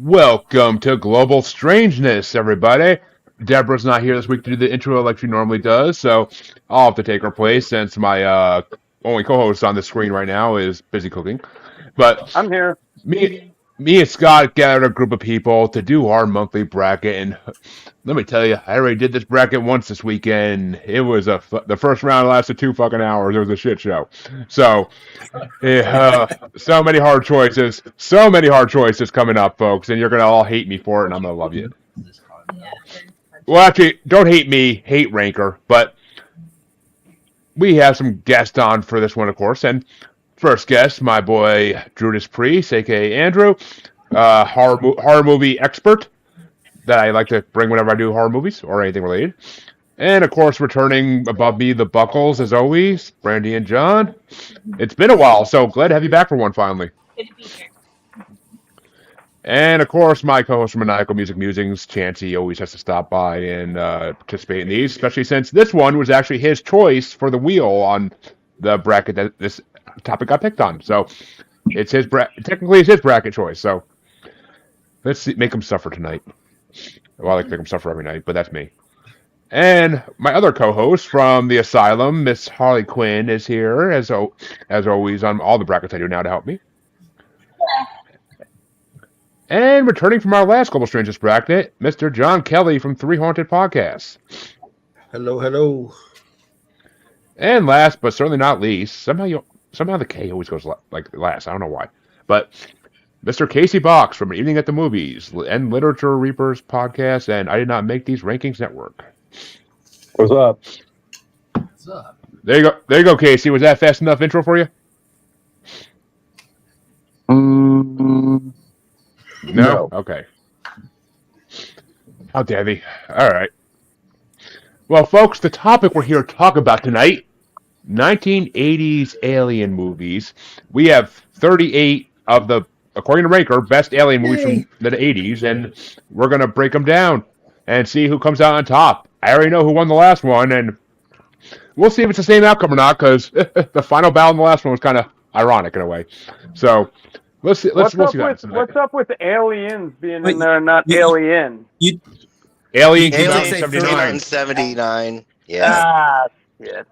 Welcome to Global Strangeness, everybody. Deborah's not here this week to do the intro like she normally does, so I'll have to take her place since my only co-host on the screen right now is busy cooking. But I'm here. me and Scott gathered a group of people to do our monthly bracket, and let me tell you, I already did this bracket once this weekend. It was the first round lasted 2 fucking hours. It was a shit show. So, so many hard choices. So many hard choices coming up, folks, and you're gonna all hate me for it, and I'm gonna love you. Well, actually, don't hate me, hate Ranker, but we have some guests on for this one, of course, and first guest, my boy Judas Priest, aka Andrew, horror movie expert that I like to bring whenever I do horror movies or anything related. And of course, returning above me, the Buckles, as always, Brandy and John. It's been a while, so glad to have you back for one finally. Good to be here. And of course, my co-host from Maniacal Music Musings, Chancey, always has to stop by and participate in these, especially since this one was actually his choice for the wheel on the bracket that this topic got picked on. So it's his technically it's his bracket choice. So let's make him suffer tonight. Well, I like to make him suffer every night, but that's me. And my other co-host from the Asylum, Miss Harley Quinn, is here as always on all the brackets I do now to help me. And returning from our last Global Strangers bracket, Mr. John Kelly from Three Haunted Podcasts. Hello, hello. And last but certainly not least, somehow the K always goes like last. I don't know why, but Mr. Casey Box from Evening at the Movies and Literature Reapers podcast, and I Did Not Make These Rankings Network. What's up? What's up? There you go, Casey. Was that fast enough intro for you? No? Okay. How dare they? All right. Well, folks, the topic we're here to talk about tonight, 1980s alien movies. We have 38 of the, according to Ranker, best alien movies from the 80s, and we're going to break them down and see who comes out on top. I already know who won the last one, and we'll see if it's the same outcome or not, because the final battle in the last one was kind of ironic in a way. So, we'll see What's that. up with aliens being in there and not alien? Alien came Alien out in 79. 79. Yeah. Ah, shit.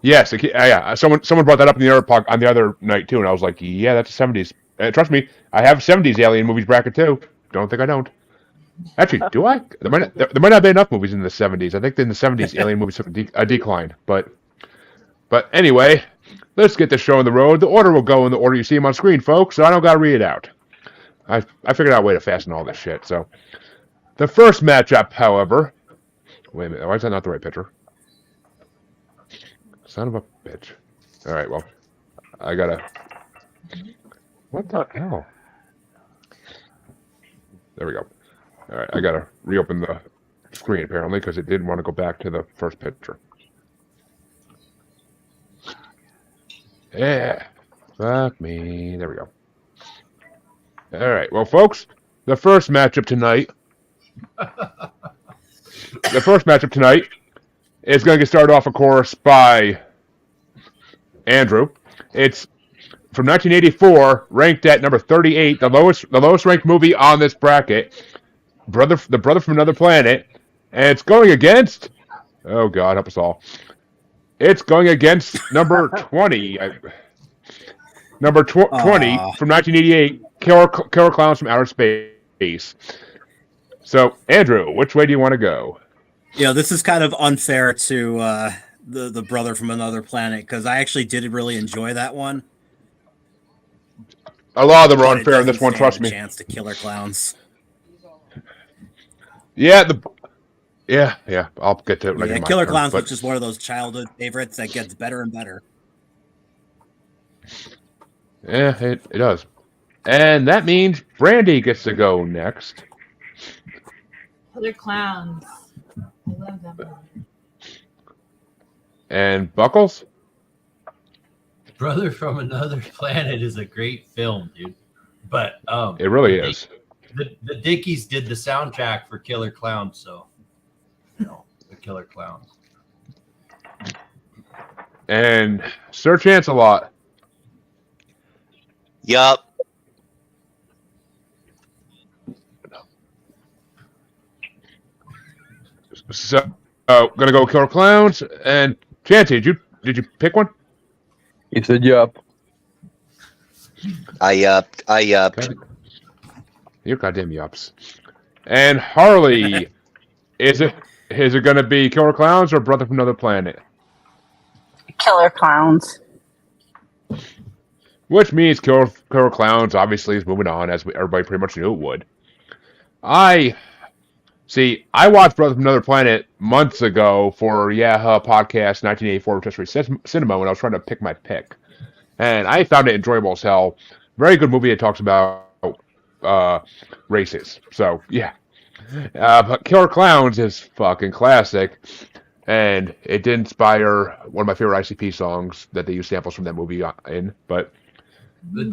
Yes, yeah. Someone brought that up in on the other night too, and I was like, yeah, that's the 70s. Trust me, I have 70s alien movies bracket too. Don't think I don't. Actually, do I? There might not be enough movies in the 70s. I think in the 70s, alien movies took a decline. But anyway, let's get the show on the road. The order will go in the order you see them on screen, folks, so I don't got to read it out. I figured out a way to fasten all this shit. So, the first matchup, however... Wait a minute, why is that not the right picture? Son of a bitch. Alright, well, I gotta... What the hell? There we go. Alright, I gotta reopen the screen, apparently, because it didn't want to go back to the first picture. Yeah. Fuck me. There we go. Alright, well, folks, the first matchup tonight is going to get started off, of course, by Andrew. It's from 1984, ranked at number 38, the lowest ranked movie on this bracket, The Brother from Another Planet, and it's going against, oh God, help us all. It's going against number 20. Number 20 from 1988, Killer Clowns from Outer Space. So, Andrew, which way do you want to go? This is kind of unfair to the Brother from Another Planet, because I actually did really enjoy that one. A lot of them are unfair in this one, trust me. Chance to Killer Clowns. Yeah, I'll get to it. Yeah, Killer Clowns was just one of those childhood favorites that gets better and better. Yeah, it does. And that means Brandy gets to go next. Killer Clowns. I love that one. And Buckles? Brother from Another Planet is a great film, dude. But it really is. The Dickies did the soundtrack for Killer Clowns, so the Killer Clowns. And Sir Chance-a-Lot. Yup. So, gonna go Killer Clowns and Chancey. Did you pick one? He said, yup. I upped. God, you're goddamn yups. And Harley, is it gonna be Killer Clowns or Brother from Another Planet? Killer clowns. Which means Killer Clowns obviously is moving on, as everybody pretty much knew it would. I watched Brother from Another Planet months ago for podcast 1984 Rotisserie Cinema when I was trying to pick my pick. And I found it enjoyable as hell. Very good movie. It talks about races. So, yeah. But Killer Clowns is fucking classic. And it did inspire one of my favorite ICP songs that they use samples from that movie in. But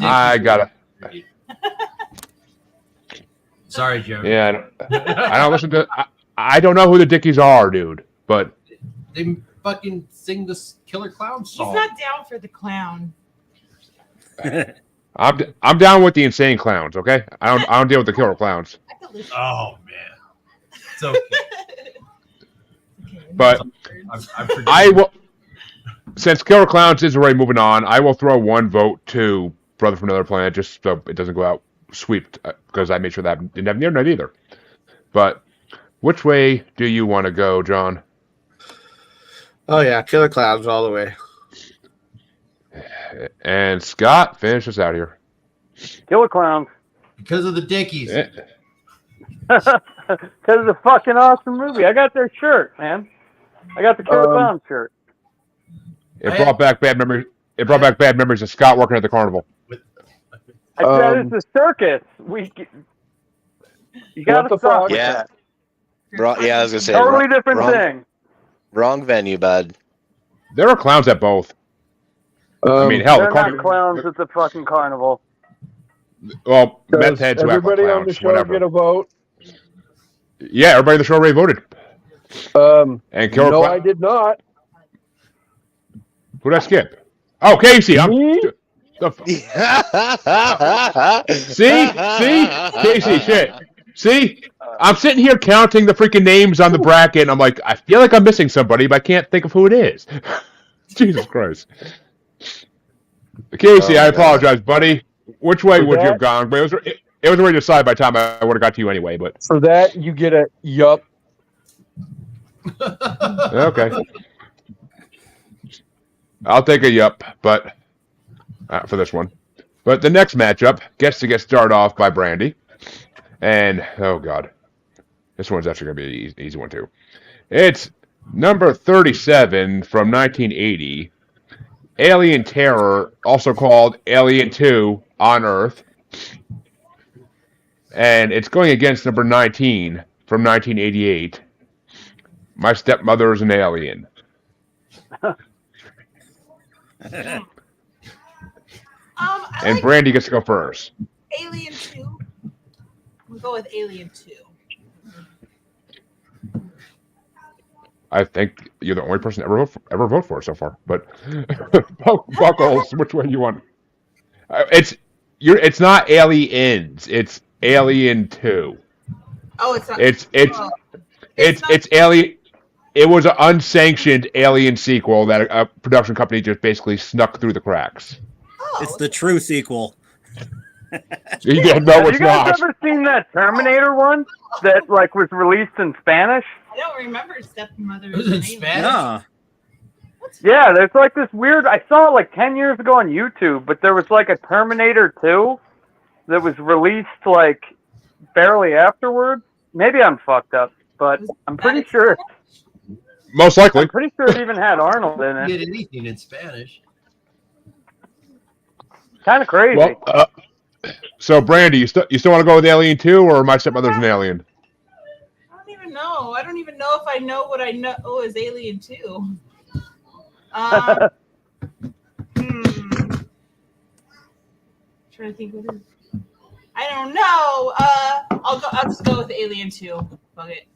I gotta... Sorry, Joe. Yeah, I don't listen to... I don't know who the Dickies are, dude. But... They fucking sing this Killer Clown song. He's not down for the clown. I'm down with the insane clowns, okay? I don't deal with the Killer Clowns. Oh, man. It's okay. But I will, since Killer Clowns is already moving on, I will throw one vote to Brother from Another Planet just so it doesn't go out swept because I made sure that didn't have the internet either. But which way do you want to go, John? Oh yeah, Killer Clowns all the way. And Scott, finish us out here. Killer Clowns. Because of the Dickies. Because of the fucking awesome movie. I got their shirt, man. I got the Killer Clown shirt. It brought back bad memories. It brought back bad memories of Scott working at the carnival. I said it's a circus. You gotta stop with Yeah. that. Yeah, I was gonna say Totally different thing. Wrong venue, bud. There are clowns at both. I mean, hell, They're the not carnival. clowns at the fucking carnival. Well, meth Does heads who act like everybody on the clowns, show whatever. get a vote? Yeah, everybody in the show already voted. And Killer No, Clown. I did not. Who'd I skip? Oh, Casey. Me? See, Casey, shit. See, I'm sitting here counting the freaking names on the bracket, and I'm like, I feel like I'm missing somebody, but I can't think of who it is. Jesus Christ. Casey, I apologize, buddy. Which way would you have gone? But it was already decided by the time I would have got to you anyway. But For that, you get a yup. okay, I'll take a yup, but for this one. But the next matchup gets to get started off by Brandy, and oh god, this one's actually gonna be an easy one too. It's number 37 from 1980, Alien Terror, also called Alien 2 on Earth. And it's going against number 19 from 1988, My Stepmother is an Alien. And like Brandy gets to go first. Alien 2. We'll go with Alien 2. I think you're the only person ever vote for it so far. But Buckles, which one you want? It's not Aliens. It's Alien 2. Oh, it's not. It's Alien. It was an unsanctioned Alien sequel that a production company just basically snuck through the cracks. It's the true sequel. No, Have you it's guys not. ever seen that Terminator one that like was released in Spanish? I don't remember Stepmother. It was in Spanish? Yeah. Yeah, there's like this weird. I saw it like 10 years ago on YouTube, but there was like a Terminator 2 that was released like barely afterwards. Maybe I'm fucked up, but I'm pretty sure. Most likely. I'm pretty sure it even had Arnold in You it. get anything in Spanish. Kind of crazy. Well, so Brandy, you still want to go with Alien 2 or My Stepmother's an Alien? I don't even know. I don't even know if I know what I know is Alien 2. Trying to think what it is. I don't know. I'll just go with Alien 2. Fuck it.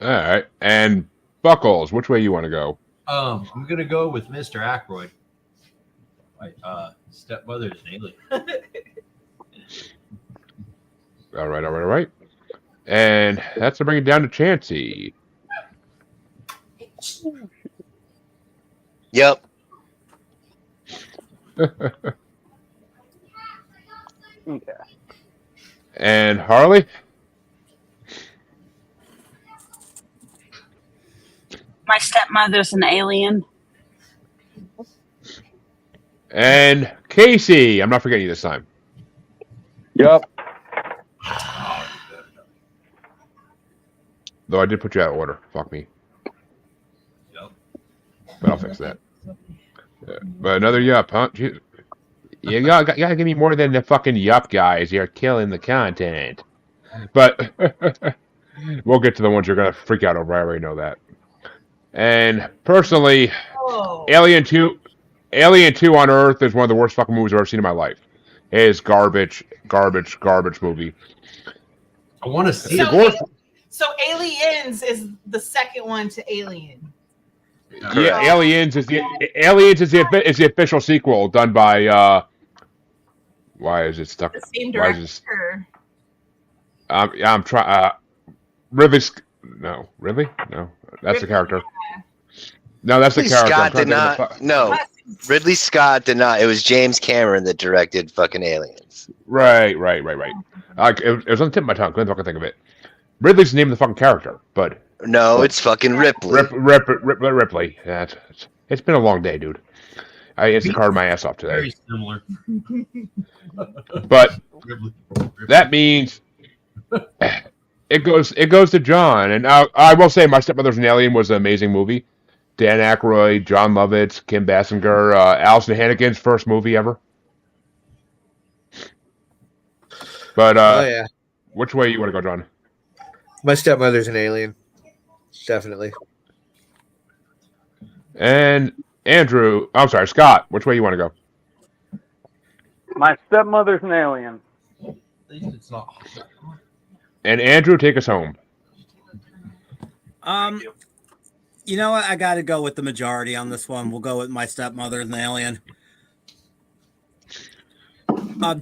All right. And Buckles, which way you want to go? I'm gonna go with Mr. Aykroyd. My stepmother's an alien. All right. And that's to bring it down to Chancey. Yep. Okay. And Harley? My stepmother's an alien. And Casey. I'm not forgetting you this time. Yup. Though I did put you out of order. Fuck me. Yep. But I'll fix that. But another yup, huh? You gotta give me more than the fucking yup guys. You're killing the content. But we'll get to the ones you're gonna freak out over. I already know that. And personally, Oh. Alien 2 on Earth is one of the worst fucking movies I've ever seen in my life. It is garbage movie. I want to see So, it. so Aliens is the second one to Alien. Yeah, Aliens is the official sequel done by why is it stuck? The same Why is it, director. I'm trying. Ridley? No, that's the character. No, that's the Ridley character. Scott did not. No, Ridley Scott did not. It was James Cameron that directed fucking Aliens. Right. It was on the tip of my tongue. Couldn't fucking think of it. Ridley's the name of the fucking character, but No, it's fucking Ripley. Ripley. Yeah, it's been a long day, dude. I Instacarted my ass off today. Very similar. But Ripley. that means it goes to John, and I will say My Stepmother's an Alien was an amazing movie. Dan Aykroyd, John Lovitz, Kim Basinger, Alison Hannigan's first movie ever. But Oh yeah, which way you want to go, John? my stepmother's an alien. Definitely. And Andrew, I'm sorry, Scott, which way you want to go? My stepmother's an alien. At least it's not. And Andrew, take us home. You know what? I got to go with the majority on this one. We'll go with My Stepmother and the Alien.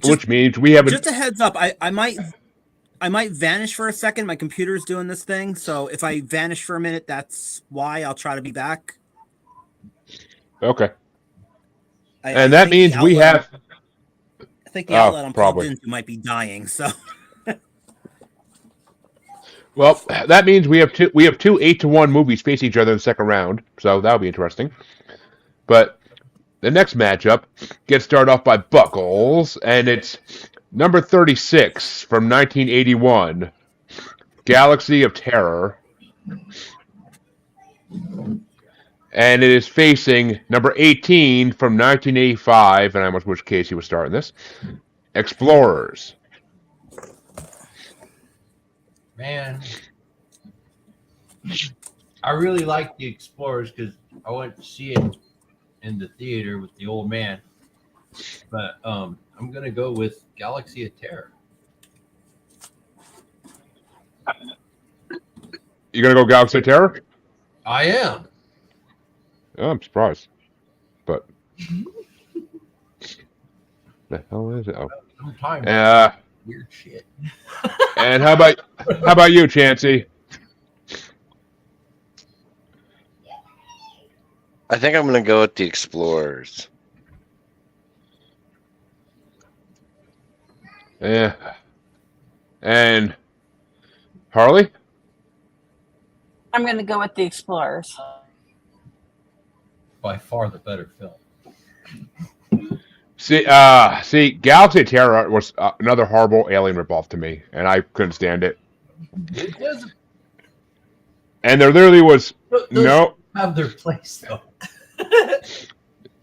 Which means we have just a heads up. I might vanish for a second. My computer's doing this thing, so if I vanish for a minute, that's why. I'll try to be back. Okay. I And that think means the we outlet- have. I think the outlet I'm plugged probably. into might be dying. So Well, that means we have two 8-1 movies face each other in the second round, so that'll be interesting. But the next matchup gets started off by Buckles, and it's number 36 from 1981, Galaxy of Terror. And it is facing number 18 from 1985, and I almost wish Casey was starting this, Explorers. Man, I really like the Explorers because I went to see it in the theater with the old man. But I'm gonna go with Galaxy of Terror. You gonna go Galaxy of Terror? I am. Oh, I'm surprised. But the hell is it? Oh. I'm talking about weird shit. And how about you, Chancey? I think I'm gonna go with the Explorers. Yeah. And Harley? I'm going to go with the Explorers. By far the better film. See, Galaxy of Terror was another horrible alien ripoff to me, and I couldn't stand it. It doesn't. And there literally was Those no. have their place though.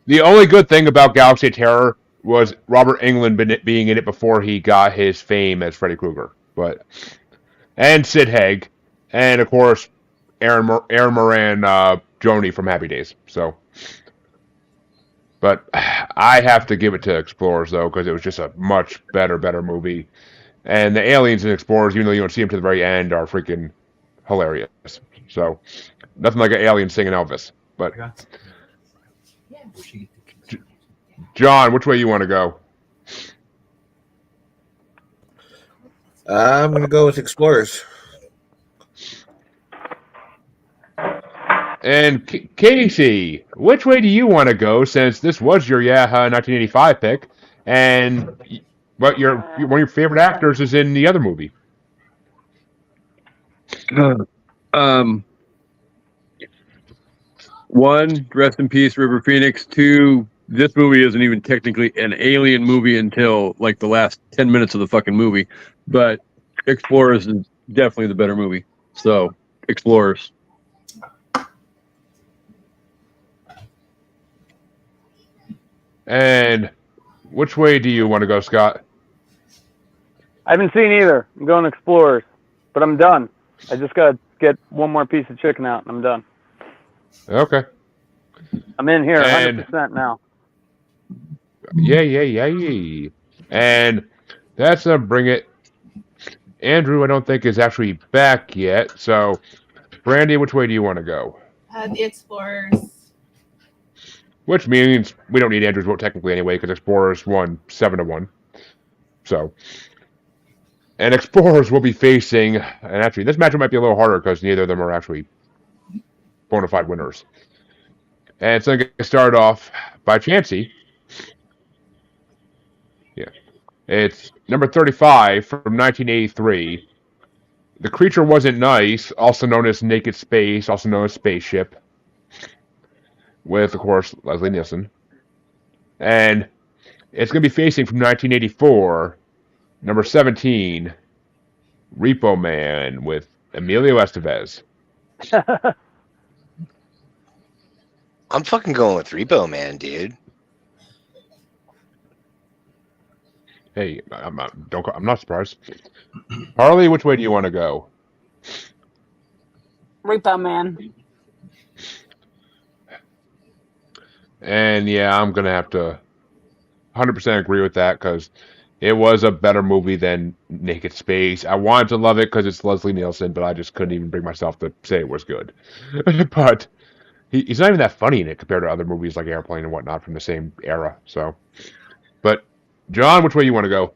The only good thing about Galaxy of Terror was Robert Englund being in it before he got his fame as Freddy Krueger, and Sid Haig, and of course Aaron Moran, Joni from Happy Days. So, but I have to give it to Explorers though, because it was just a much better movie, and the aliens in Explorers, even though you don't see them to the very end, are freaking hilarious. So, nothing like an alien singing Elvis. But John, which way you want to go? I'm gonna go with Explorers. And Casey, which way do you want to go? Since this was your Yaha 1985 pick, and but one of your favorite actors is in the other movie. One, rest in peace, River Phoenix. Two, this movie isn't even technically an alien movie until like the last 10 minutes of the fucking movie. But Explorers is definitely the better movie. So, Explorers. And which way do you want to go, Scott? I haven't seen either. I'm going Explorers, but I'm done. I just got to get one more piece of chicken out, and I'm done. Okay. I'm in here And 100% now. yeah. And that's gonna bring it. Andrew, I don't think is actually back yet. So, Brandy, which way do you want to go? The Explorers. Which means we don't need Andrew's vote technically anyway, because Explorers won 7-1. So, and Explorers will be facing, and actually this matchup might be a little harder because neither of them are actually bona fide winners. And it's going to get started off by Chansey. Yeah. It's number 35 from 1983. The Creature Wasn't Nice, also known as Naked Space, also known as Spaceship, with, of course, Leslie Nielsen. And it's going to be facing from 1984, number 17, Repo Man, with Emilio Estevez. I'm fucking going with Repo Man, dude. Hey, I'm not surprised. Harley, which way do you want to go? Repo Man. And yeah, I'm gonna have to 100% agree with that because it was a better movie than Naked Space. I wanted to love it because it's Leslie Nielsen, but I just couldn't even bring myself to say it was good. But he's not even that funny in it compared to other movies like Airplane and whatnot from the same era. So, but John, which way you want to go?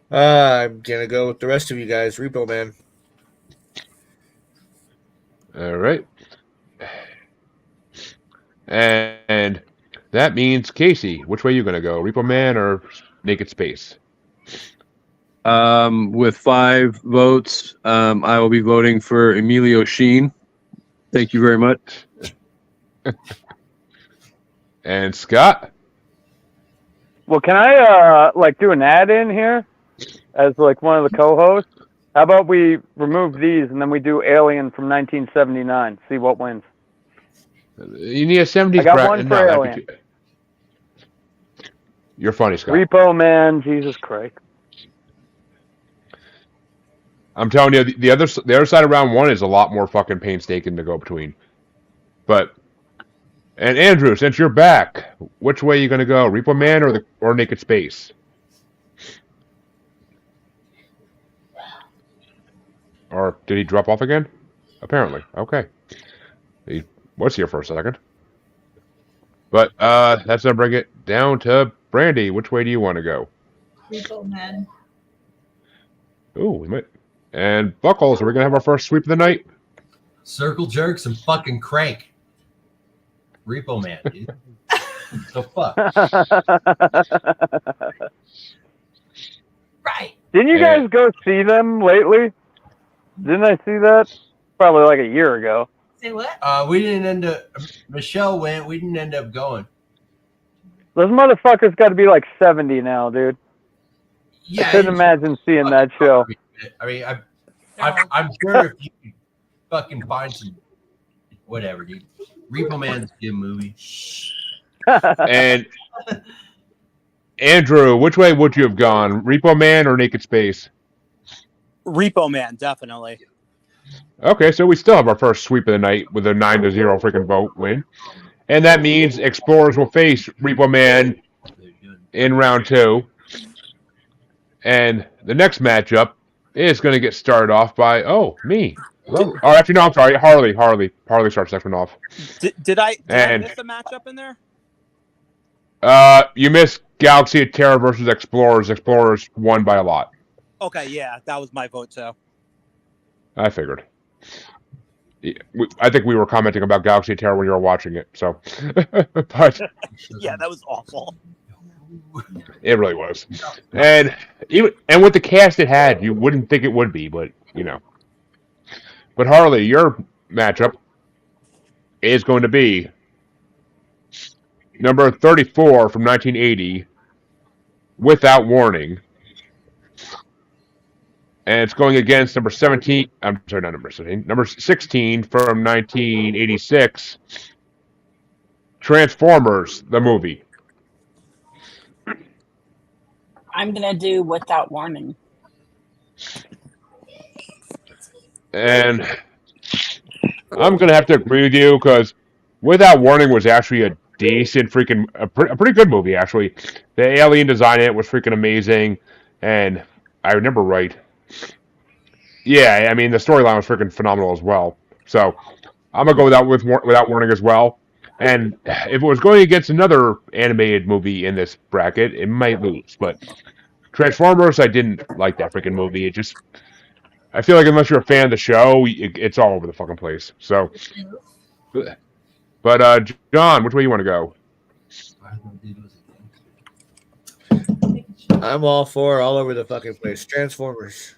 I'm gonna go with the rest of you guys. Repo Man. All right. And that means Casey, which way are you going to go? Repo Man or Naked Space? With 5 votes, I will be voting for Emilio Sheen. Thank you very much. And Scott? Well, can I do an ad in here as like one of the co-hosts? How about we remove these and then we do Alien from 1979? See what wins. You need a 70s I got one for Alien. You're funny, Scott. Repo Man, Jesus Christ. I'm telling you, the other side of round 1 is a lot more fucking painstaking to go between. But, and Andrew, since you're back, which way are you going to go? Repo Man or Naked Space? Or did he drop off again? Apparently. Okay. He was here for a second. But that's going to bring it down to Brandy. Which way do you want to go? Repo Man. Ooh, we might. And Buckles, are we going to have our first sweep of the night? Circle jerks and fucking crank. Repo Man, dude. The fuck? Right. Didn't you guys go see them lately? Didn't I see that? Probably like a year ago. Say what? We didn't end up. Michelle went. We didn't end up going. Those motherfuckers got to be like 70 now, dude. Yeah, I couldn't imagine seeing that show. I mean, I'm sure if you could fucking find some, whatever, dude. Repo Man's a good movie. And Andrew, which way would you have gone? Repo Man or Naked Space? Repo Man, definitely. Okay, so we still have our first sweep of the night with a 9-0 freaking vote win. And that means Explorers will face Repo Man in round 2. And the next matchup is going to get started off by, me. Oh, actually, no, I'm sorry. Harley starts next one off. Did I miss a matchup in there? You missed Galaxy of Terror versus Explorers. Explorers won by a lot. Okay, yeah, that was my vote too. I figured. I think we were commenting about Galaxy of Terror when you were watching it. So, but Yeah, that was awful. it really was. And with the cast it had, you wouldn't think it would be, but you know. But Harley, your matchup is going to be number 34 from 1980, Without Warning. And it's going against number 17. I'm sorry, not number 17. Number 16 from 1986, Transformers, the movie. I'm gonna do Without Warning. And I'm going to have to agree with you because Without Warning was actually a decent freaking, a pretty good movie, actually. The alien design in it was freaking amazing. And I remember right. Yeah, I mean, the storyline was freaking phenomenal as well. So I'm going to go Without Warning as well. And if it was going against another animated movie in this bracket, it might lose. But Transformers, I didn't like that freaking movie. It just, I feel like unless you're a fan of the show, it's all over the fucking place. So, but John, which way you want to go? I'm all for all over the fucking place. Transformers.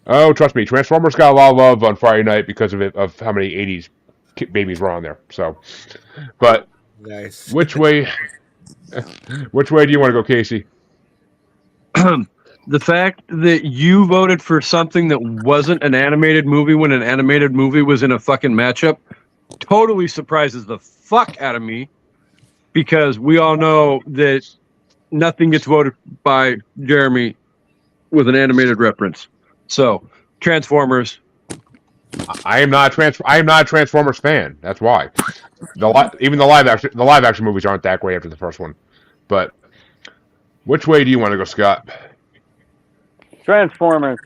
Oh, trust me, Transformers got a lot of love on Friday night because of how many 80s babies were on there. So, but Nice. which way do you want to go, Casey? The fact that you voted for something that wasn't an animated movie when an animated movie was in a fucking matchup totally surprises the fuck out of me, because we all know that nothing gets voted by Jeremy with an animated reference. So, Transformers. I am not a Transformers fan. That's why. Even the live action movies aren't that great after the first one. But which way do you want to go, Scott? Transformers.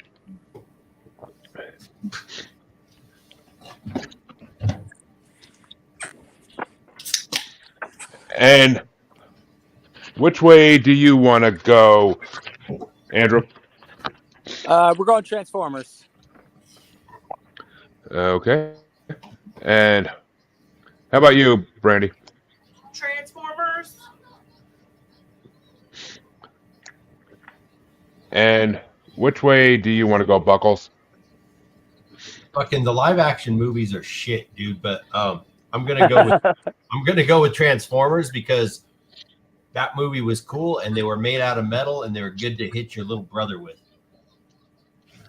And which way do you want to go, Andrew? We're going Transformers. Okay. And how about you, Brandy? Transformers. And which way do you want to go, Buckles? Fucking the live action movies are shit, dude. But I'm gonna go with Transformers because that movie was cool and they were made out of metal and they were good to hit your little brother with.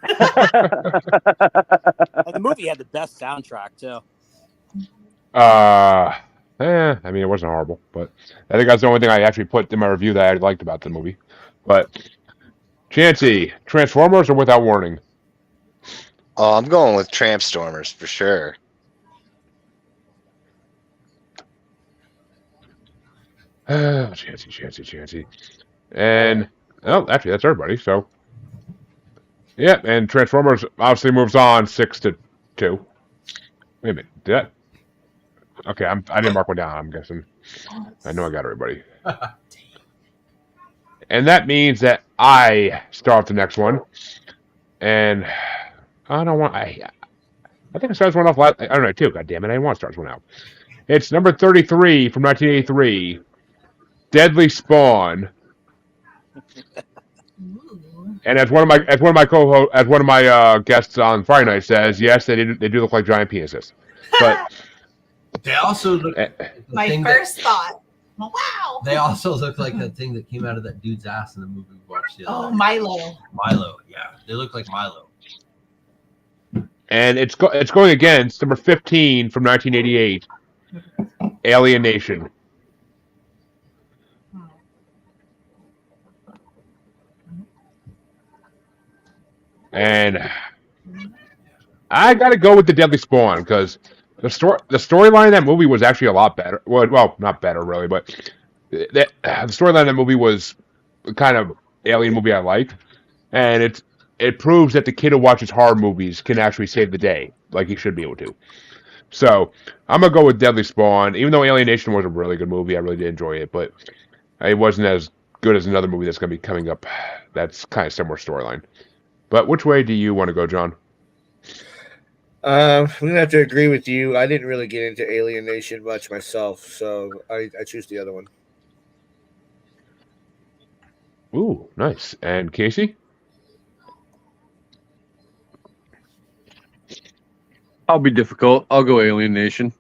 And the movie had the best soundtrack too. I mean, it wasn't horrible, but I think that's the only thing I actually put in my review that I liked about the movie. But Chancey, Transformers or Without Warning? Oh, I'm going with Transformers for sure. Chancey. And, oh, actually, that's everybody, so. Yeah, and Transformers obviously moves on 6-2. Wait a minute, did that? Okay, I didn't mark one down, I'm guessing. I know I got everybody. And that means that I start the next one. And I don't want, I think I started one off last, I don't know, too, God damn it, I didn't want to start this one out. It's number 33 from 1983, Deadly Spawn. And as one of my guests on Friday night says, yes, they do look like giant penises. But they also look. My first thought. Wow. They also look like that thing that came out of that dude's ass in the movie we watched the other night. Milo, yeah, they look like Milo. And it's going against number 15 from 1988, Alien Nation. And I got to go with the Deadly Spawn because the storyline of that movie was actually a lot better. Well, not better really, but the storyline of that movie was the kind of alien movie I like, and it proves that the kid who watches horror movies can actually save the day, like he should be able to. So I'm gonna go with Deadly Spawn, even though Alien Nation was a really good movie. I really did enjoy it, but it wasn't as good as another movie that's gonna be coming up. That's kind of similar storyline. But which way do you want to go, John? I'm gonna have to agree with you. I didn't really get into Alien Nation much myself, so I choose the other one. Ooh, nice. And Casey? I'll be difficult. I'll go Alien Nation.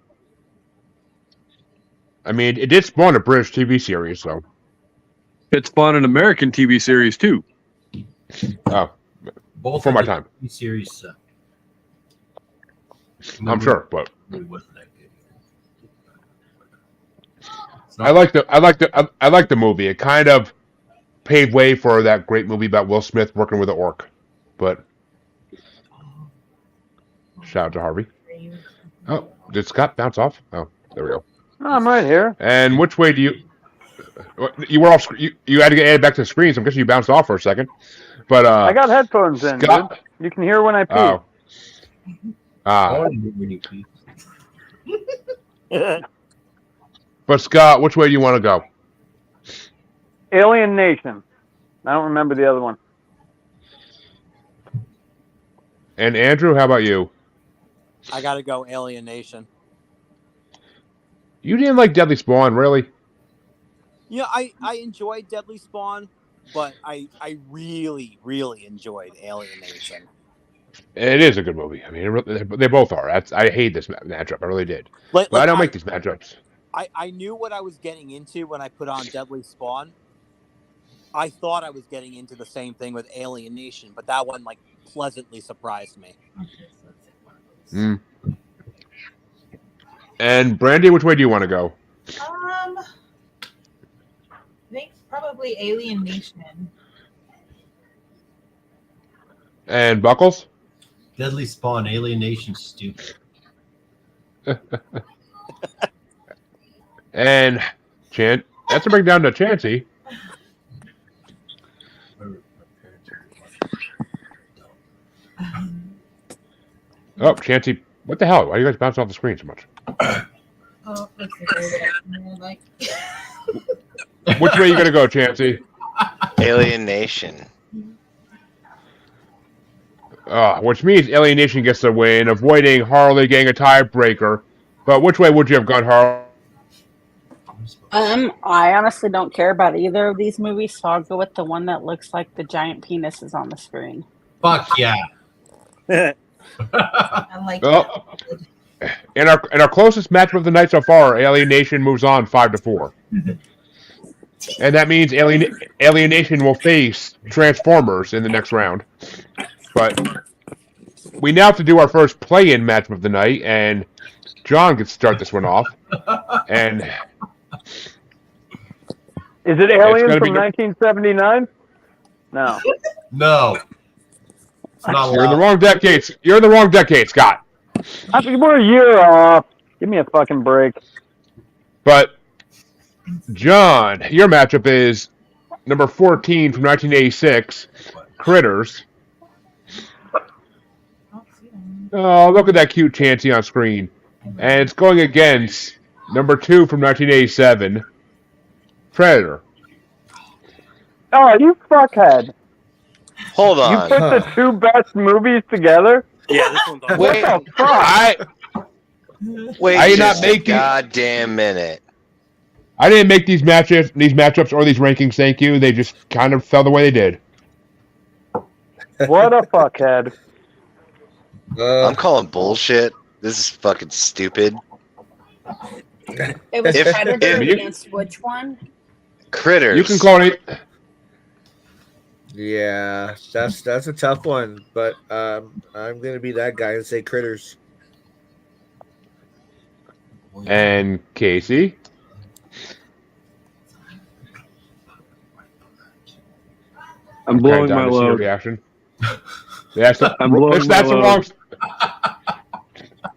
I mean, it did spawn a British TV series, so. It spawned an American TV series too. Oh, Both for of my the time. TV series. I'm sure, but Movie wasn't that good. It's I like the movie. It kind of paved way for that great movie about Will Smith working with an orc. But shout out to Harvey. Oh, did Scott bounce off? Oh, there we go. I'm right here. And which way do you? You were off. You had to get added back to the screen, so I'm guessing you bounced off for a second. But I got headphones in, Scott, dude. You can hear when I pee. oh, when you pee. but Scott, which way do you want to go? Alien Nation. I don't remember the other one. And Andrew, how about you? I gotta go Alien Nation. You didn't like Deadly Spawn, really? Yeah, I enjoyed Deadly Spawn, but I really, really enjoyed Alien Nation. It is a good movie. I mean, they both are. I hate this matchup. I really did. But I don't make these matchups. I knew what I was getting into when I put on Deadly Spawn. I thought I was getting into the same thing with Alien Nation, but that one like pleasantly surprised me. Mm. And Brandy, which way do you want to go? I think probably Alien Nation. And Buckles? Deadly Spawn, Alien Nation, stupid. And that's a bring down to Chansey. Oh, Chansey, what the hell? Why are you guys bouncing off the screen so much? Oh, that's the way that I like. Which way are you going to go, Chansey? Alien Nation. Which means Alien Nation gets the win, avoiding Harley getting a tiebreaker. But which way would you have gone, Harley? I honestly don't care about either of these movies, so I'll go with the one that looks like the giant penis is on the screen. Fuck yeah. I like Oh. In our closest matchup of the night so far, Alien Nation moves on 5-4. And that means Alien Nation will face Transformers in the next round. But we now have to do our first play-in matchup of the night, and John gets to start this one off. And is it Alien from 1979? No. No. It's not you're in the allowed. wrong decade. You're in the wrong decade, Scott. I think we're a year off. Give me a fucking break. But John, your matchup is number 14 from 1986, Critters. Oh, look at that cute Chansey on screen. And it's going against number 2 from 1987, Predator. Oh, you fuckhead. Hold You on. put the two best movies together? Yeah, this one's on. Wait, What the fuck? wait I did not just make a you- goddamn minute. I didn't make these matchups or these rankings, thank you. They just kind of fell the way they did. What a fuckhead. I'm calling bullshit. This is fucking stupid. It was If- Predator if- against which one? Critters. You can call it. Yeah, that's a tough one, but I'm gonna be that guy and say Critters. And Casey. I'm blowing my Kinda dying to see your load. reaction. That's the, I'm blowing that's my the load. wrong.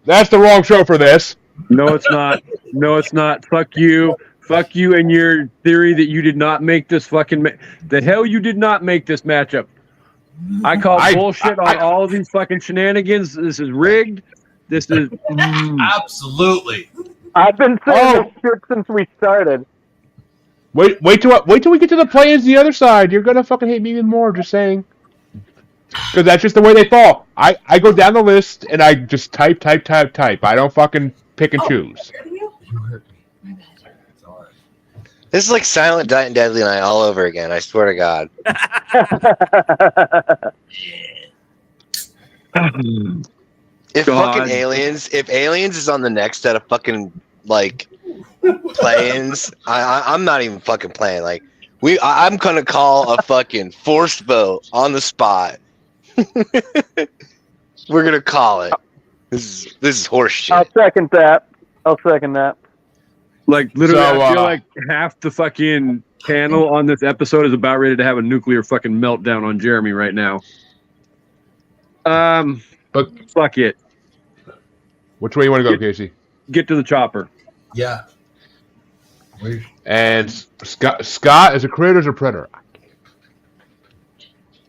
That's the wrong show for this. No, it's not. No, it's not. Fuck you. Fuck you and your theory that you did not make this fucking. The hell you did not make this matchup. I call bullshit on all of these fucking shenanigans. This is rigged. This is. Absolutely. I've been saying this shit since we started. Wait till we get to the play-ins the other side. You're gonna fucking hate me even more. Just saying. Because that's just the way they fall. I go down the list and I just type. I don't fucking pick and choose. You hurt me. My bad. It's all right. This is like Silent Night and Deadly Night all over again. I swear to God. If aliens is on the next set of fucking like play-ins, I'm not even fucking playing. Like I'm gonna call a fucking forced vote on the spot. We're gonna call it. This is horse shit. I'll second that. Like literally, So, I feel like half the fucking panel on this episode is about ready to have a nuclear fucking meltdown on Jeremy right now. But fuck it. Which way you want to go, Casey? Get to the chopper. Yeah. And Scott is a critter or predator?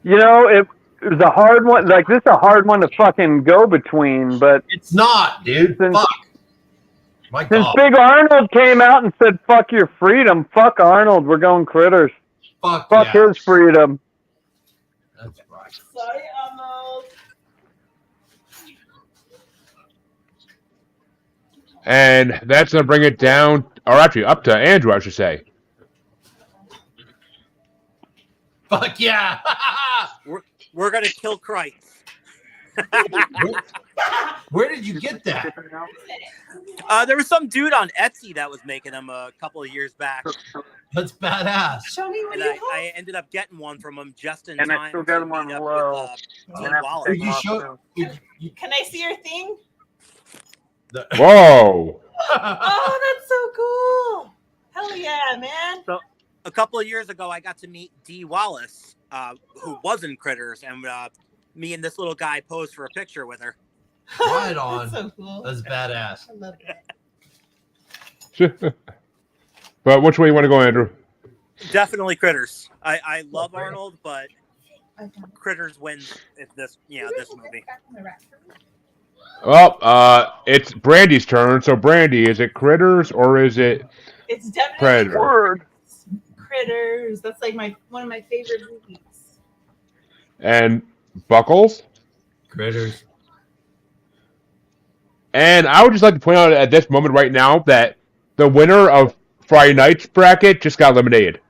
You know, it was a hard one. Like, this is a hard one to fucking go between, but it's not, dude. Fuck. My since God. Big Arnold came out and said, fuck your freedom, fuck Arnold, we're going critters. Fuck his freedom. That's right. Sorry, Arnold. And that's going to bring it down, or actually up to Andrew, I should say. Fuck yeah. We're gonna kill Christ. Where did you get that? There was some dude on Etsy that was making them a couple of years back. That's badass. Show me what And you I ended up getting one from him just in And time. I still got them on to meet up low. with, Dean Wallace. You show, Can I see your thing? Whoa. Oh, that's so cool. Hell yeah, man. So a couple of years ago, I got to meet Dee Wallace, who was in Critters, and me and this little guy posed for a picture with her. Right on. That's so cool. That's badass. I love it. But which way you want to go, Andrew? Definitely Critters. I love Arnold, but Critters wins this movie. Well, it's Brandy's turn. So, Brandy, is it Critters or is it It's definitely Predator? Critters. That's like one of my favorite movies. And Buckles? Critters. And I would just like to point out at this moment right now that the winner of Friday night's bracket just got eliminated.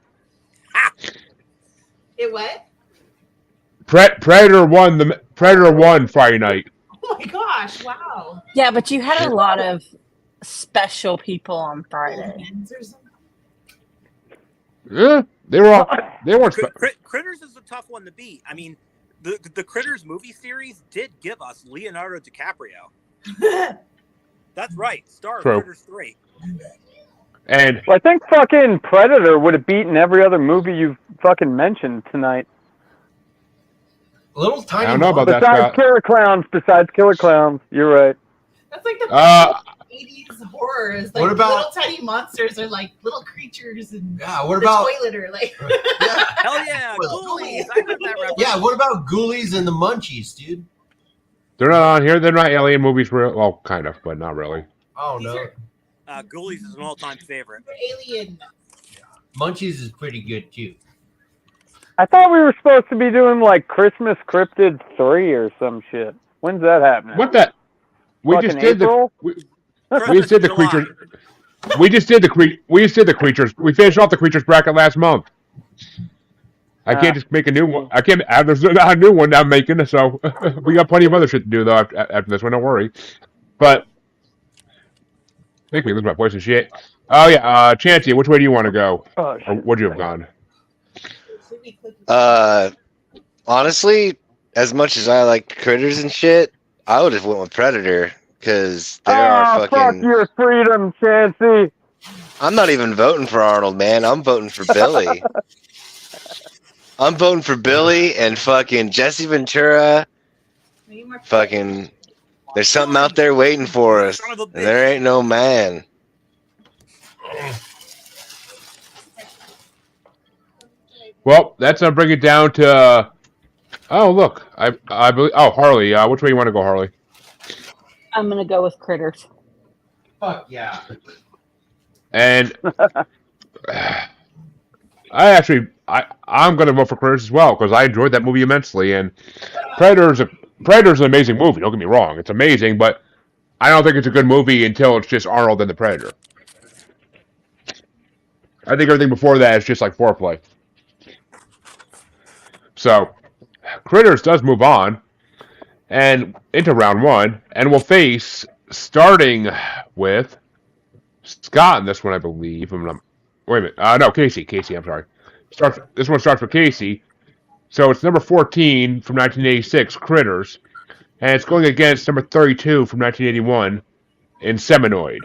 It what? Predator won Friday night. Oh my gosh! Wow. Yeah, but you had a lot of special people on Friday. Yeah, they weren't. Critters is a tough one to beat. I mean, the Critters movie series did give us Leonardo DiCaprio. That's right, star of True. Critters 3. And Well, I think fucking Predator would have beaten every other movie you've fucking mentioned tonight. Little tiny. I don't know about that, Besides Scott. Killer Clowns, you're right. That's like the 80s horrors. Like What about- little tiny monsters are like little creatures and Yeah, what the about toilet or like Hell yeah, Ghoulies! I heard that reference. yeah, what about Ghoulies and the Munchies, dude? They're not on here. They're not alien movies. Well, kind of, but not really. Oh no. Ghoulies is an all-time favorite. alien. Munchies is pretty good too. I thought we were supposed to be doing like Christmas Cryptid 3 or some shit. When's that happening? What the? We Fucking just did April? we just did the creatures. We just did the creatures. We finished off the creatures bracket last month. I can't just make a new one. I can't. There's not a new one I'm making, so we got plenty of other shit to do though after this one. Don't worry. But make me lose my voice and shit. Oh yeah, Chancey, which way do you want to go? Oh, Or shit. would you have gone? Honestly, as much as I like Critters and shit, I would have went with Predator because there are fuck your freedom, Chancey. I'm not even voting for Arnold, man. I'm voting for Billy. I'm voting for Billy and fucking Jesse Ventura. Fucking, there's something out there waiting for us. And there ain't no man. Well, that's gonna bring it down to. Oh look, I believe. Oh Harley, which way you want to go, Harley? I'm gonna go with Critters. Fuck yeah. And I'm gonna vote for Critters as well because I enjoyed that movie immensely, and Predator's an amazing movie. Don't get me wrong; it's amazing, but I don't think it's a good movie until it's just Arnold and the Predator. I think everything before that is just like foreplay. So, Critters does move on and into round one, and will face starting with Scott in this one, I believe. Wait a minute. No, Casey. Casey, I'm sorry. This one starts with Casey. So it's number 14 from 1986, Critters, and it's going against number 32 from 1981, Inseminoid.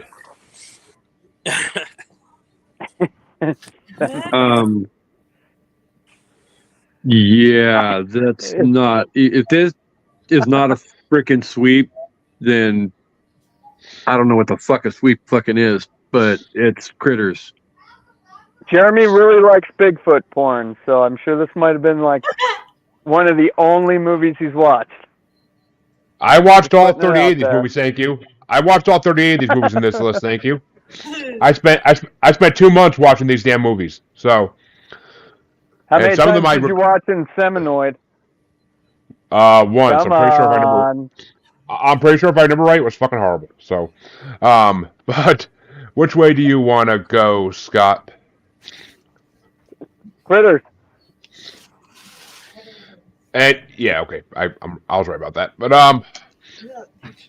Yeah, that's not. If this is not a freaking sweep, then I don't know what the fuck a sweep fucking is, but it's Critters. Jeremy really likes Bigfoot porn, so I'm sure this might have been like one of the only movies he's watched. I watched all 38 of these movies, thank you. I watched all 38 of these movies in this list, thank you. I spent 2 months watching these damn movies. So how many times did you watch Inseminoid? Once. I'm pretty sure if I remember right, it was fucking horrible. So, but which way do you want to go, Scott? Critters. And yeah, okay, I was right about that. But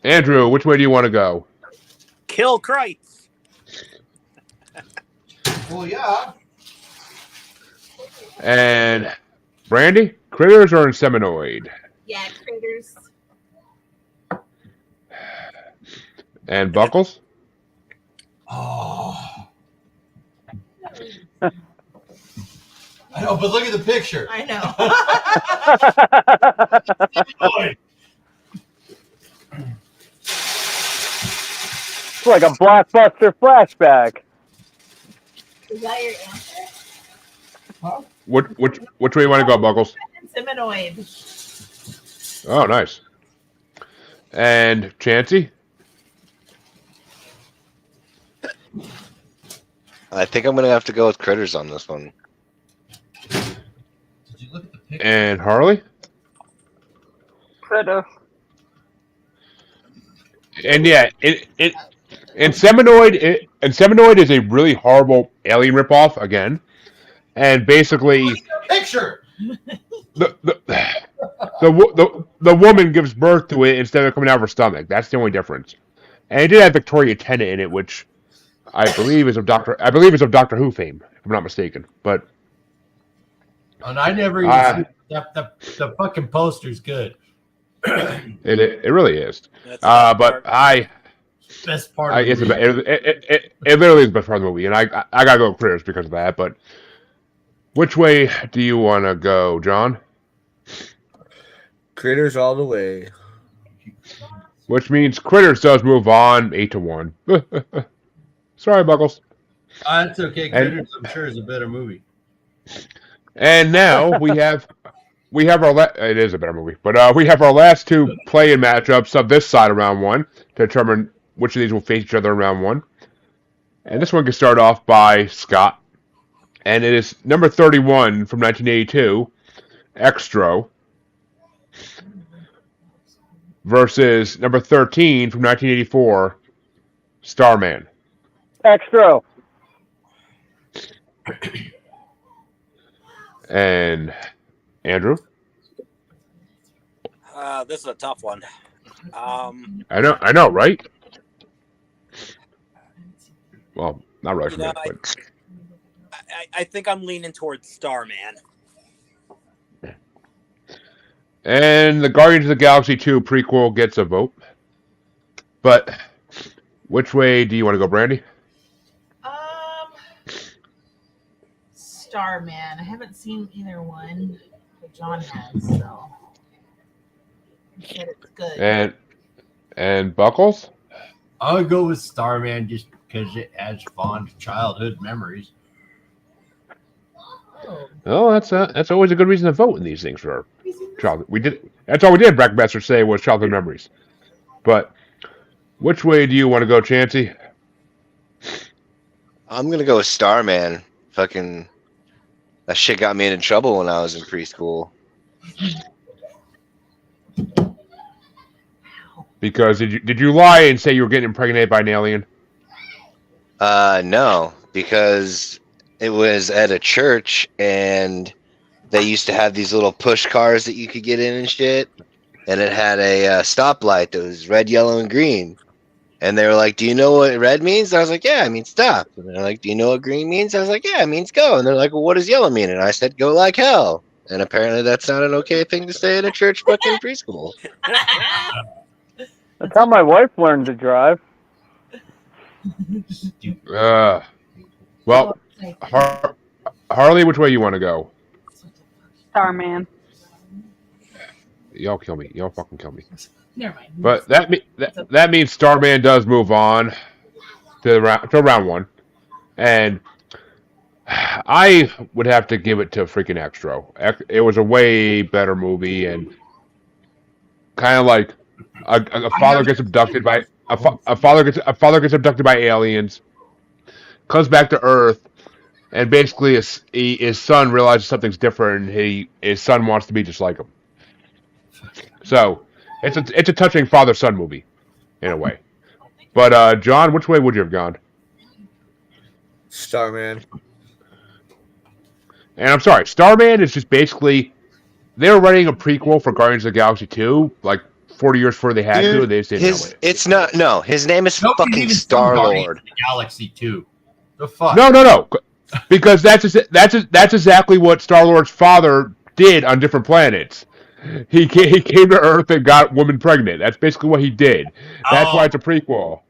Andrew, which way do you want to go? Kill Kreitz. Well, yeah. And Brandy, Critters or Inseminoid? Yeah, Critters. And Buckles? Oh. I know, but look at the picture. I know. It's like a blockbuster flashback. Is that your answer? Huh? Which way you want to go, Buckles? Inseminoid. Oh, nice. And Chansey? I think I'm gonna have to go with Critters on this one. Did you look at the picture? And Harley? Critter. And yeah, Inseminoid is a really horrible alien ripoff again, and basically Picture. the woman gives birth to it instead of coming out of her stomach. That's the only difference. And it did have Victoria Tennant in it, which I believe is of Doctor Who fame, if I'm not mistaken. But And I never even the fucking poster's good. it really is. But best part of the movie. It literally is the best part of the movie, and I gotta go with Critters because of that. But which way do you want to go, John? Critters all the way. Which means Critters does move on 8-1. Sorry, Buckles. That's okay. Critters, I'm sure, is a better movie. And now we have our it is a better movie, but we have our last two play-in matchups of this side of round one to determine which of these will face each other in round one. And this one can start off by Scott, and it is number 31 from 1982, Extra, versus number 13 from 1984, Starman. Extra. And Andrew? This is a tough one. I know, right? Well, not right for me, but I think I'm leaning towards Starman. and the Guardians of the Galaxy 2 prequel gets a vote. But which way do you want to go, Brandy? Starman. I haven't seen either one, but John has, so he said it's good. And Buckles? I would go with Starman just because it has fond childhood memories. Oh, that's always a good reason to vote in these things for childhood. That's all we did. Brackmaster say was childhood memories. But which way do you want to go, Chansey? I'm gonna go with Starman. Fucking that shit got me into trouble when I was in preschool. Because did you lie and say you were getting impregnated by an alien? No, because it was at a church and they used to have these little push cars that you could get in and shit. And it had a stoplight that was red, yellow, and green. And they were like, "Do you know what red means?" I was like, "Yeah, it means stop." And they're like, "Do you know what green means?" I was like, "Yeah, it means go." And they're like, "Well, what does yellow mean?" And I said, "Go like hell." And apparently that's not an okay thing to say in a church fucking preschool. That's how my wife learned to drive. Well, Harley, which way you want to go? Starman. Y'all kill me. Y'all fucking kill me. Never mind. But that means Starman does move on to round one, and I would have to give it to freaking Extra. It was a way better movie, and kind of like a father gets abducted by a father gets abducted by aliens, comes back to Earth, and basically his son realizes something's different. And his son wants to be just like him. So it's a touching father-son movie in a way. But John, which way would you have gone? Starman. And I'm sorry, Starman is just basically they were writing a prequel for Guardians of the Galaxy 2, like 40 years before they had to, and they just didn't know it. It's not. No, his name is Nobody's fucking even Star from Guardians Lord. of the Galaxy 2. The fuck? No, because that's exactly what Star Lord's father did on different planets. He came to Earth and got women pregnant. That's basically what he did. That's why it's a prequel.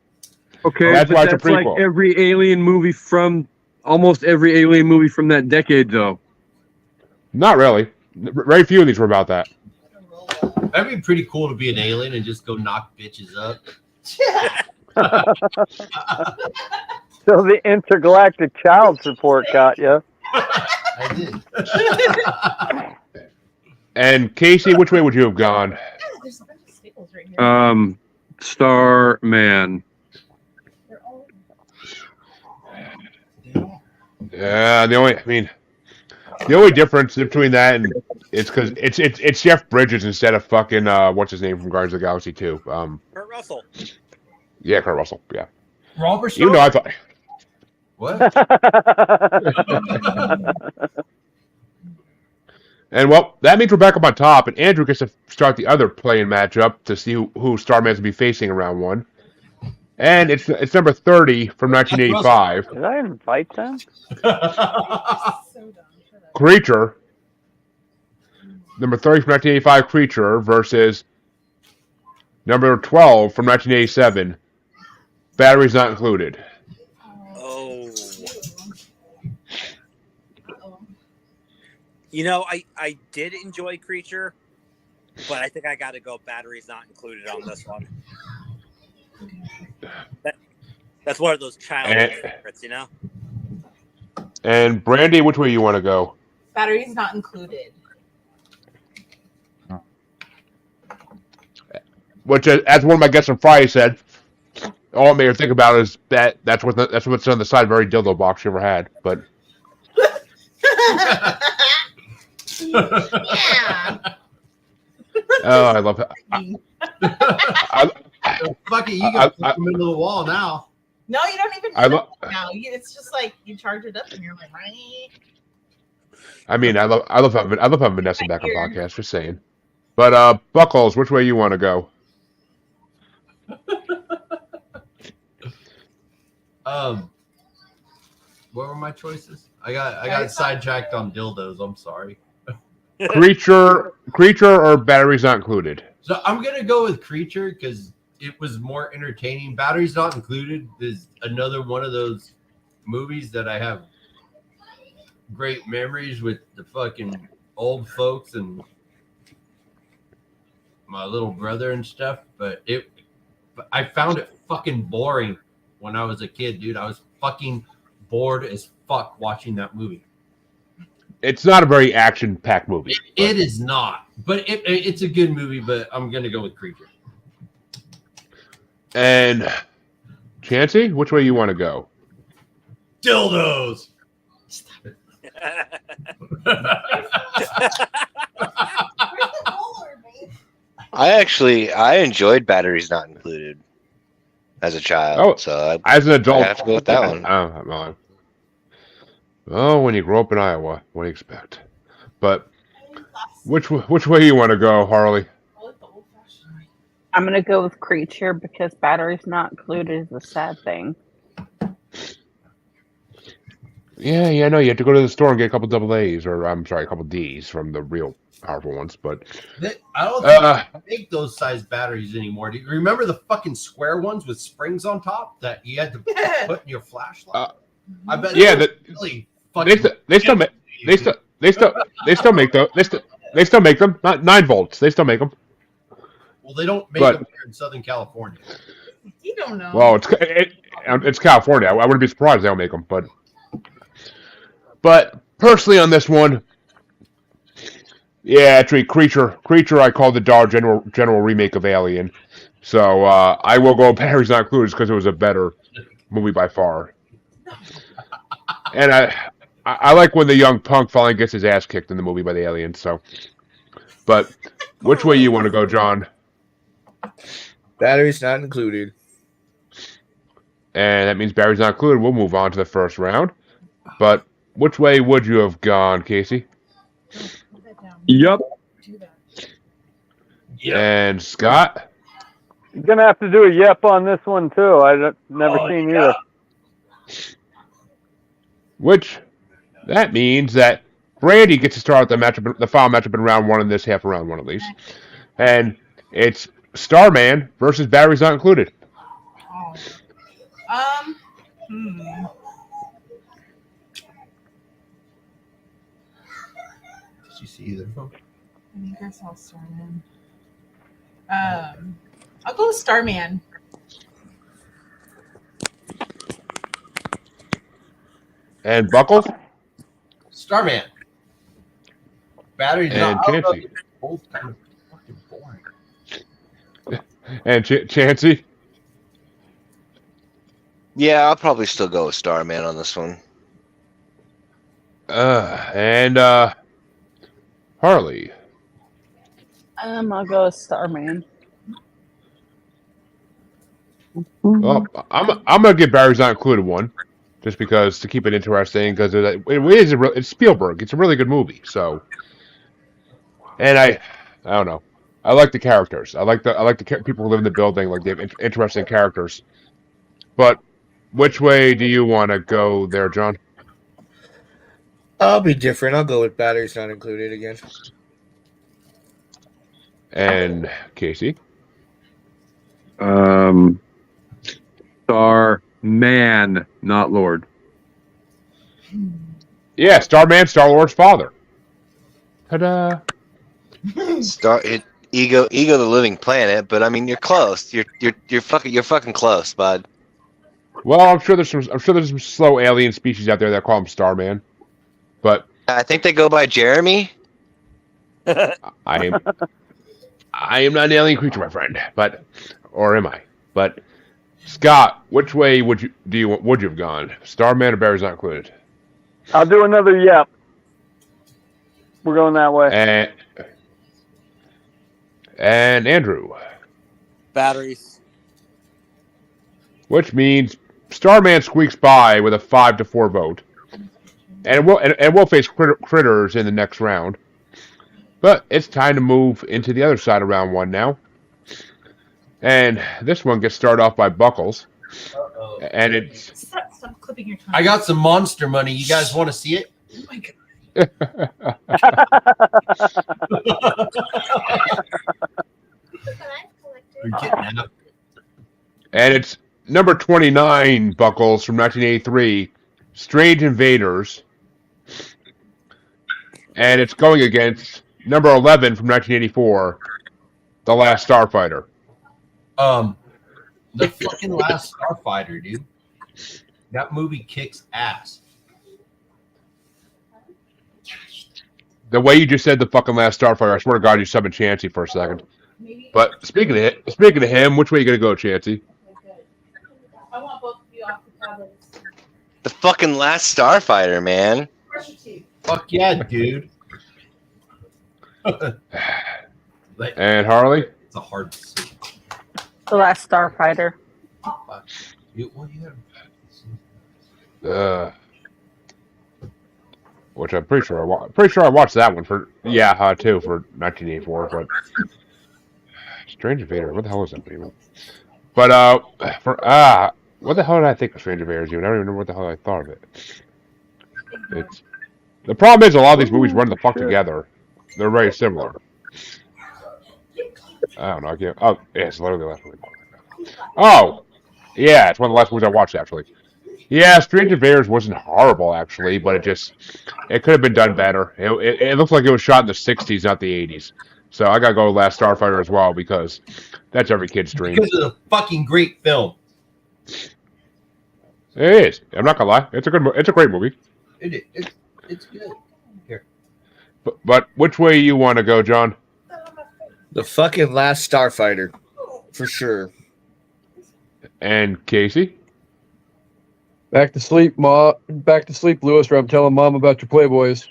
Okay, that's why it's a like prequel. Almost every alien movie from that decade, though. Not really. Very few of these were about that. That'd be pretty cool to be an alien and just go knock bitches up. So the intergalactic child support got you. I did. And Casey, which way would you have gone? There's a bunch of staples right here. Starman. Yeah, the only difference between that and it's because it's Jeff Bridges instead of fucking what's his name from Guardians of the Galaxy 2. Kurt Russell. Yeah, Kurt Russell. Yeah. Robert Even though I thought. What? And well, that means we're back up on top, and Andrew gets to start the other play-in matchup to see who Starman's will be facing in round one. And it's number 30 from 1985. Did I invite them? Creature. Number 30 from 1985, Creature versus number 12 from 1987. Batteries not included. Oh. You know, I did enjoy Creature, but I think I got to go batteries not included on this one. That's one of those childhood favorites, you know? And Brandy, which way you want to go? Batteries not included. Which, as one of my guests on Friday said, all it made her think about is that's what's on the side of every dildo box she ever had. But Yeah. oh, I love it. Fuck it, you got to put them into the wall now. No, you don't even know now. It's just like you charge it up and you're like, right. I mean, I love having Vanessa back on podcast. Just saying. But Buckles, which way you want to go? What were my choices? I got sidetracked on dildos. I'm sorry. Creature or batteries not included? So I'm gonna go with Creature because it was more entertaining. Batteries not included is another one of those movies that I have great memories with the fucking old folks and my little brother and stuff. But I found it fucking boring when I was a kid, dude. I was fucking bored as fuck watching that movie. It's not a very action-packed movie. It is not, but it's a good movie. But I'm gonna go with Creature. And Chancey, which way you want to go? Dildos. I enjoyed Batteries Not Included as a child. Oh, so as an adult, I have to go with that one. Well, when you grow up in Iowa, what do you expect? But which way you want to go, Harley? I'm gonna go with Creature because Batteries Not Included is a sad thing. Yeah, no, you have to go to the store and get a couple double A's, or I'm sorry, a couple D's from the real powerful ones. But I don't think they make those size batteries anymore. Do you remember the fucking square ones with springs on top that you had to put in your flashlight? I bet. Yeah, really they still make those. They still make them. Not 9 volts. They still make them. Well, they don't make them here in Southern California. You don't know. Well, it's California. I wouldn't be surprised if they don't make them, But personally, on this one, yeah, actually, Creature, I call the Dollar General remake of Alien. So I will go Batteries Not Included because it was a better movie by far. And I like when the young punk finally gets his ass kicked in the movie by the aliens. So, but which way you want to go, John? Batteries Not Included. And that means Batteries Not Included. We'll move on to the first round. But which way would you have gone, Casey? Yep. And Scott? You're going to have to do a yep on this one, too. I've never seen either. Which, that means that Brandy gets to start the matchup, the final matchup in round 1 in this half of round 1 at least. And it's Starman versus Batteries Not Included. Did you see either of them? I think I saw Starman. I'll go with Starman. And Buckles? Starman. Batteries and Chansey. Both kind of fucking boring. And Chansey? Yeah, I'll probably still go with Starman on this one. And Harley. I'll go with Starman. Well, I'm gonna give Batteries Not Included one, just because to keep it interesting, because it's Spielberg. It's a really good movie. So, and I don't know. I like the characters. I like the people who live in the building. Like they have interesting characters. But which way do you want to go there, John? I'll be different. I'll go with Batteries Not Included again. And Casey? Starman, not Lord. Yeah, Starman, Star-Lord's father. Ta-da! Ego the Living Planet, but I mean you're close. You're fucking close, bud. Well, I'm sure there's some slow alien species out there that call him Starman, but I think they go by Jeremy. I am not an alien creature, my friend. Or am I? But Scott, which way would you have gone? Starman or Batteries Not Included? I'll do another yep. We're going that way. And Andrew. Batteries. Which means Starman squeaks by with a 5-4 vote, and we'll face critters in the next round. But it's time to move into the other side of round 1 now. And this one gets started off by Buckles. Uh-oh. And it's... Stop clipping your tongue. I got some monster money. You guys want to see it? Oh my God. We're getting out. And it's number 29, Buckles, from 1983, Strange Invaders. And it's going against number 11 from 1984, The Last Starfighter. The fucking Last Starfighter, dude. That movie kicks ass. The way you just said the fucking Last Starfighter, I swear to God, you're subbing Chansey for a second. But speaking of him, which way are you gonna go, Chansey? I want both of you off the tablets. The fucking Last Starfighter, man. Fuck yeah, dude. And Harley? It's a hard decision. The Last Starfighter. Which I'm pretty sure I watched that one for too for 1984. But Strange Invader, what the hell is that even? But what the hell did I think of Strange Invaders? Even I don't even remember what the hell I thought of it. It's the problem is a lot of these movies run the fuck together. They're very similar. I don't know. Oh, yeah, it's literally the last movie. Oh, yeah, it's one of the last movies I watched actually. Yeah, Strange Invaders wasn't horrible actually, but it could have been done better. It looks like it was shot in the '60s, not the '80s. So I gotta go with Last Starfighter as well because that's every kid's dream. Because of the fucking great film. It is. I'm not gonna lie. It's a great movie. It's good. Here. But which way you want to go, John? The fucking Last Starfighter, for sure. And Casey? Back to sleep, Ma. Back to sleep, Lewis, or I'm telling Mom about your Playboys.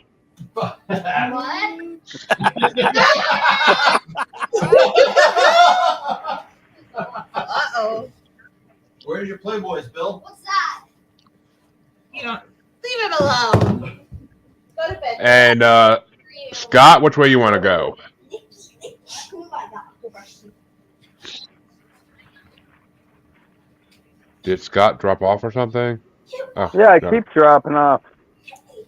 What? Uh-oh. Where's your Playboys, Bill? What's that? You don't leave him alone. Go to bed. And Scott, which way you want to go? Did Scott drop off or something? Oh, Yeah, it keeps dropping off.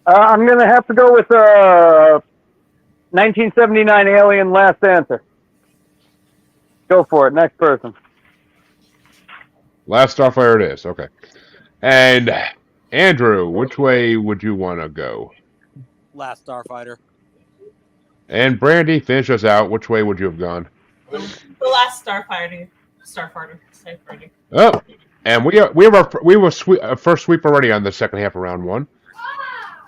I'm going to have to go with 1979 Alien Last Answer. Go for it. Next person. Last Starfighter it is. Okay. And Andrew, which way would you want to go? Last Starfighter. And Brandy, finish us out. Which way would you have gone? The Last Starfighter. Oh, and we have our first sweep already on the second half of round one.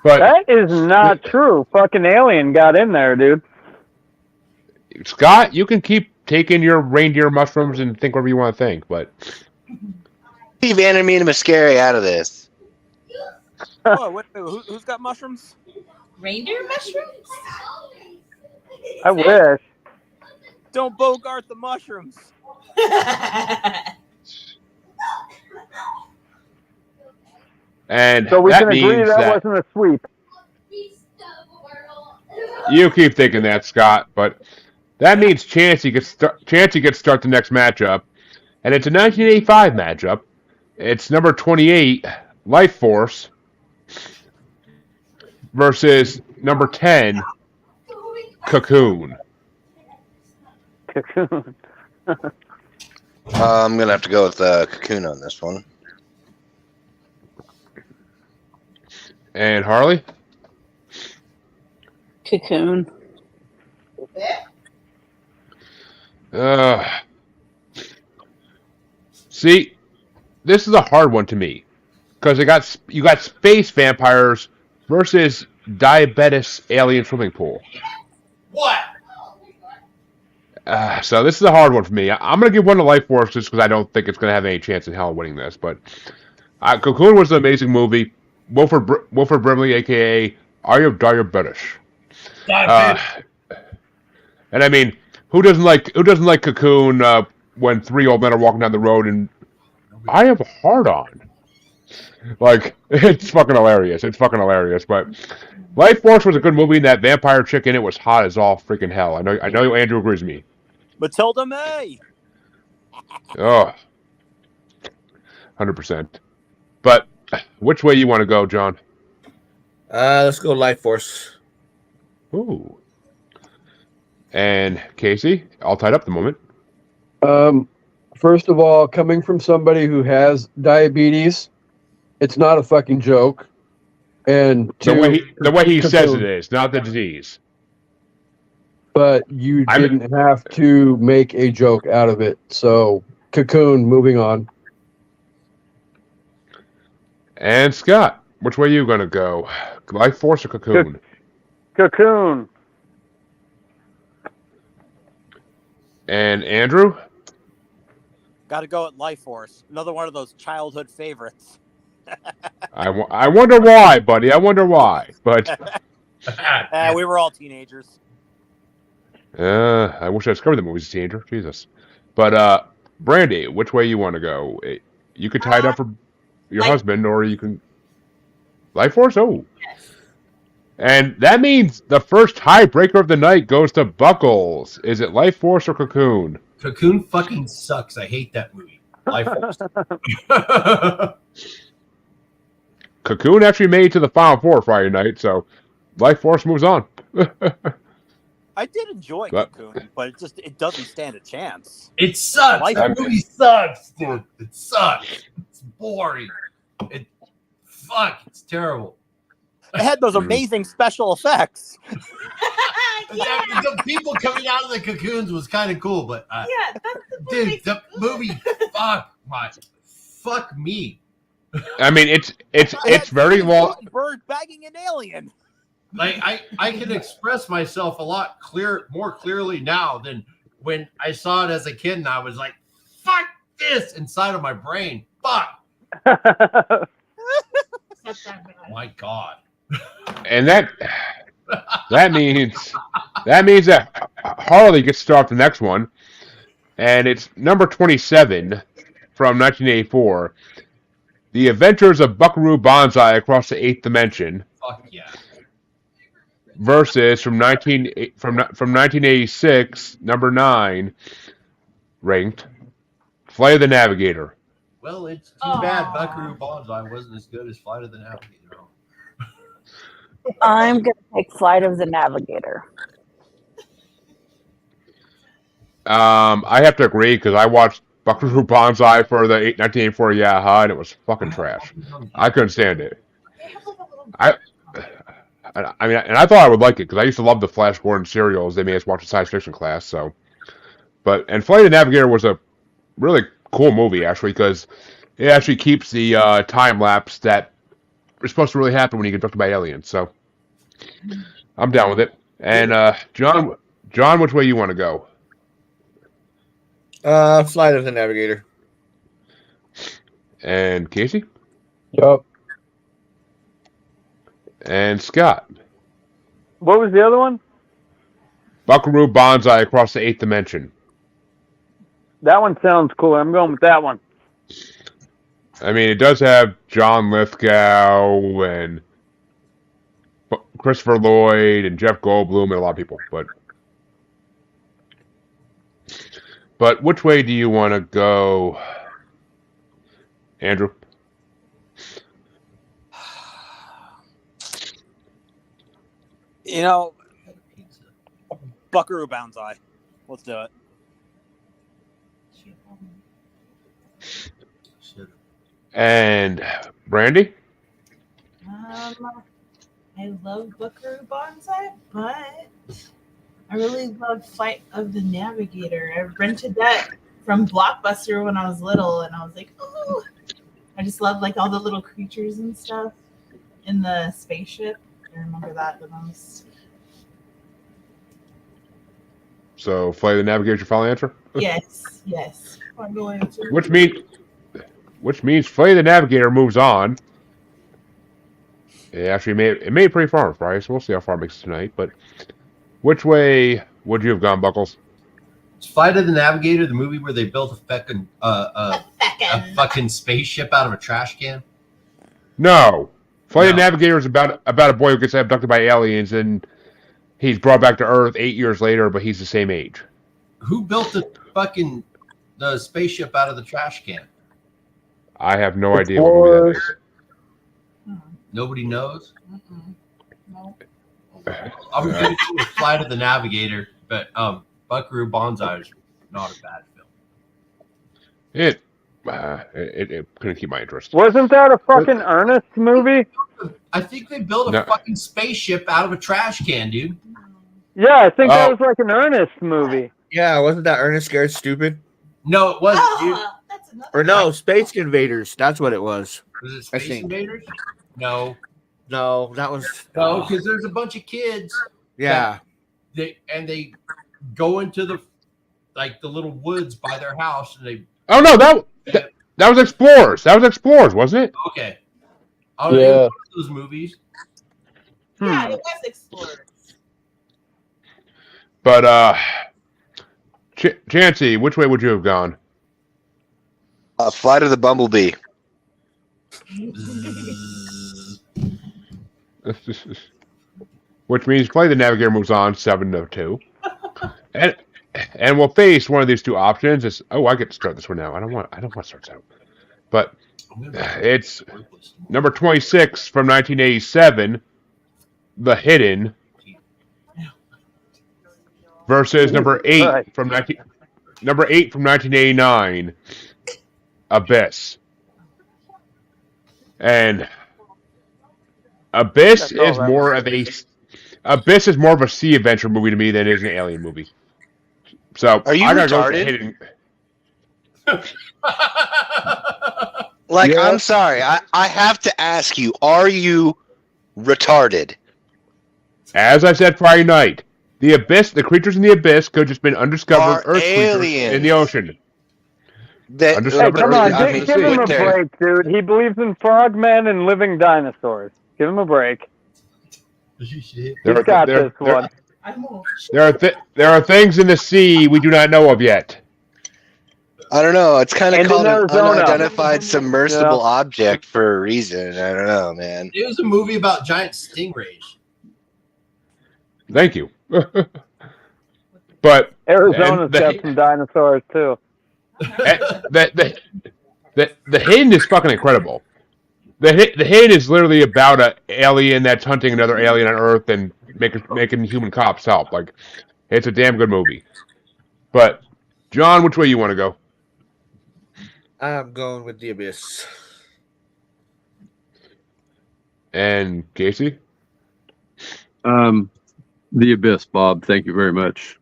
But that is not true. Fucking Alien got in there, dude. Scott, you can keep taking your reindeer mushrooms and think whatever you want to think, but Leave Anamina Mascari out of this. Oh, wait, who's got mushrooms? Reindeer mushrooms? I wish. Don't bogart the mushrooms. And so we that can agree means that wasn't a sweep. You keep thinking that, Scott, but that means Chancey gets start the next matchup, and it's a 1985 matchup. It's number 28, Life Force, versus number 10, Cocoon. Cocoon. I'm gonna have to go with Cocoon on this one. And Harley? Cocoon. See, this is a hard one to me because you got space vampires versus diabetes alien swimming pool. What? So this is a hard one for me. I'm going to give one to Life Force just because I don't think it's going to have any chance in hell of winning this. But Cocoon was an amazing movie. Wilford Brimley, a.k.a. Are You Diabetes? And I mean, who doesn't like Cocoon when three old men are walking down the road and I have a heart on? Like, it's fucking hilarious. But Life Force was a good movie, and that vampire chick in it was hot as all freaking hell. I know Andrew agrees with me. Matilda May. Oh, 100%. But which way you want to go, John? Let's go Life Force. Ooh. And Casey, all tied up at the moment. First of all, coming from somebody who has diabetes, it's not a fucking joke. And the way he says it is, not the disease. But you didn't have to make a joke out of it. So, Cocoon, moving on. And Scott, which way are you going to go? Life Force or Cocoon? Cocoon. And Andrew? Got to go at Life Force. Another one of those childhood favorites. I wonder why, buddy. I wonder why. But we were all teenagers. I wish I discovered the movies, Teenager. Jesus. But Brandy, which way you want to go? You could tie it up for your husband, or you can Life Force. Oh, Yes. and that means the first tiebreaker of the night goes to Buckles. Is it Life Force or Cocoon? Cocoon fucking sucks. I hate that movie. Life Force. Cocoon actually made it to the Final Four Friday night, so Life Force moves on. I did enjoy But- Cocoon, but it doesn't stand a chance. It sucks. Life- That movie sucks, dude. It sucks. It's boring. It's terrible. It had those amazing special effects. The people coming out of the cocoons was kind of cool, but Yeah, that's dude, the movie, fuck me. I mean, it's very long. Bird bagging an alien. Like I can express myself a lot more clearly now than when I saw it as a kid, and I was like, "Fuck this!" inside of my brain. Fuck. My God. And that means that Harley gets to start the next one, and it's number 27 from 1984. The Adventures of Buckaroo Banzai Across the Eighth Dimension. Fuck yeah. Versus from 1986, number 9, ranked, Flight of the Navigator. Well, it's too bad Buckaroo Banzai wasn't as good as Flight of the Navigator. I'm going to take Flight of the Navigator. I have to agree because I watched Buckaroo Banzai for the 1984 Yaha, and it was fucking trash. I couldn't stand it. I mean, and I thought I would like it because I used to love the Flash Gordon serials. They made us watch a science fiction class, so. And Flight of the Navigator was a really cool movie actually because it actually keeps the time lapse that is supposed to really happen when you get abducted by aliens. So I'm down with it. And John, which way you want to go? Flight of the Navigator. And Casey? Yup. And Scott? What was the other one? Buckaroo Banzai Across the Eighth Dimension. That one sounds cool. I'm going with that one. I mean, it does have John Lithgow and Christopher Lloyd and Jeff Goldblum and a lot of people, but which way do you want to go, Andrew? You know, Buckaroo Banzai. Let's do it. And Brandy? I love Buckaroo Banzai, but I really love Flight of the Navigator. I rented that from Blockbuster when I was little, and I was like, oh, I just love like all the little creatures and stuff in the spaceship. I remember that the most. So, Flight of the Navigator, your final answer? Yes. I'm going to. Which means Flight of the Navigator moves on. It actually made it pretty far, right? So we'll see how far it makes it tonight. But which way would you have gone, Buckles? It's Flight of the Navigator, the movie where they built a fucking spaceship out of a trash can. No. Flight of the Navigator is about a boy who gets abducted by aliens and he's brought back to Earth 8 years later, but he's the same age. Who built the spaceship out of the trash can? I have no idea what movie that is. Nobody knows? No. I'm going to go with Flight of the Navigator, but Buckaroo Banzai is not a bad film. It couldn't keep my interest. Wasn't that a fucking Ernest movie? I think they built a fucking spaceship out of a trash can, dude. Yeah, I think that was like an Ernest movie. Yeah, wasn't that Ernest Scared Stupid? No, it wasn't, dude. That's another. Or no, Space Invaders. That's what it was. Was it Space Invaders? No, that was because there's a bunch of kids. Yeah. They go into the little woods by their house, and they. Oh no, that was Explorers. That was Explorers, wasn't it? Okay. Oh yeah. Those movies. Yeah, it was Explorers. But Chancey, which way would you have gone? Flight of the Bumblebee. Which means play the navigator moves on 7-2. And we'll face one of these two options. It's I get to start this one now. I don't want to start this out. But it's number 26 from 1987, The Hidden, versus number 8 from 1989, Abyss. And Abyss is more of a sea adventure movie to me than it is an alien movie. So Are you I gotta retarded? Go with Like, I'm sorry. I have to ask you, are you retarded? As I said Friday night, the Abyss, the creatures in the Abyss could have just been undiscovered Earth creatures in the ocean. Hey, come on, give him a break, dude. He believes in frogmen and living dinosaurs. Give him a break. He's got this one. There are things in the sea we do not know of yet. I don't know. It's kind of And called in an Arizona. unidentified submersible object for a reason. I don't know, man. It was a movie about giant stingrays. Thank you. But Arizona's got some dinosaurs too. The Hidden is fucking incredible. The Hidden is literally about an alien that's hunting another alien on Earth and making human cops help. Like, it's a damn good movie. But John, which way you want to go? I'm going with The Abyss. And Casey? The Abyss, Bob. Thank you very much.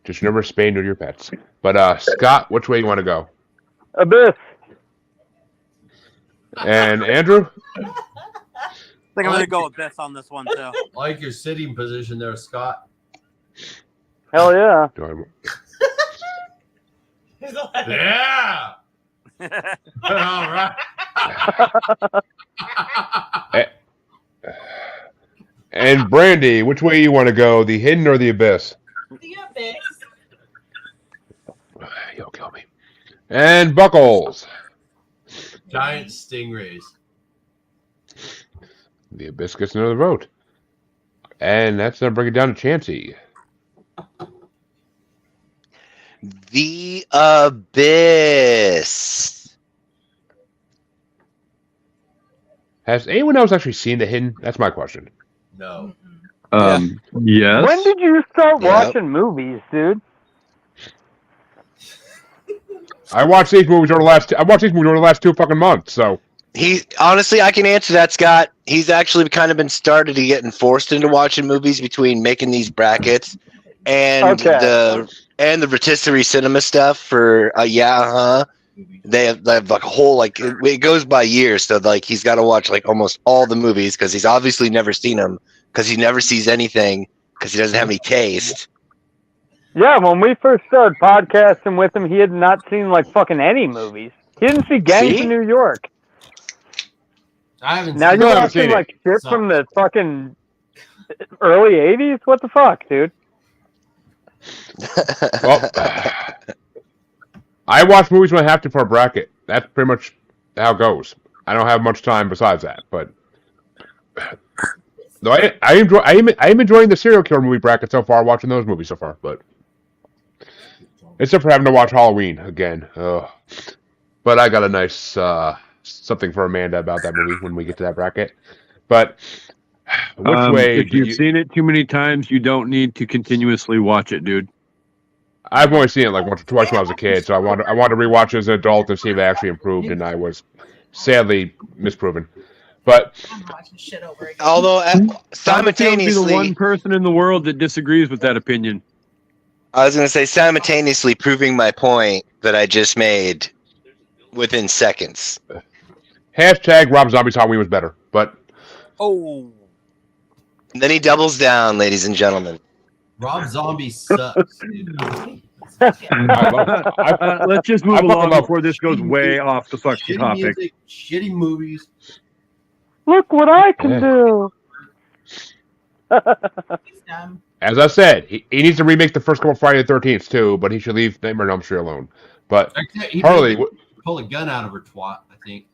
Just remember, spay neuter your pets. But Scott, which way you want to go? Abyss. And Andrew? I think I'm going to go with Beth on this one, too. Like your sitting position there, Scott. Hell yeah. Yeah. All right. And Brandy, which way you want to go? The Hidden or the Abyss? The Abyss. You'll kill me. And Buckles. Giant stingrays. The Abyss gets another vote. And that's going to bring it down to Chancey. The Abyss. Has anyone else actually seen The Hidden? That's my question. No. Yes. When did you start watching movies, dude? I watched these movies over the last 2 fucking months, so. Honestly, I can answer that, Scott. He's actually kind of been started to getting forced into watching movies between making these brackets and the rotisserie cinema stuff for They have like a whole it goes by years, so like he's got to watch like almost all the movies because he's obviously never seen them because he never sees anything because he doesn't have any taste. Yeah, when we first started podcasting with him, he had not seen like fucking any movies. He didn't see Gangs of New York. I haven't. Now you're watching like shit from the fucking early '80s. What the fuck, dude? Well, I watch movies when I have to for a bracket. That's pretty much how it goes. I don't have much time besides that, but no, I am enjoying the serial killer movie bracket so far. Watching those movies so far, but except for having to watch Halloween again. But I got a nice something for Amanda about that movie when we get to that bracket. But which way? If you've seen it too many times, you don't need to continuously watch it, dude. I've only seen it like once or twice when I was a kid, so I want to rewatch it as an adult and see if it actually improved, and I was sadly misproven. But I'm watching shit over again. Although simultaneously, be the one person in the world that disagrees with that opinion. I was going to say simultaneously proving my point that I just made within seconds. Hashtag Rob Zombie's Halloween was better, but Oh. And then he doubles down, ladies and gentlemen. Rob Zombie sucks, dude. Let's just move along before this goes way off the fucking topic. Music, shitty movies. Look what I can do. He's dumb. As I said, he needs to remake the first couple of Friday the 13th too, but he should leave Nightmare on Elm Street alone. But He Harley, pull a gun out of her twat, I think.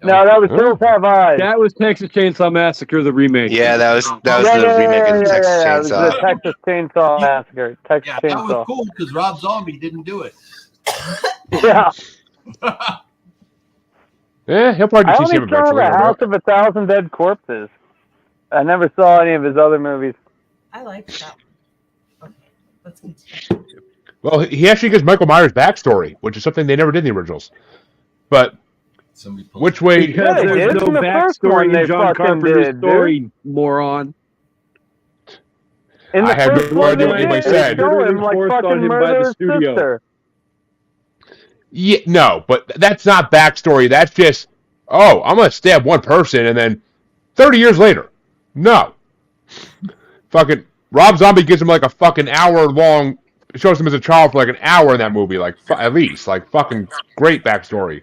No, that was Hills Have Eyes. That was Texas Chainsaw Massacre, the remake. Yeah, that was the Yeah, remake of Texas it was the Chainsaw. Texas Chainsaw Massacre. Texas Yeah, that Chainsaw. was cool because Rob Zombie didn't do it. Yeah. yeah, he'll probably I see only him saw eventually. The House of a Thousand Dead Corpses. I never saw any of his other movies. I like that one. Okay, let's continue. Well, he actually gives Michael Myers backstory, which is something they never did in the originals. But which way? Because Yeah, they there's did. no In the first one, backstory they in John fucking Carpenter's did, story, moron. In the I have first no one, idea they what anybody did. said. They show him like Forced on fucking him by murder the his studio. sister. Yeah, no, but that's not backstory. That's just, oh, I'm gonna stab one person and then 30 years later, no. Fucking Rob Zombie gives him like a fucking hour long. Shows him as a child for like an hour in that movie, like at least, like fucking great backstory.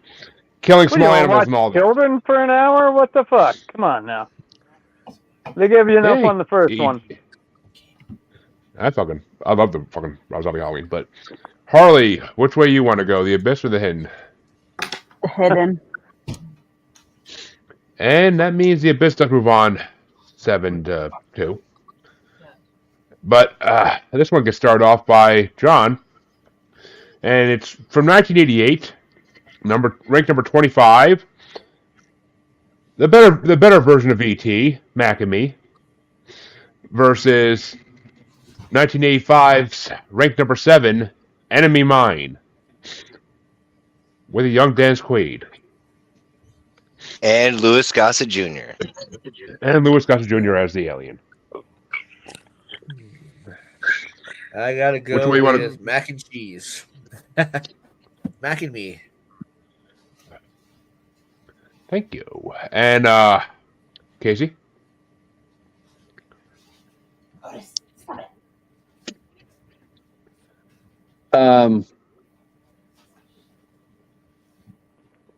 Killing What, you small wanna animals watch and all that. children for an hour? What the fuck? Come on now. They gave you enough Hey, on the first one. I love the fucking Rob Zombie Halloween. But Harley, which way you want to go, the Abyss or the Hidden? Hidden. And that means the Abyss does move on 7-2. But this one gets started off by John, and it's from 1988, ranked number 25. The better version of E.T., Mac and Me, versus 1985's ranked number 7, Enemy Mine, with a young Dennis Quaid. And Louis Gossett Jr. And Louis Gossett Jr. as the alien. I gotta go Which way you wanna- with mac and cheese. Mac and me. Thank you. And Casey?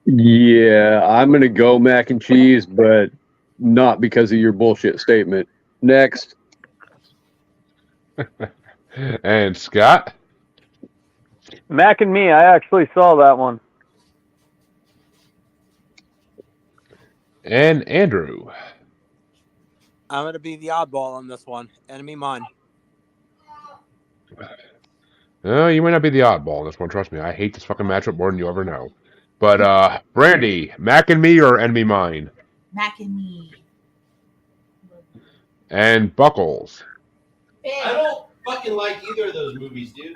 Yeah, I'm gonna go mac and cheese, but not because of your bullshit statement. Next. And Scott? Mac and Me, I actually saw that one. And Andrew? I'm going to be the oddball on this one. Enemy Mine. You might not be the oddball in this one, trust me. I hate this fucking matchup more than you ever know. But, Brandy, Mac and Me or Enemy Mine? Mac and Me. And Buckles? I don't fucking like either of those movies, dude.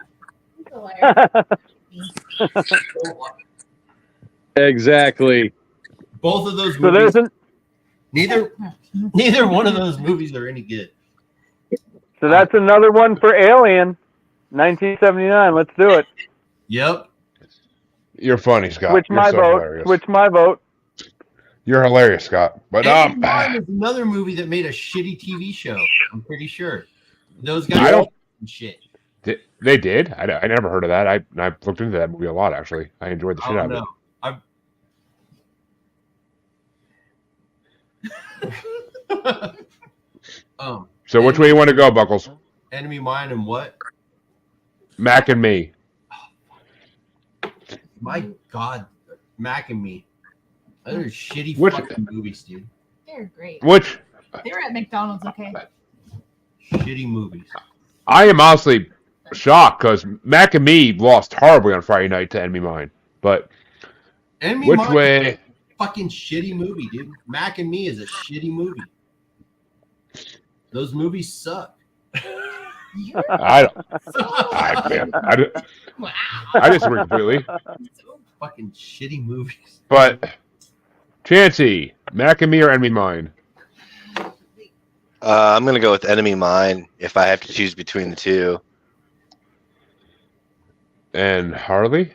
Exactly. Both of those So movies. there's an, Neither one of those movies are any good. so that's another one for Alien, 1979. Let's do it. Yep. You're funny, Scott. Switch You're my so vote. hilarious. Switch my vote. You're hilarious, Scott. But Enemy Mine is another movie that made a shitty TV show. I'm pretty sure. Those guys I don't- and shit. they did? I never heard of that. I looked into that movie a lot, actually. I enjoyed the shit I out don't of it. know. So which way you want to go, Buckles? Enemy Mine and what? Mac and Me. My God, Mac and Me. Those are shitty Which- fucking movies, dude. They're great. Which They were at McDonald's, okay? Shitty movies. I am honestly shocked because Mac and Me lost horribly on Friday night to Enemy Mine. But Enemy which Mine way? is a fucking shitty movie, dude. Mac and Me is a shitty movie. Those movies suck. I disagree completely. Fucking shitty movies. But Chancey, Mac and Me or Enemy Mine? I'm gonna go with Enemy Mine if I have to choose between the two. And Harley?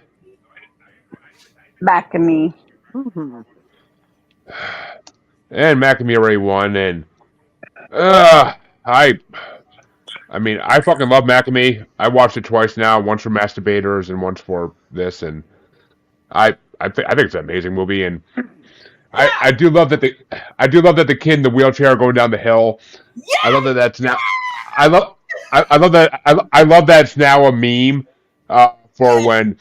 Back and Me. And Mac and Me already won. And I mean, I fucking love Mac and Me. I watched it twice now. Once for Masturbators and once for this. And I think it's an amazing movie. And I do love that the kid in the wheelchair are going down the hill. Yes! I love that that's now. I love that it's now a meme. For when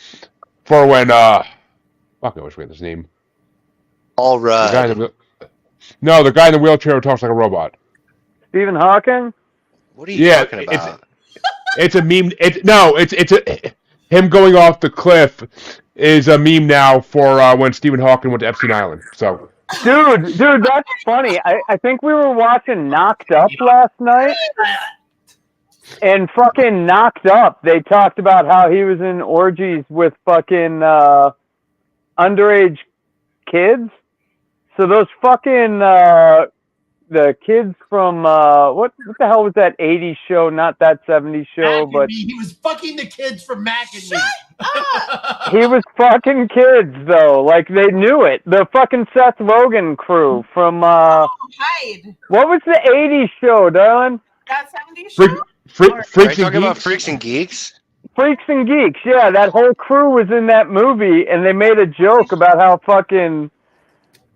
fuck, I wish we had his name. All The guy right. the guy in the wheelchair who talks like a robot. Stephen Hawking. What are you talking about? It's a meme. It's him going off the cliff is a meme now for when Stephen Hawking went to Epstein Island. So, Dude, that's funny. I think we were watching Knocked Up last night, and fucking Knocked Up, they talked about how he was in orgies with fucking underage kids. So those fucking the kids from what the hell was that 80s show? Not that 70s show, but he was fucking the kids from Mac and Me. he was fucking kids though. Like they knew it. The fucking Seth Rogen crew from Hide. what was the 80s show, darling? That 70s show? Are Freaks you and talking about Geeks. Freaks and Geeks? Freaks and Geeks. Yeah, that whole crew was in that movie, and they made a joke about how fucking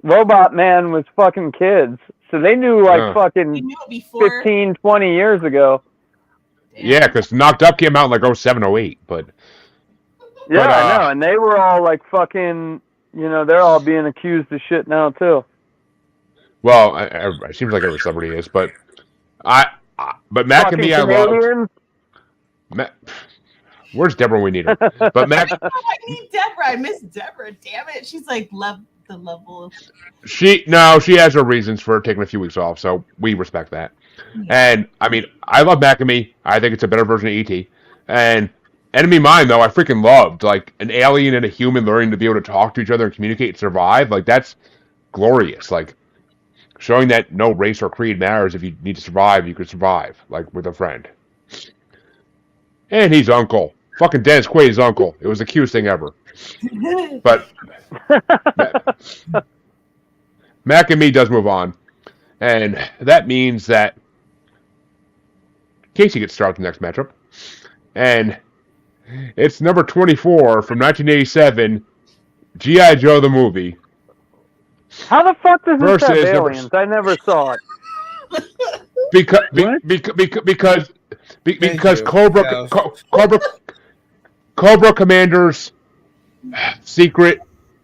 Robot Man was fucking kids. So they knew like He fucking knew it before. 15, 20 years ago. Yeah, because Knocked Up came out in like 07, 08, but Yeah, But, I know, and they were all like fucking, they're all being accused of shit now too. well, it seems like every celebrity is, but but Mac and Fucking me, I love. Canadians. Where's Deborah when we need her? But Mac, Oh, I need Deborah. I miss Deborah. Damn it. She's like the level of. she has her reasons for taking a few weeks off, so we respect that. And I mean, I love Mac and Me. I think it's a better version of ET. And Enemy Mine, though, I freaking loved. Like an alien and a human learning to be able to talk to each other and communicate and survive. Like that's glorious. Like showing that no race or creed matters. If you need to survive, you could survive. Like with a friend. And he's uncle. Fucking Dennis Quaid's uncle. It was the cutest thing ever. But Mac and Me does move on. And that means that Casey gets started with the next matchup. And it's number 24 from 1987, G.I. Joe the movie. How the fuck does this have Versus number- aliens? I never saw it. Because you. Cobra Commander's secret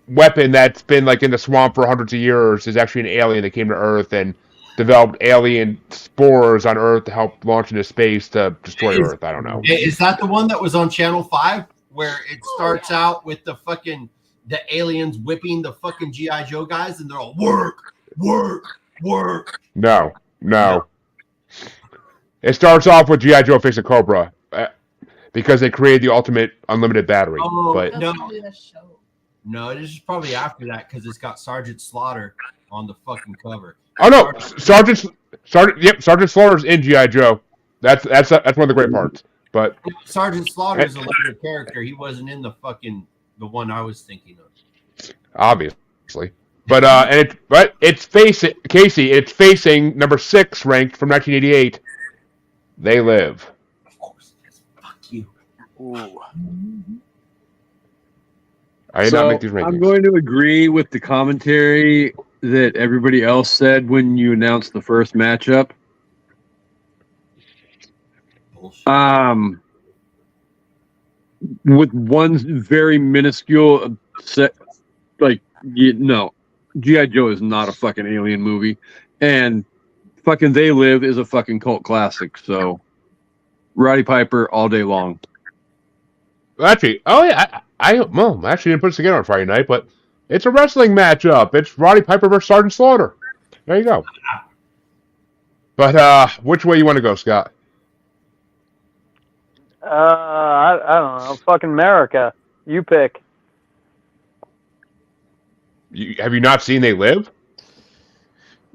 weapon that's been like in the swamp for hundreds of years is actually an alien that came to Earth and developed alien spores on Earth to help launch into space to destroy Earth. I don't know. Is that the one that was on Channel 5 where it starts out with the aliens whipping the fucking G.I. Joe guys and they're all work. No. It starts off with G.I. Joe facing Cobra because they created the ultimate unlimited battery. Oh, but no, it is probably after that because it's got Sergeant Slaughter on the fucking cover. Oh no, Sergeant Slaughter's in G.I. Joe. That's one of the great parts. But Sergeant Slaughter is a later character. He wasn't in the one I was thinking of. Obviously. But it's facing number 6 ranked from 1988. They Live. Of course. Fuck you. Ooh. I did not make these rankings. I'm going to agree with the commentary that everybody else said when you announced the first matchup. Bullshit. With one very minuscule set, G.I. Joe is not a fucking alien movie, and fucking They Live is a fucking cult classic. So, Roddy Piper all day long. Actually, I actually didn't put this together on Friday night, but it's a wrestling matchup. It's Roddy Piper versus Sergeant Slaughter. There you go. But which way you want to go, Scott? I don't know. Fucking America. You pick. Have you not seen They Live?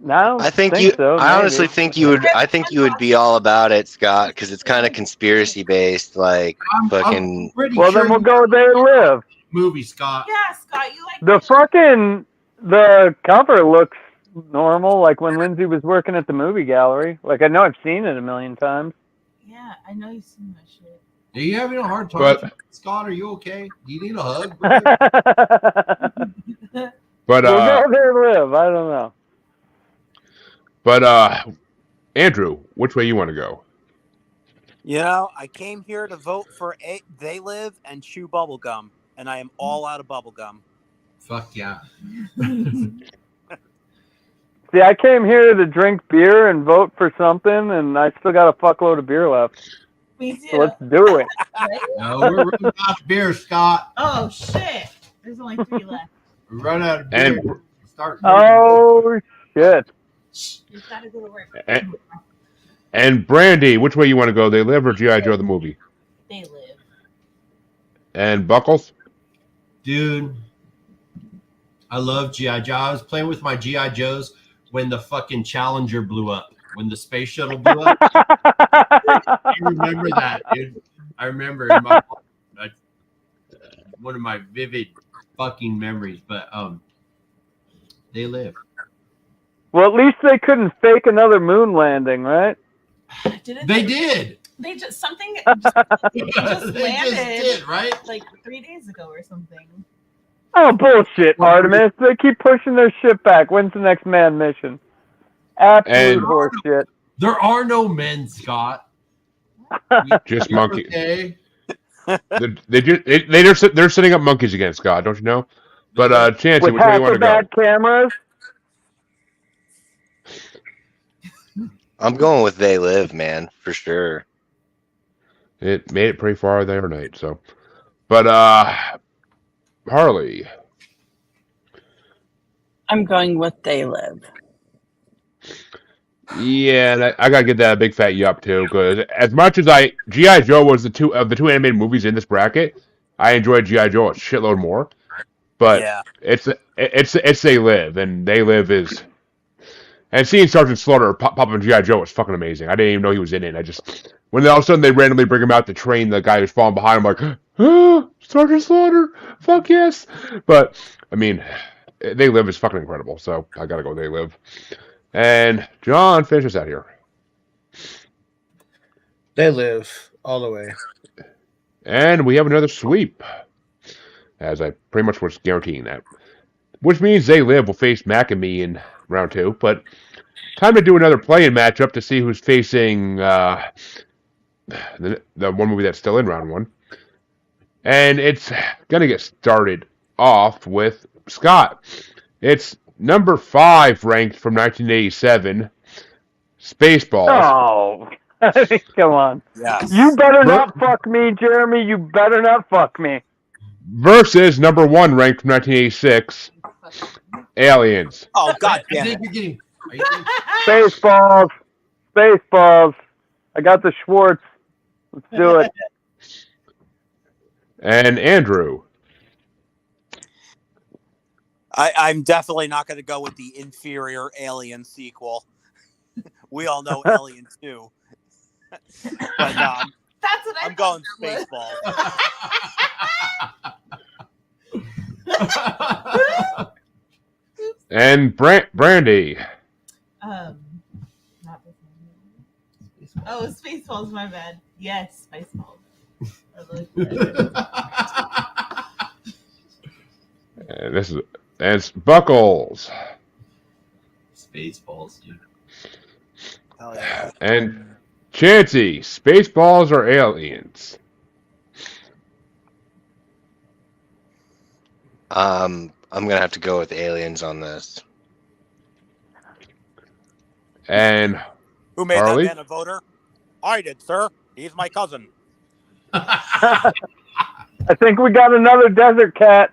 No, I think so. I honestly maybe. think you would. I think you would be all about it, Scott, because it's kind of conspiracy based. Like fucking. Well, then we'll go They Live. Movie, Scott. Yeah, Scott, you like The cover looks normal, like when Lindsay was working at the movie gallery. Like I know I've seen it a million times. Yeah, I know you've seen that shit. Are you having a hard time, But- Scott? Are you okay? Do you need a hug? But We'll go They Live. I don't know. but Andrew, which way you want to go? You know, I came here to vote for They Live and chew bubblegum, and I am all out of bubblegum. Fuck yeah. See, I came here to drink beer and vote for something, and I still got a fuckload of beer left. Me too. So let's do it. No, we're running out of beer, Scott. Oh shit! There's only 3 left. We run out of beer. And Start. Oh shit! You gotta go to work. and Brandy, which way you want to go? They Live or G.I. Joe the movie? They Live. And Buckles? Dude, I love G.I. Joe. I was playing with my G.I. Joes when the fucking Challenger blew up, when the space shuttle blew up. I remember that, dude. I remember one of my vivid fucking memories, but They Live. Well, at least they couldn't fake another moon landing, right? They did. They just something They just just landed did, right? like 3 days ago or something. Oh, bullshit, Artemis. They keep pushing their shit back. When's the next manned mission? Absolute horseshit. There are no men, Scott. Just monkeys. Okay. They're setting up monkeys again, Scott. Don't you know? But Chancey, With which way you want to go? Hasselblad cameras. I'm going with They Live, man, for sure. It made it pretty far the other night, so. But Harley. I'm going with They Live. Yeah, and I gotta get that a big fat yup too, because as much as G.I. Joe was the two animated movies in this bracket, I enjoyed G.I. Joe a shitload more. But Yeah. it's They Live, and They Live is, and seeing Sergeant Slaughter pop up in G.I. Joe was fucking amazing. I didn't even know he was in it. I just, when all of a sudden they randomly bring him out to train the guy who's falling behind, I'm like, oh, Sergeant Slaughter, fuck yes. But I mean, They Live is fucking incredible, so I gotta go They Live. And John, finish us out here. They Live all the way. And we have another sweep, as I pretty much was guaranteeing that. Which means They Live will face Mac and me in round 2. But time to do another play-in matchup to see who's facing the one movie that's still in round 1. And it's going to get started off with Scott. It's number 5 ranked from 1987, Spaceballs. Oh, come on. Yes. You better not fuck me, Jeremy. You better not fuck me. Versus number 1 ranked from 1986, Aliens. Oh, God I damn think it. you're getting. Are you getting Spaceballs. Spaceballs. I got the Schwartz. Let's do it. And Andrew. I'm definitely not going to go with the inferior Alien sequel. We all know Alien 2. But That's what I'm going Spaceballs. And Brandy. Not this one. Oh, Spaceballs, my bad. Yes, Spaceballs. I like that. And this is it's Buckles. Spaceballs, dude. Hell yeah. And Chancey, Spaceballs or Aliens? I'm gonna have to go with Aliens on this. And Who made Harley? that man a voter? I did, sir. He's my cousin. I think we got another desert cat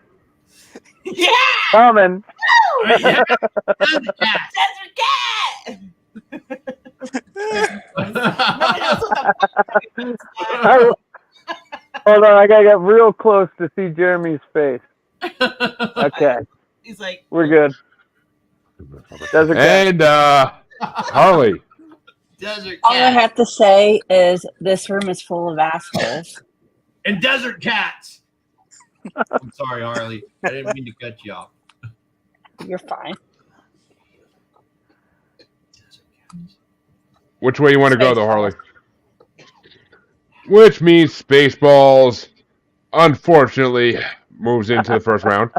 Yeah! coming. Yeah. Desert cat! Nobody knows what the fuck Hold on, I gotta get real close to see Jeremy's face. Okay, He's like, we're good. Desert cat. And Harley. Desert All I cats have to say is this room is full of assholes. and desert cats. I'm sorry, Harley. I didn't mean to cut you off. You're fine. Which way you want to go, though, Harley? Which means Spaceballs, unfortunately, moves into the first round.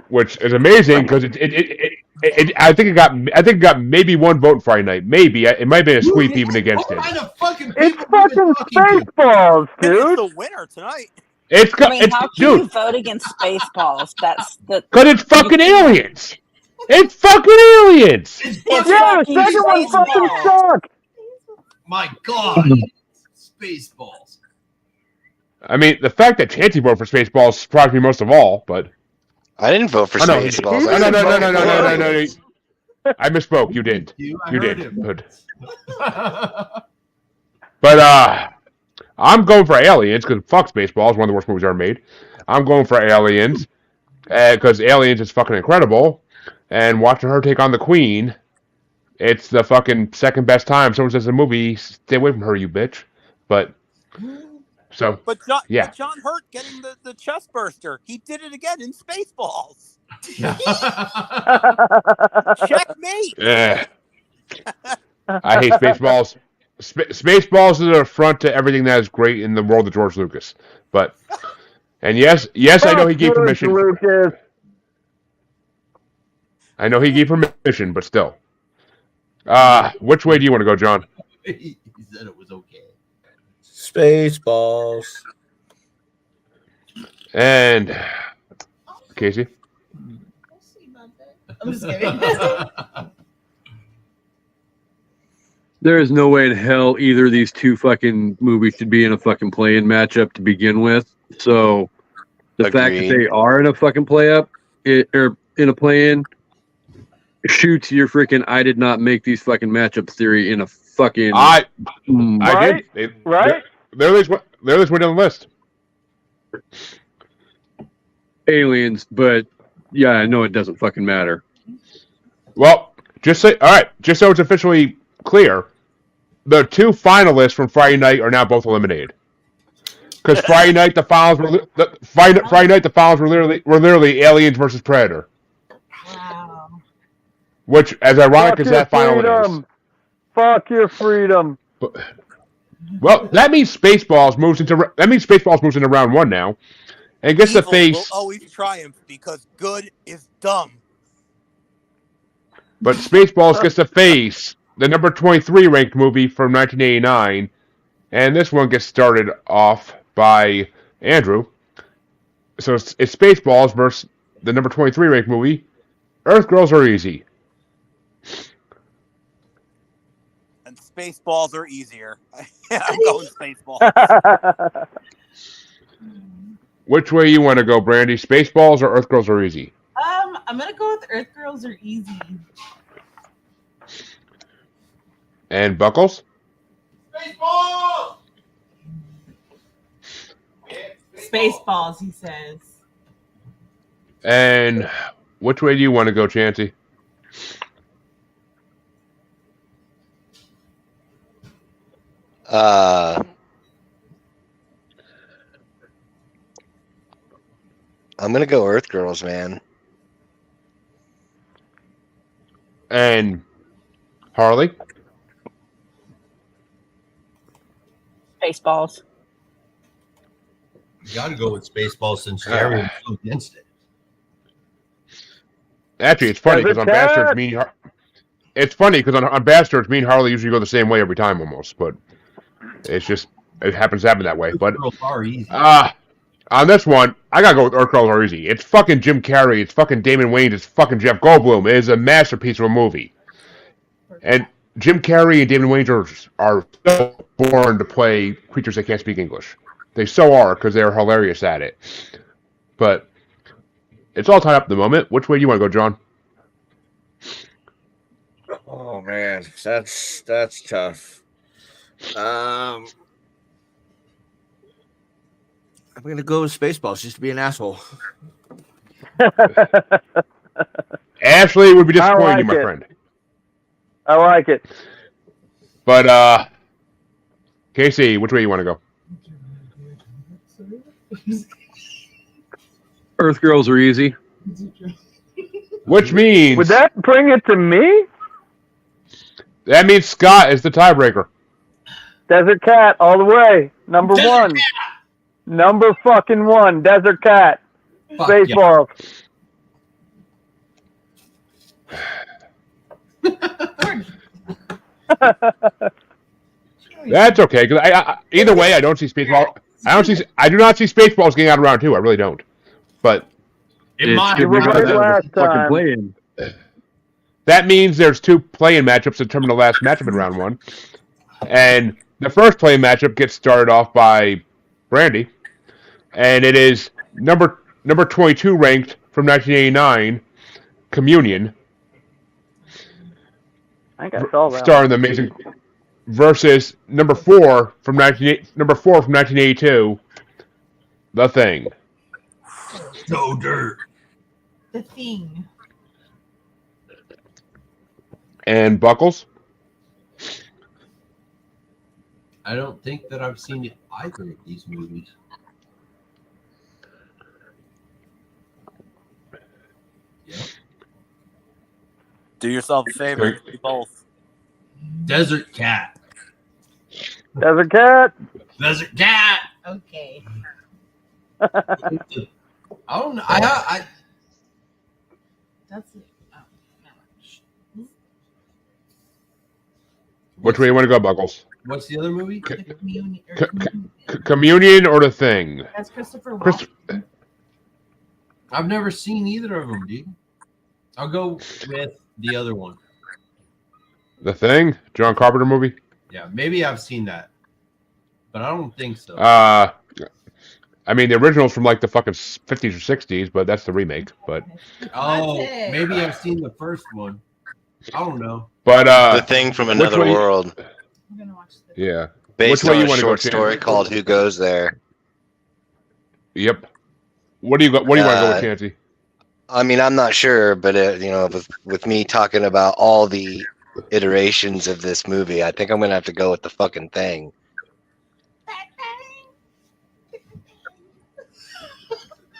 which is amazing because I think it got maybe one vote Friday night. Maybe it might have been a sweep even against it. It's fucking Spaceballs, It's dude. the winner tonight. I mean, how can you vote against Spaceballs? That's the because it's fucking aliens. It's fucking aliens. It's Yeah, the second one fucking sucked. My God, Spaceballs. I mean, the fact that Chancey voted for Spaceballs surprised me most of all, but I didn't vote for Oh, no, Spaceballs. no. I misspoke. You didn't. You did. him. But I'm going for Aliens because fuck Spaceballs, one of the worst movies ever made. I'm going for Aliens because Aliens is fucking incredible, and watching her take on the Queen, it's the fucking second best time someone says a movie. Stay away from her, you bitch. But But yeah. John Hurt getting the chest burster. He did it again in Spaceballs. Checkmate. Yeah. I hate Spaceballs. Spaceballs is an affront to everything that is great in the world of George Lucas. But yes, I know he gave permission. Lucas. I know he gave permission, but still. Which way do you want to go, John? He said it was okay. Spaceballs. And Casey? I'm just kidding. There is no way in hell either of these two fucking movies should be in a fucking play-in matchup to begin with. So the fact that they are in a fucking or in a play-in shoots your freaking I did not make these fucking matchup theory in a fucking I did. Right? They're at least went on the list. Aliens, but yeah, I know it doesn't fucking matter. Well, just so it's officially clear, the two finalists from Friday night are now both eliminated. Because Friday night the finals were literally Aliens versus Predator. Wow. Which, as ironic as that final is. Fuck your freedom. Well, that means Spaceballs moves into round one now, and gets Evil to face. will always triumph because good is dumb. But Spaceballs gets to face the number 23 ranked movie from 1989, and this one gets started off by Andrew. So it's Spaceballs versus the number 23 ranked movie, Earth Girls Are Easy. And Spaceballs are easier. I'm going Spaceballs. Which way you want to go, Brandy? Spaceballs or Earth Girls Are Easy? I'm gonna go with Earth Girls Are Easy. And Buckles? Spaceballs! Spaceballs, he says. And which way do you want to go, Chancey? I'm gonna go Earth Girls, man. And Harley? Spaceballs. You got to go with Spaceballs since Jerry was so against it. Actually, it's funny because on Bastards, on Bastards, me and Harley usually go the same way every time almost, but it's just it happens to happen that way. But on this one, I gotta go with Earth Girls Are Easy. It's fucking Jim Carrey, it's fucking Damon Wayans, it's fucking Jeff Goldblum. It is a masterpiece of a movie. And Jim Carrey and Damon Wayans are so born to play creatures that can't speak English. They so are because they're hilarious at it. But it's all tied up at the moment. Which way do you want to go, John? Oh man, that's tough. I'm gonna go with Spaceballs just to be an asshole. Ashley would be disappointing you, my friend. I like it. But Casey, which way you want to go? Earth Girls Are Easy. Which means would that bring it to me? That means Scott is the tiebreaker. Desert Cat all the way. Number one. Number fucking one. Desert Cat. Spaceballs. That's okay, because either way, I don't see Spaceball. I do not see Spaceballs getting out of round 2. I really don't. But It It's might. good were to know right that was last a fucking time. play-in. that means there's 2 play-in matchups to determine the last matchup in round 1. And the first play-in matchup gets started off by Brandy, and it is number 22 ranked from 1989, Communion, I think I saw that. starring the amazing, versus number 4 from 1982, The Thing. So dirt. The Thing. And Buckles. I don't think that I've seen either of these movies. Yeah. Do yourself a favor. Do both. Desert Cat. Desert Cat. Desert Cat. Okay. I don't know. I That's it. Which way you want to go, Buckles? What's the other movie? The Communion. Communion or The Thing? That's Christopher Chris- Walken. I've never seen either of them, dude. I'll go with the other one. The Thing? John Carpenter movie? Yeah, maybe I've seen that, but I don't think so. I mean, the original's from like the fucking 50s or 60s, but that's the remake. But Maybe I've seen the first one. I don't know. but The Thing from Another way- World, I'm gonna watch this. yeah. based Which way on you a wanna go, short Tim? story called "Who Goes There." Yep. What do you got? What do you want to go with, Uh, Chancey? I mean, I'm not sure, but with me talking about all the iterations of this movie, I think I'm gonna have to go with The fucking Thing.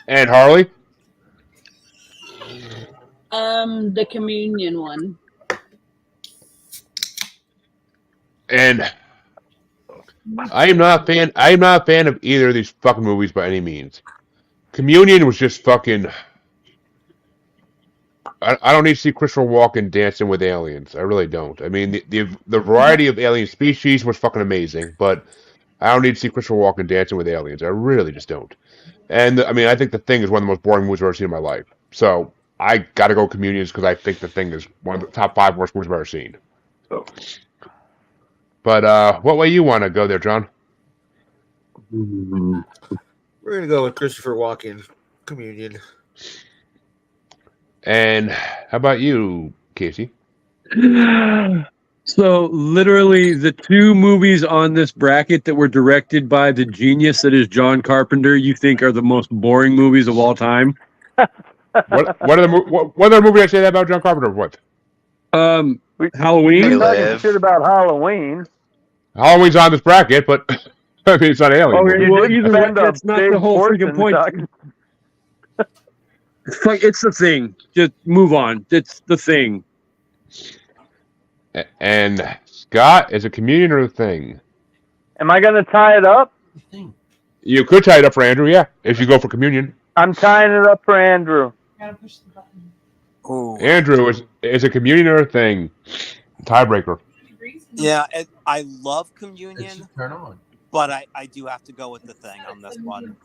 And Harley? The Communion one. And I am not a fan of either of these fucking movies by any means. Communion was just fucking. I don't need to see Christopher Walken dancing with aliens. I really don't. I mean, the variety of alien species was fucking amazing, but I don't need to see Christopher Walken dancing with aliens. I really just don't. And I mean, I think The Thing is one of the most boring movies I've ever seen in my life. So I got to go Communions because I think The Thing is one of the top 5 worst movies I've ever seen. So. But what way you want to go there, John? We're gonna go with Christopher Walken, Communion. And how about you, Casey? So literally the 2 movies on this bracket that were directed by the genius that is John Carpenter, you think are the most boring movies of all time? What other movie did I say that about John Carpenter? What? Halloween. We're talking shit about Halloween. Halloween's on this bracket, but I mean it's not Alien. Okay, You well, did either way, spend a that's not big the whole portion freaking point. talking- It's The Thing. Just move on. It's The Thing. And Scott, is it Communion or The Thing? Am I gonna tie it up? You could tie it up for Andrew, yeah, if you go for Communion. I'm tying it up for Andrew. Gotta push the button. Ooh. Andrew, is it Communion or a Thing? Tiebreaker. Yeah, I love Communion, Turn on. but I do have to go with The Thing on this one.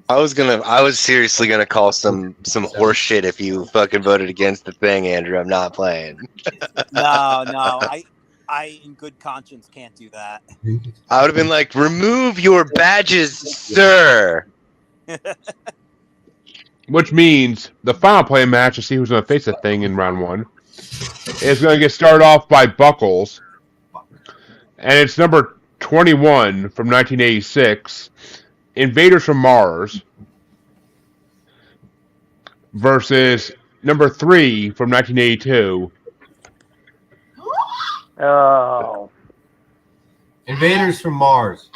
I was seriously gonna call some horse shit if you fucking voted against The Thing, Andrew. I'm not playing. No, I in good conscience can't do that. I would have been like, remove your badges, sir. Which means the final play match to see who's going to face The Thing in round 1 is going to get started off by Buckles. And it's number 21 from 1986, Invaders from Mars, versus number 3 from 1982. Oh, Invaders from Mars.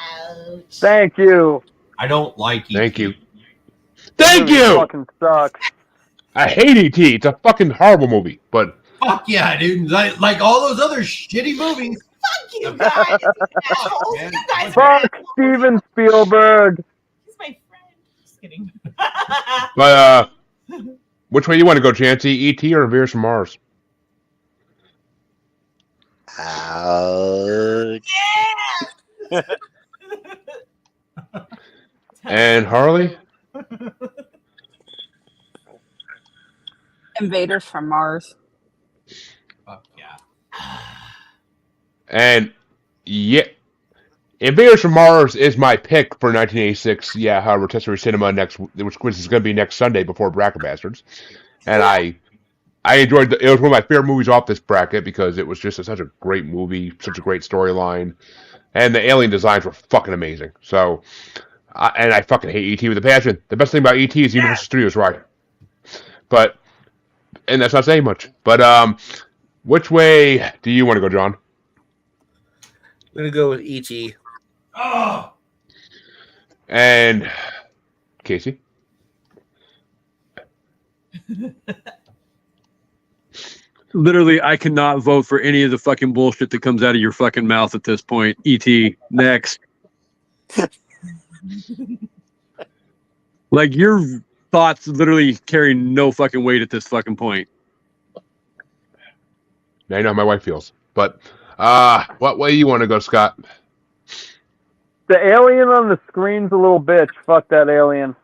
thank you. I don't like E.T. Thank you. Thank Movie you! Fucking sucks. I hate E.T. It's a fucking horrible movie, but Fuck yeah, dude. Like all those other shitty movies. Fuck you guys. Assholes. Man, You guys are Fuck assholes. Steven Spielberg. He's my friend. Just kidding. but which way you want to go, Chancey? E.T. or Invaders from Mars? Ouch. And Harley? Invaders from Mars. Fuck yeah. And yeah, Invaders from Mars is my pick for 1986. Yeah, Rotisserie Cinema which is going to be next Sunday before Bracket Bastards. And I enjoyed it. It was one of my favorite movies off this bracket because it was just such a great movie, such a great storyline, and the alien designs were fucking amazing. So, and I fucking hate E.T. with a passion. The best thing about E.T. is Universal Studios, right? But, and that's not saying much. But which way do you want to go, John? I'm gonna go with E.T. Oh, And Casey? Literally, I cannot vote for any of the fucking bullshit that comes out of your fucking mouth at this point. E.T. Next. Like, your thoughts literally carry no fucking weight at this fucking point. Now you know how my wife feels. But what way you want to go, Scott? The alien on the screen's a little bitch. Fuck that alien.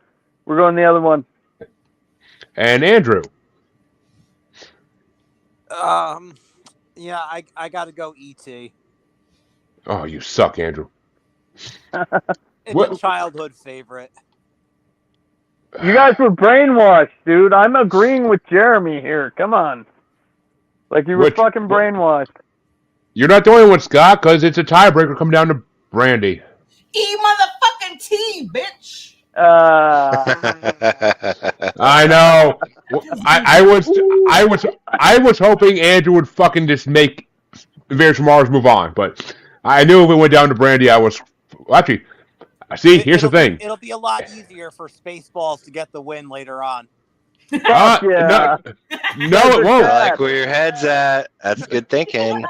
We're going the other one. And Andrew? Yeah, I gotta go E.T. Oh, you suck, Andrew. It's a childhood favorite. You guys were brainwashed, dude. I'm agreeing with Jeremy here. Come on. Like you were fucking brainwashed. You're not the only one, Scott, because it's a tiebreaker coming down to Brandy. E motherfucking T, bitch. I know. I was hoping Andrew would fucking just make Invaders from Mars move on, but I knew if it went down to Brandy, I was actually. See, here's the thing. It'll be a lot easier for Spaceballs to get the win later on. Yeah. No, it won't. I like where your head's at. That's good thinking.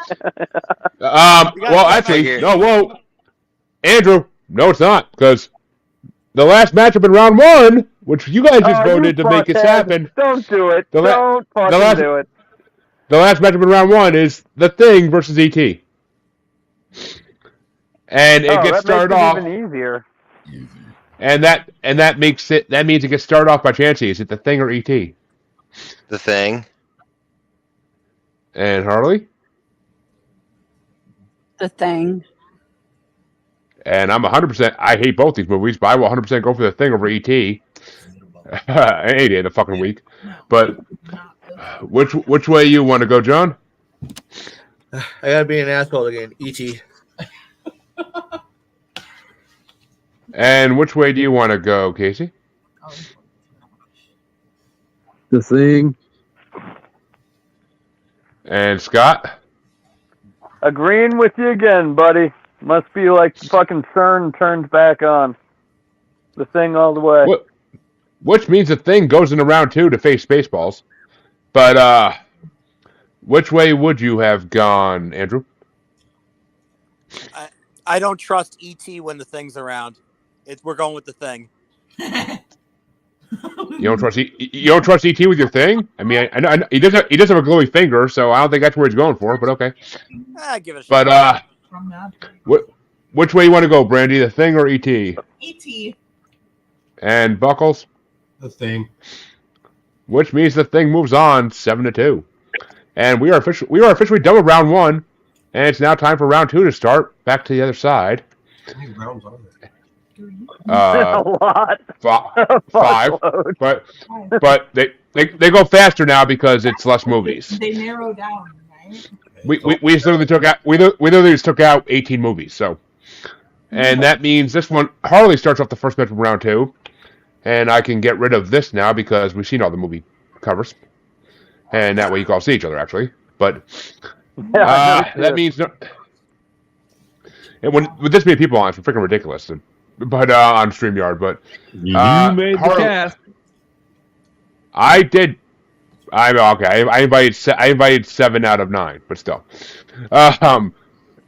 Well, actually, no, whoa. Andrew, no, it's not, because the last matchup in round one, which you guys just voted to make it happen. Don't do it. Don't fucking do it. The last matchup in round one is The Thing versus E.T. And it gets started off even easier. And that means it gets started off by Chansey. Is it The Thing or E.T.? The Thing. And Harley? The Thing. And I'm 100%. I hate both these movies, but I will 100% go for The Thing over E.T. Any day of the fucking week. But which way you want to go, John? I gotta be an asshole again. E.T. And which way do you want to go, Casey? The Thing. And Scott? Agreeing with you again, buddy. Must be like fucking CERN turns back on. The Thing all the way. Which means The Thing goes into round two to face Spaceballs. But which way would you have gone, Andrew? I don't trust E.T. when the Thing's around. We're going with The Thing. You don't trust E.T. with your Thing? I mean, I know he does have a glowy finger, so I don't think that's where he's going for. But okay. Give it a shot. But which way you want to go, Brandy? The Thing or E.T.? E.T. And Buckles? The Thing. Which means The Thing moves on 7-2, and we are officially done with round one, and it's now time for round two to start. Back to the other side. How many rounds are there? A lot. 5, but they go faster now because it's less movies. They narrow down, right? We literally took out 18 movies, so, and that means this one Harley starts off the first match of round two, and I can get rid of this now because we've seen all the movie covers, and that way you can all see each other actually. But that means no. And with this many people on, it's freaking ridiculous. But on StreamYard, but you made the cast. I did. I'm okay. I invited 7 out of 9, but still,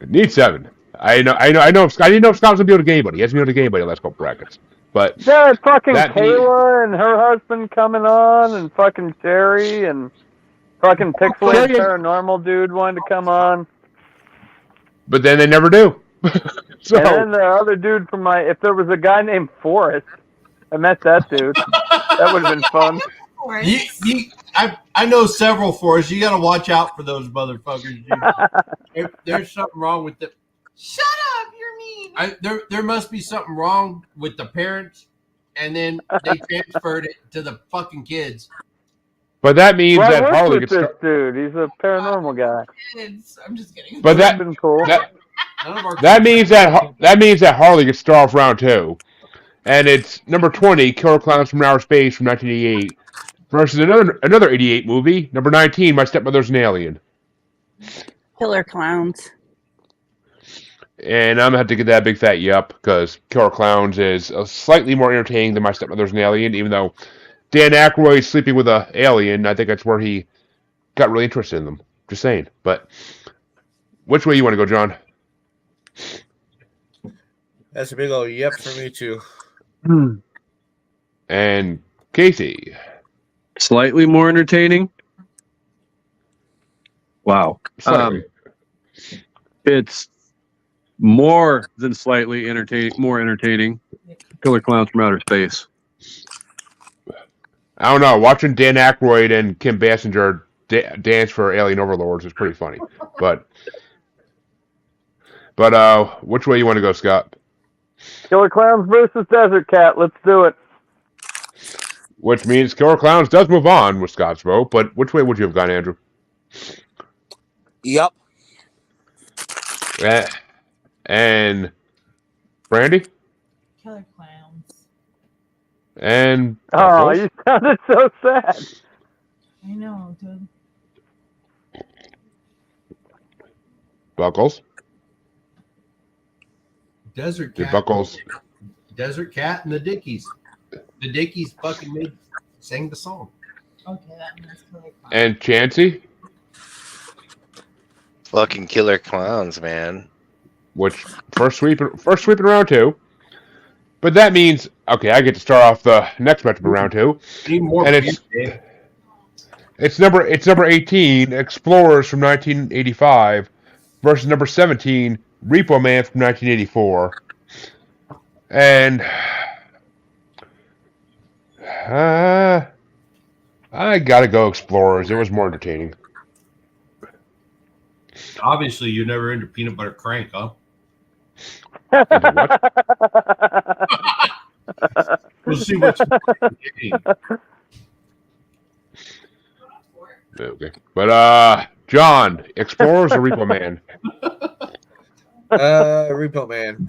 need 7. I know. I didn't know if Scott was gonna be able to get anybody. He hasn't been able to get anybody. Let's go brackets. But yeah, fucking Kayla and her husband coming on, and fucking Sherry and fucking Pixelated Paranormal dude wanted to come on. but then they never do. So And then the other dude from if there was a guy named Forrest, I met that dude. That would have been fun. I know several Forrests. You got to watch out for those motherfuckers. There's something wrong with the. Shut up! You're mean. There must be something wrong with the parents, and then they transferred it to the fucking kids. but that means Well, I that worked Harley with gets. this dude. He's a paranormal guy. I'm just kidding. But That been cool. that means that Harley gets star off round 2, and it's number 20, Killer Clowns from Outer Space from 1988, versus another 88 movie, number 19, My Stepmother's an Alien. Killer Clowns. And I'm gonna have to get that big fat yup because Killer Clowns is slightly more entertaining than My Stepmother's an Alien, even though Dan Aykroyd's sleeping with an alien. I think that's where he got really interested in them. Just saying. But which way you want to go, John? That's a big old yep for me too. And Casey. Slightly more entertaining. Wow. Slightly. It's more than slightly more entertaining. Killer Clowns from Outer Space. I don't know. Watching Dan Aykroyd and Kim Basinger dance for Alien Overlords is pretty funny. But which way you want to go, Scott? Killer Clowns versus Desert Cat. Let's do it. Which means Killer Clowns does move on with Scott's vote, but which way would you have gone, Andrew? Yep. And Brandy? Killer Clowns. And Oh, you sounded so sad. I know, dude. Buckles? Desert Your Cat. Buckles. Desert Cat and the Dickies. The Dickies fucking sang the song. Okay, that means Killer Clowns. And Chansey? Fucking Killer Clowns, man. Which first sweeping round 2. But that means I get to start off the next matchup of round 2. And it's number 18, Explorers from 1985, versus number 17, Repo Man from 1984. And I gotta go Explorers. It was more entertaining. Obviously, you're never into Peanut Butter Crank, huh? We'll see what you're Okay. But John, Explorers or Repo Man? Repo Man.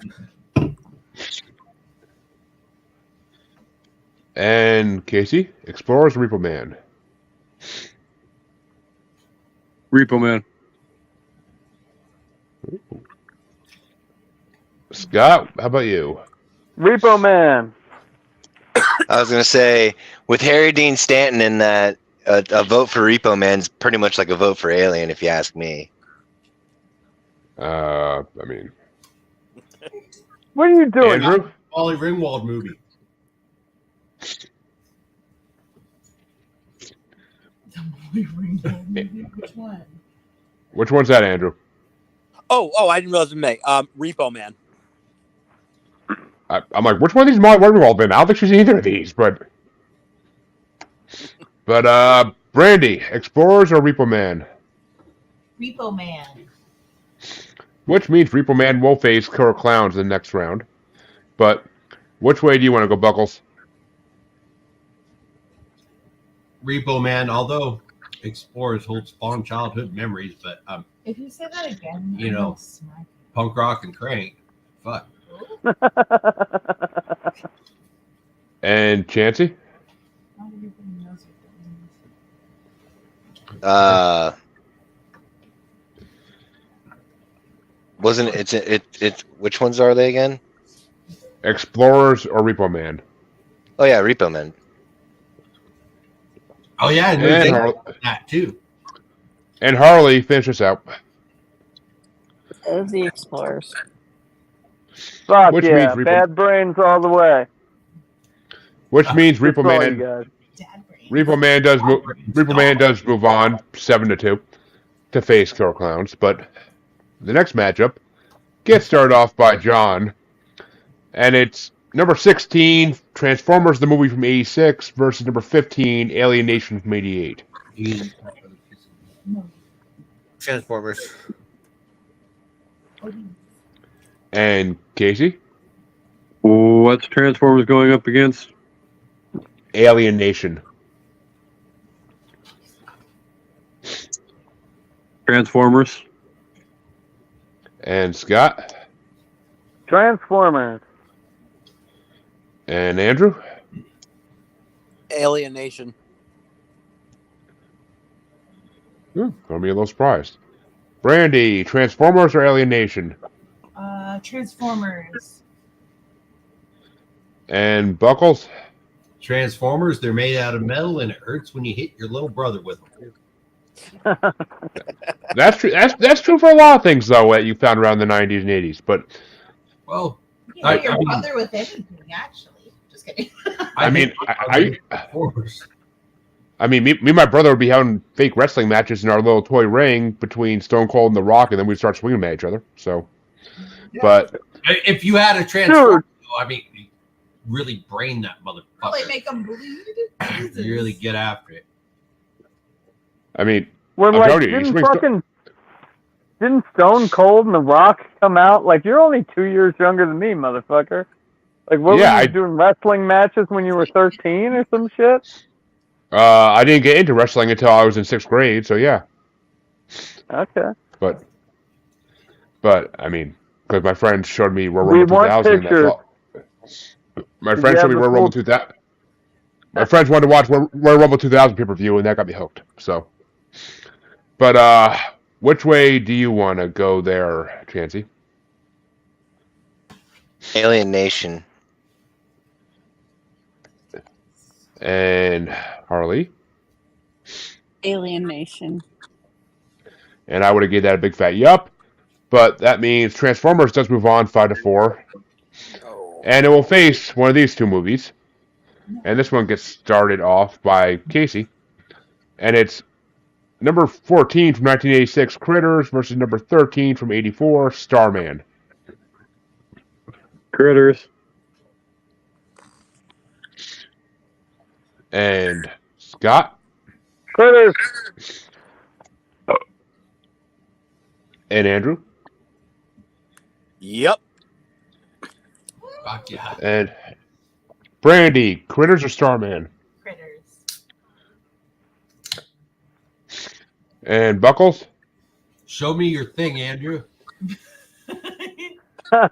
And Casey, Explorers or Repo Man? Repo Man. Scott, how about you? Repo Man. I was gonna say, with Harry Dean Stanton in that, a vote for Repo Man's pretty much like a vote for Alien, if you ask me. I mean, what are you doing, Andrew? Molly Ringwald movie. Which one? Which one's that, Andrew? Oh, I didn't realize it was me. Repo Man. I'm like, which one of these Molly Ringwald been? I don't think she's in either of these, but Brandy, Explorers or Repo Man? Repo Man. Which means Repo Man will face Killer Clowns in the next round. But which way do you want to go, Buckles? Repo Man, although Explorers hold fond childhood memories, but If you say that again, you know, punk rock and crank, fuck. And Chansey? Wasn't it? Which ones are they again? Explorers or Repo Man? Oh yeah, Repo Man. Oh yeah, I knew that too. And Harley, finish us out. It was the Explorers. Fuck Which yeah, means bad brains all the way. Which means That's Repo all Man. you guys. Repo Man does move on 7-2 to face Killer Clowns. But the next matchup gets started off by John. And it's number 16, Transformers, the movie from 86, versus number 15, Alien Nation from 88. Transformers. And Casey? What's Transformers going up against? Alien Nation. Transformers. And Scott? Transformers. And Andrew? Alien Nation. Gonna be a little surprised. Brandy, Transformers or Alien Nation? Transformers. And Buckles? Transformers, they're made out of metal and it hurts when you hit your little brother with them. That's true. That's true for a lot of things, though, that you found around the 90s and 80s. But Well, You know your brother with anything, actually. Just kidding. I mean, Transformers. I mean, me and my brother would be having fake wrestling matches in our little toy ring between Stone Cold and The Rock, and then we'd start swinging at each other. So, but If you had a Transformer, I mean, really brain that motherfucker. Really make them bleed. You really get after it. I mean, When I'm like telling you, didn't Stone Cold and The Rock come out? Like you're only 2 years younger than me, motherfucker. Like what were you doing wrestling matches when you were 13 or some shit? I didn't get into wrestling until I was in 6th grade. So yeah. Okay. But I mean, because my friends showed me Royal Rumble 2000. Pictures. My friends showed me Royal Rumble 2000. My friends wanted to watch Royal Rumble 2000 pay-per-view, and that got me hooked. So, but which way do you want to go there, Chansey? Alien Nation. And Harley? Alien Nation. And I would have gave that a big fat yup. But that means Transformers does move on 5-4. And it will face one of these two movies. And this one gets started off by Casey. And it's number 14 from 1986, Critters, versus number 13 from 84, Starman. Critters. And Scott? Critters. And Andrew? Yep. Fuck yeah. And Brandy, Critters or Starman? Critters. And Buckles? Show me your thing, Andrew. I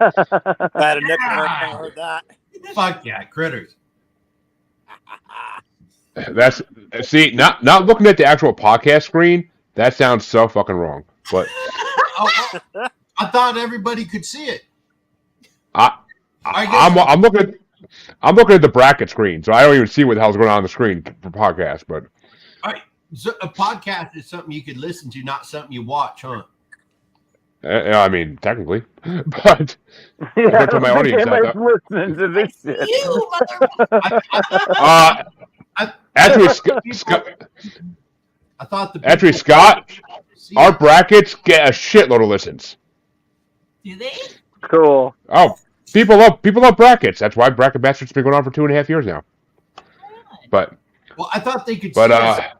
had a nickel when I heard that. Fuck yeah, Critters. That's not looking at the actual podcast screen. That sounds so fucking wrong. But I thought everybody could see it. I'm looking at the bracket screen, so I don't even see what the hell's going on the screen for podcast. But All right, so a podcast is something you could listen to, not something you watch, huh? I mean, technically, but Yeah, to my audience, anybody's listening to this shit. You actually, I thought the actually, Scott, our brackets get a shitload of listens. Do they? Cool. Oh, people love brackets. That's why Bracket Bastard's been going on for 2.5 years now. But well, I thought they could. But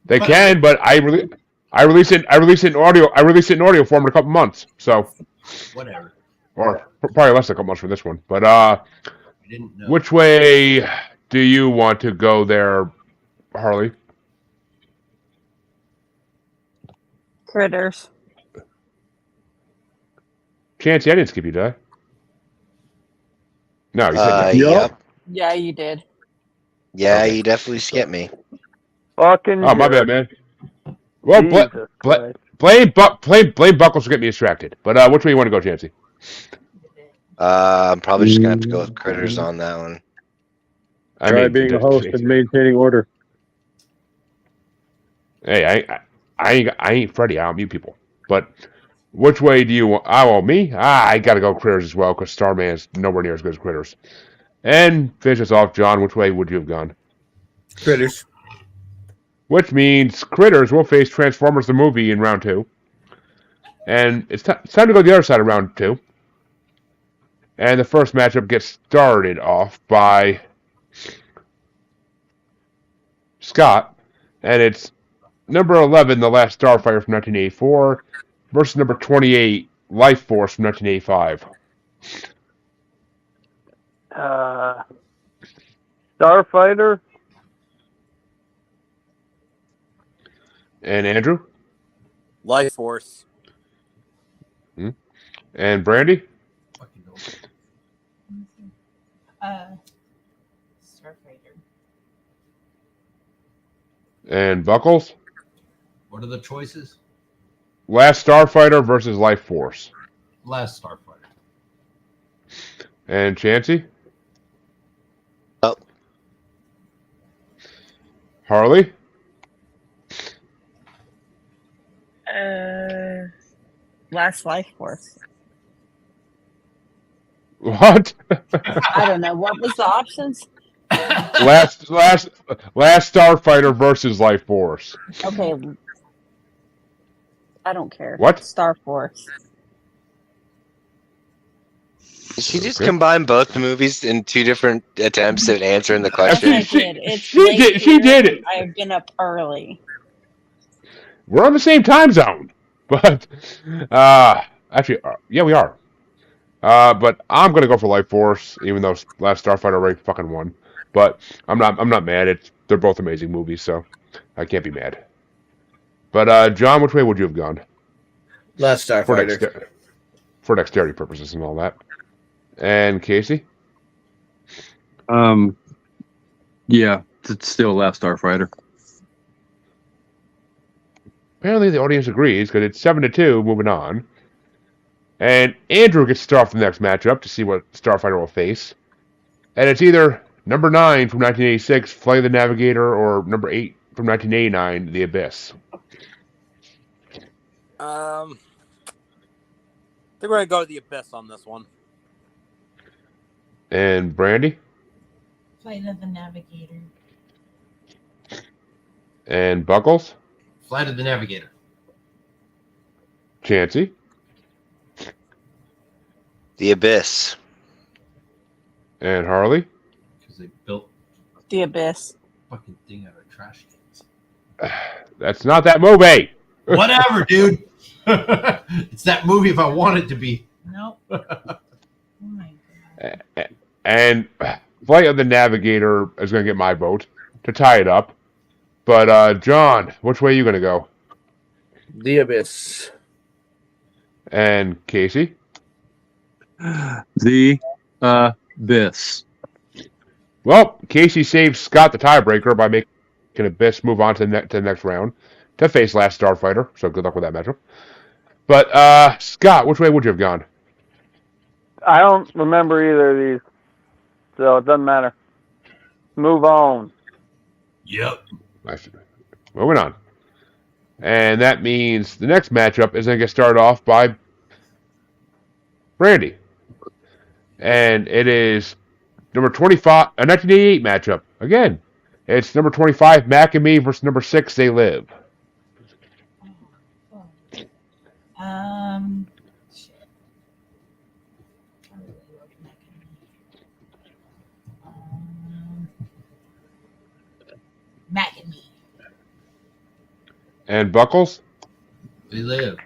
they can. But I release it in audio form in a couple months. So whatever. Or probably less than a couple months for this one. But I didn't know. which way do you want to go there, Harley? Critters. Chancey, I didn't skip you, did I? No, you said Yep. Yeah, you did. Yeah, you definitely skipped me. Fucking. Oh, my bad, man. Well, blame Buckles to get me distracted. But which way you want to go, Chancey? I'm probably just gonna have to go with Critters on that one. Try being a host and maintaining order. Hey, I ain't Freddy. I don't mute people. But which way do you want? Me? I gotta go Critters as well because Starman's nowhere near as good as Critters. And finish us off, John. Which way would you have gone? Critters. Which means Critters will face Transformers the movie in round 2. And it's time to go to the other side of round 2. And the first matchup gets started off by Scott. And it's number 11, The Last Starfighter from 1984, versus number 28, Life Force from 1985. Starfighter. And Andrew? Life Force. And Brandy? Starfighter. And Buckles? What are the choices? Last Starfighter versus Life Force. Last Starfighter. And Chansey? Oh, Harley? Last Life Force. What? I don't know. What was the options? last Starfighter versus Life Force. Okay. I don't care. What? Star Force. did she just combine both the movies in 2 different attempts at answering the question? I did. It's she late did- she here, did it. and I've been up early. We're on the same time zone. But, actually, yeah, we are. But I'm going to go for Life Force, even though Last Starfighter already fucking won. But I'm not mad. They're both amazing movies, so I can't be mad. But, John, which way would you have gone? Last Starfighter. For dexterity purposes and all that. And Casey? Yeah, it's still Last Starfighter. Apparently the audience agrees, because it's 7-2, moving on. And Andrew gets to start off the next matchup to see what Starfighter will face. And it's either number 9 from 1986, Flight of the Navigator, or number 8 from 1989, The Abyss. I think we're gonna go to the Abyss on this one. And Brandy? Flight of the Navigator. And Buckles? Flight of the Navigator. Chansey? The Abyss. And Harley? Because they built The Abyss. a fucking thing out of trash cans. That's not that movie! Whatever, dude. It's that movie if I want it to be. Nope. Oh my god. And Flight of the Navigator is going to get my vote to tie it up. But, John, which way are you going to go? The Abyss. And Casey? The Abyss. Well, Casey saves Scott the tiebreaker by making Abyss move on to the next round to face Last Starfighter. So good luck with that matchup. But, Scott, which way would you have gone? I don't remember either of these, so it doesn't matter. Move on. Yep. Moving on. And that means the next matchup is going to get started off by Brandy. And it is number 25, a 1988 matchup. Again, it's number 25, Mac and Me, versus number 6, They Live. Shit. I really love Mac and Me. Mac and Me. And Buckles? They Live.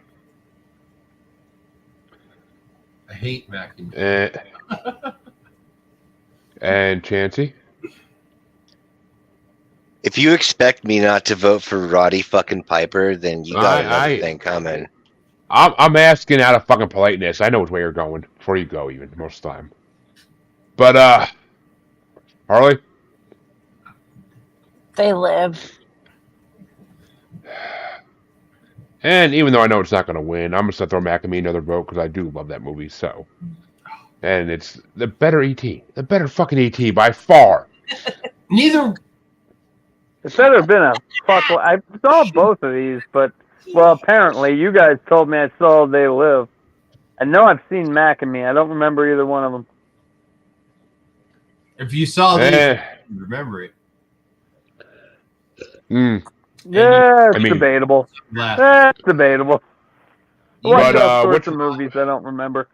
I hate Mac and And Chansey? If you expect me not to vote for Roddy fucking Piper, then you got another thing coming. I'm asking out of fucking politeness. I know which way you're going before you go, even most of the time. But Harley? They Live. And even though I know it's not going to win, I'm going to throw Mac and Me another vote because I do love that movie. So, and it's the better ET, the better fucking ET by far. Neither. It better have been a fuck. I saw both of these, but well, apparently you guys told me I saw They Live. I know I've seen Mac and Me. I don't remember either one of them. If you saw these, you remember it. Yeah, it's debatable. That's debatable. I watched But, all sorts which- of movies I don't remember.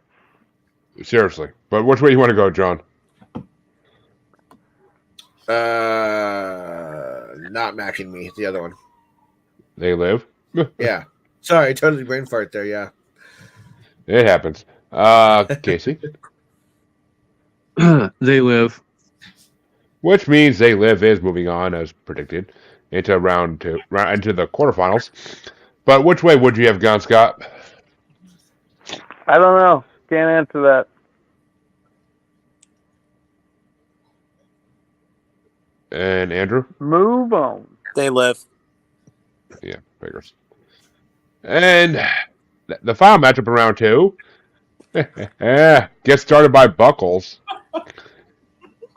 Seriously. But which way you want to go, John? Not Mac and Me. The other one. They Live? Yeah. Sorry, totally brain fart there. Yeah. It happens. Casey? They Live. Which means They Live is moving on, as predicted, into into the quarterfinals. But which way would you have gone, Scott? I don't know. Can't answer that. And Andrew? Move on. They Live. Yeah, figures. And the final matchup in round 2 gets started by Buckles.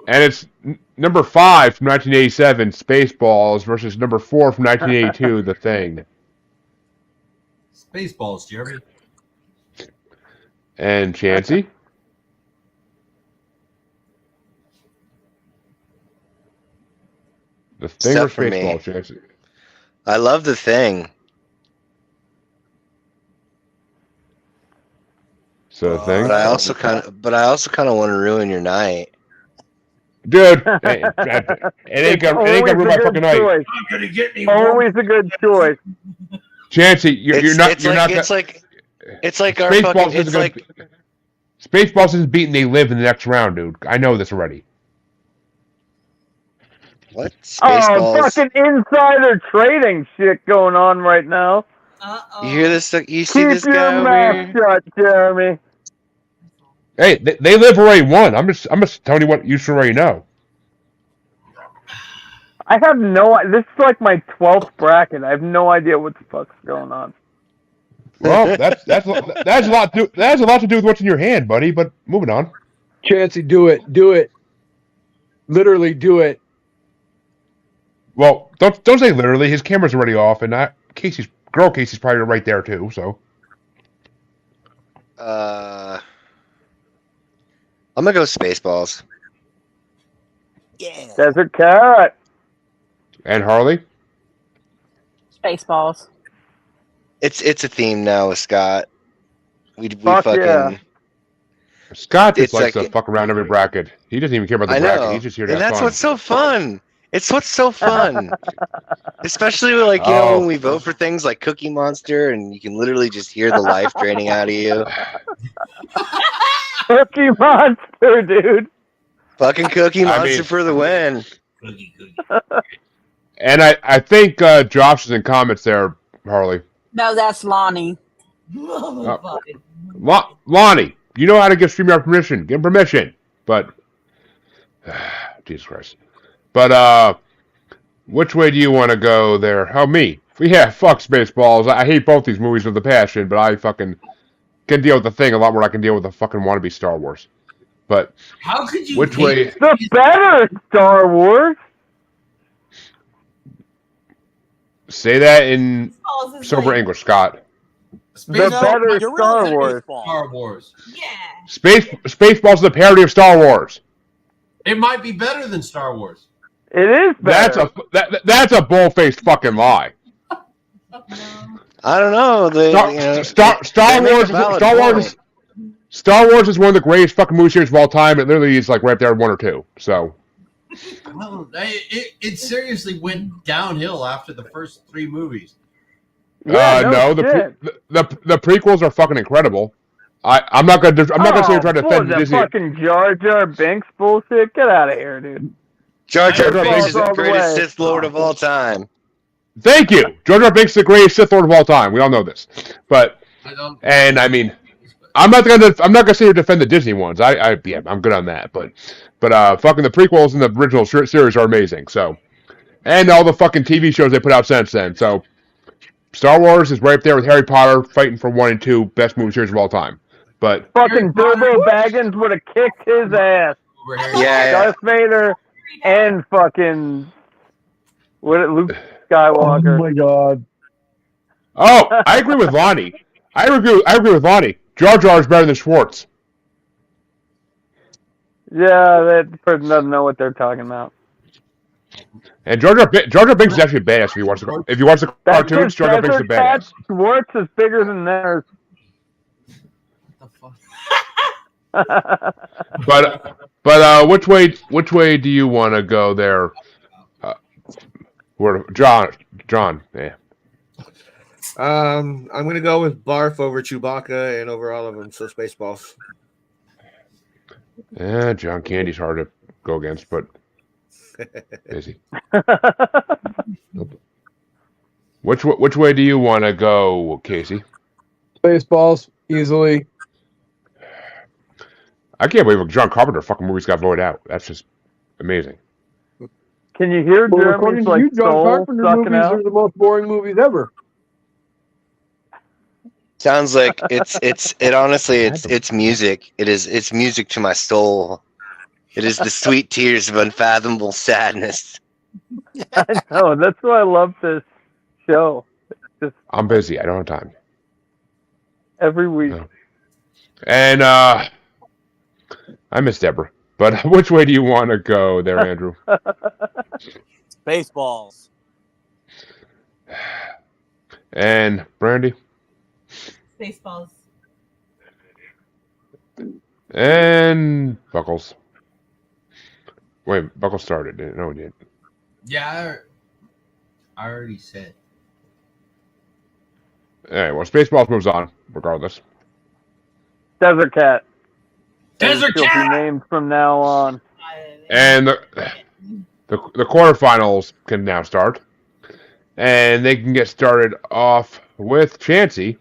And it's number 5 from 1987, Spaceballs, versus number 4 from 1982, The Thing. Spaceballs, Jeremy. And Chansey? The Thing or Except for me. Spaceballs, Chansey? I love The Thing. So The Thing? But I also kind of want to ruin your night. Dude, it ain't gonna ruin my fucking night. I'm gonna get me Always a good choice. Chansey, you're not. It's like our Spaceballs fucking. isn't It's gonna. like Spaceballs isn't beating They Live in the next round, dude. I know this already. what? Oh, Spaceballs. fucking insider trading shit going on right now. Uh-oh. You hear this? You see Keep this your guy over mouth here? shut, Jeremy. Hey, they Live already won. I'm just telling you what you should already know. I have no. This is like my 12th bracket. I have no idea what the fuck's going on. Well, that's a lot to do with what's in your hand, buddy. But moving on. Chancey, do it. Literally do it. Well, don't say literally. His camera's already off, and Casey's probably right there too. So I'm gonna go Spaceballs. Yeah. Desert Cat. and Harley. Spaceballs. It's a theme now with Scott. We Fuck fucking. yeah. Scott just It's likes like- to fuck around every bracket. He doesn't even care about the I bracket. know, He's just here to and have that's fun. what's so fun. It's what's so fun, especially like you know Oh. when we vote for things like Cookie Monster, and you can literally just hear the life draining out of you. Cookie Monster, dude. Fucking Cookie I Monster mean- for the win. And I think Josh is in comments there, Harley. No, that's Lonnie. Lonnie, you know how to give StreamYard permission. Give him permission. But Jesus Christ. But which way do you want to go there? Oh, me. Yeah, fuck Spaceballs. I hate both these movies with a passion, but I fucking can deal with the Thing a lot more than I can deal with the fucking wannabe Star Wars. But How could you? which hate way? The better Star Wars. Say that in Spaceballs is sober like- English, Scott. The Space- better you're Star really Wars. Spaceballs. Star Wars. Yeah. Spaceballs is a parody of Star Wars. It might be better than Star Wars. It is better. That's a bull-faced fucking lie. I don't know. Star Wars is one of the greatest fucking movie series of all time. It literally is like right there, 1 or 2. So No, it seriously went downhill after the first 3 movies. Yeah, no, shit. the prequels are fucking incredible. I'm not gonna sit here trying to defend the Disney. fucking Jar Jar Binks bullshit. Get out of here, dude. Jar Jar Jar Jar Binks is Binks the all the greatest way. Sith Lord of all time. Thank you. Jar Jar Binks is the greatest Sith Lord of all time. We all know this. But I don't. I mean, I'm not gonna sit here to defend the Disney ones. Yeah, I'm good on that. But fucking the prequels and the original series are amazing. So, and all the fucking TV shows they put out since then. So, Star Wars is right up there with Harry Potter, fighting for 1 and 2 best movie series of all time. But Fucking Bilbo Baggins would have kicked his ass. Over here. Yeah, Darth Vader and fucking Luke Skywalker. my god. oh, I agree with Lonnie. I agree with Lonnie. Jar Jar is better than Schwartz. Yeah, that person doesn't know what they're talking about. And Jar Jar Binks is actually badass if you watch the cartoons. Jar Jar Binks is Desert Cat badass. Schwartz is bigger than theirs. fun. But which way do you want to go there? Where John? Yeah. I'm gonna go with Barf over Chewbacca and over all of them. So Spaceballs. Yeah, John Candy's hard to go against, but busy. Nope. Which way do you want to go, Casey? Spaceballs, easily. I can't believe John Carpenter fucking movies got voted out. That's just amazing. Can you hear Well, Jeremy's according to like you, John soul Carpenter sucking movies out? are the most boring movies ever. Sounds like it's music. It's music to my soul. It is the sweet tears of unfathomable sadness. I know. That's why I love this show. I'm busy. I don't have time. Every week. No. And I miss Deborah. But which way do you want to go there, Andrew? Spaceballs. And Brandy? Spaceballs. And Buckles. Wait, Buckles started. No, he didn't. Yeah, I already said. All right, well, Spaceballs moves on, regardless. Desert Cat. Desert She'll Cat! be named from now on. And the quarterfinals can now start. And they can get started off with Chansey.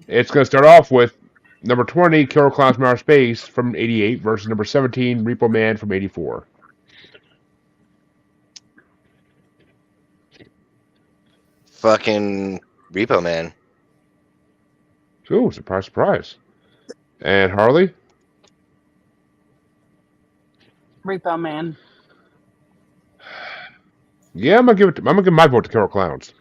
It's going to start off with number 20, Killer Clowns from Outer Space from 88 versus number 17, Repo Man from 84. Fucking Repo Man. Ooh, surprise, surprise. And Harley? Repo Man. Yeah, I'm gonna give my vote to Killer Clowns.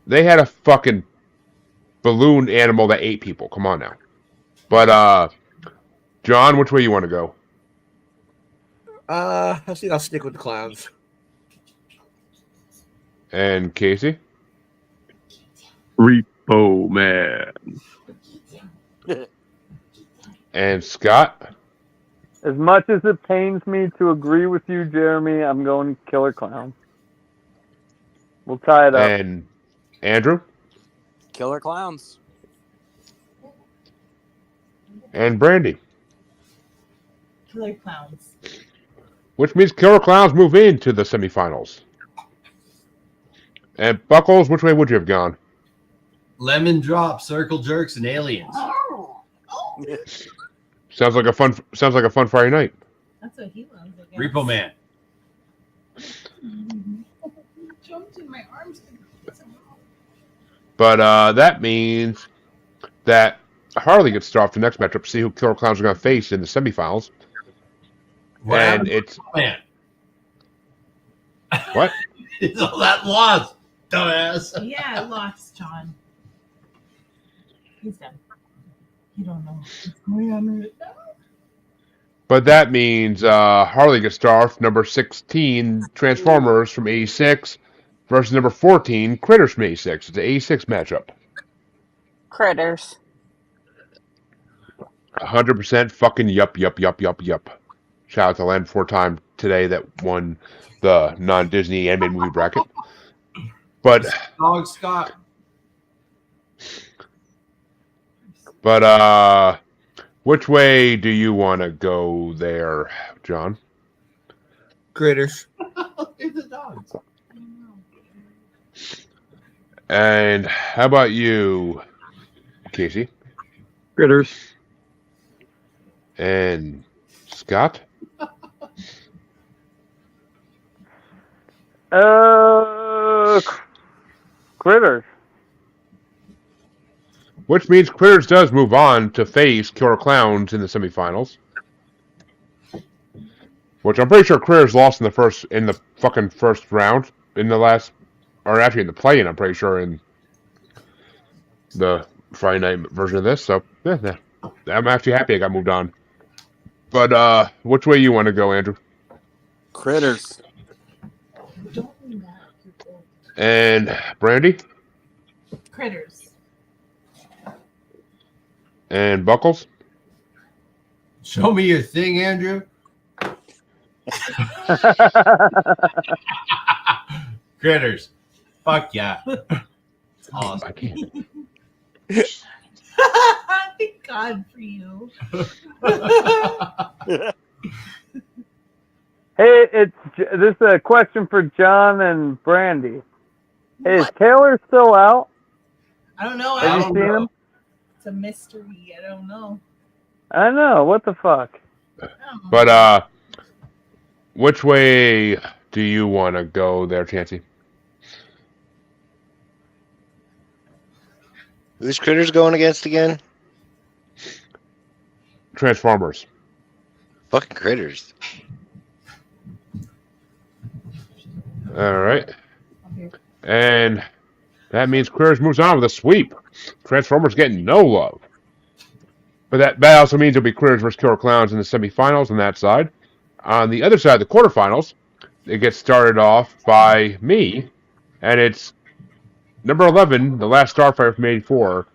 They had a fucking balloon animal that ate people. Come on now. But John, which way you want to go? I think I'll stick with the Clowns. And Casey? Repo Man. And Scott? As much as it pains me to agree with you, Jeremy, I'm going Killer Clowns. We'll tie it up. And Andrew? Killer Clowns. And Brandy? Killer Clowns. Which means Killer Clowns move into the semifinals. And Buckles, which way would you have gone? Lemon Drop, Circle Jerks, and Aliens. Sounds like a fun Friday night. That's what he loves. I guess. Repo Man. Jumped in my arms. But that means that Harley gets to start off the next matchup to see who Killer Clowns are going to face in the semifinals. What and happened to it's Repo Man? What? So that lost, dumbass. Yeah, I lost, John. He's done. You don't know what's going on right now. But that means Harley gets to start off number 16, Transformers from 86 versus number 14, Critters from 86. It's an 86 matchup. Critters. 100% fucking yup. Shout out to Land 4-time today that won the non-Disney animated movie bracket. But Dog Scott. which way do you want to go there, John? Critters. It's a dog. And how about you, Casey? Critters. And Scott? Critters. Which means Critters does move on to face Killer Clowns in the semifinals. Which I'm pretty sure Critters lost in the fucking first round in the last, or actually in the play-in. I'm pretty sure in the Friday night version of this. So yeah, I'm actually happy I got moved on. But which way you want to go, Andrew? Critters. And Brandy? Critters. And Buckles? Show me your thing, Andrew. Critters. Fuck yeah. Awesome. I can't. Thank God for you. Hey, this is a question for John and Brandy. Hey, is Taylor still out? I don't know. Have you seen him? It's a mystery. I don't know. I know. What the fuck? But which way do you want to go there, Chancey? Who's Critters going against again? Transformers. Fucking Critters. All right. And that means Critters moves on with a sweep. Transformers getting no love. But that also means it'll be Critters versus Killer Clowns in the semifinals on that side. On the other side, the quarterfinals, it gets started off by me, and it's number 11, The Last Starfighter from 84,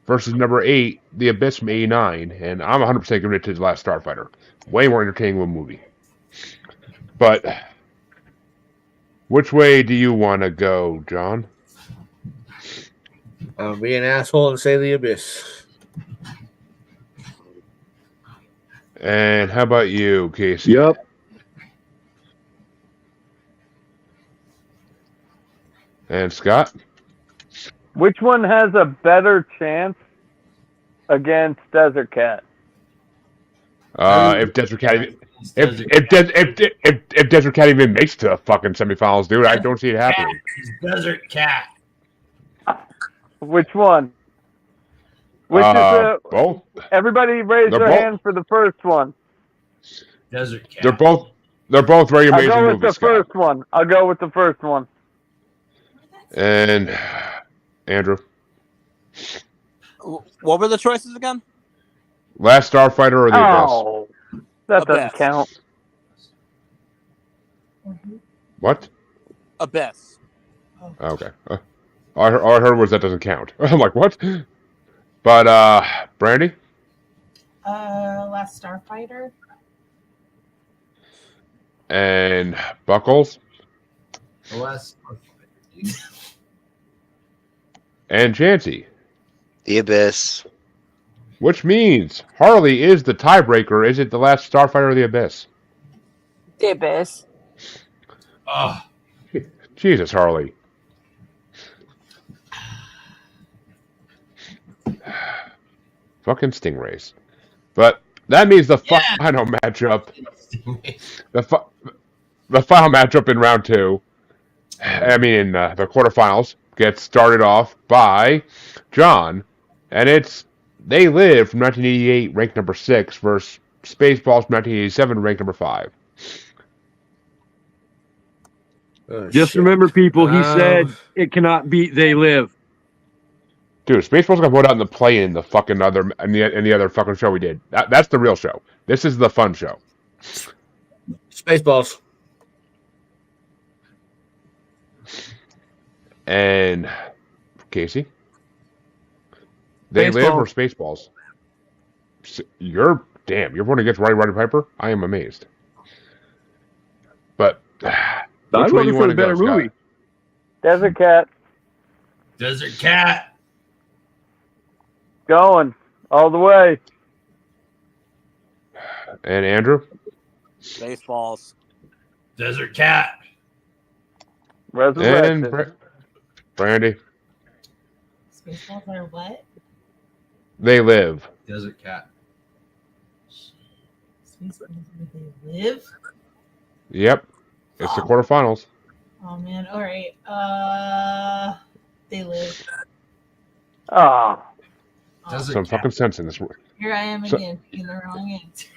versus number 8, The Abyss from 89. And I'm 100% giving it to The Last Starfighter. Way more entertaining of a movie. But which way do you want to go, John? I'll be an asshole and say The Abyss. And how about you, Casey? Yep. And Scott? Which one has a better chance against Desert Cat? If Desert Cat if Desert Cat even makes it to the fucking semifinals, dude, I don't see it happening. Desert Cat. Which one? Which is both? Everybody raise They're their both. hand for the first one. Desert Cat. They're both very I'll amazing go with movies, the Scott. first one. I'll go with the first one. And Andrew, What were the choices again? Last Starfighter or The Abyss? Oh, that doesn't Abyss. count. What? Abyss. Okay. All I heard was that doesn't count. I'm like, what? But Brandy? Last Starfighter. And Buckles? The Last And Chancey? The Abyss. Which means Harley is the tiebreaker. Is it The Last Starfighter or The Abyss? The Abyss. Oh, Jesus, Harley. Fucking Stingrays. But that means the final matchup. The final matchup in round 2. I mean, in the quarterfinals gets started off by John, and it's They Live from 1988, ranked number 6, versus Spaceballs from 1987, ranked number 5. Oh, Just shit. remember, people, he said it cannot beat They Live. Dude, Spaceballs got voted out in the play in the fucking other in the other fucking show we did. That's the real show. This is the fun show. Spaceballs. And Casey, They Live or Spaceballs? You're voting against Roddy Piper? I am amazed. But I'm voting for the better go, movie. Scott? Desert Cat. Desert Cat. Going all the way. And Andrew? Spaceballs. Desert Cat. Resurrected. And Brandy? Spaceballs are what? They Live. Desert Cat. Spaceballs where they live? Yep. It's the quarterfinals. Oh man. All right. They live. Oh. Desert Some Cat. fucking sense in this. Here I am So- again, in the wrong answer.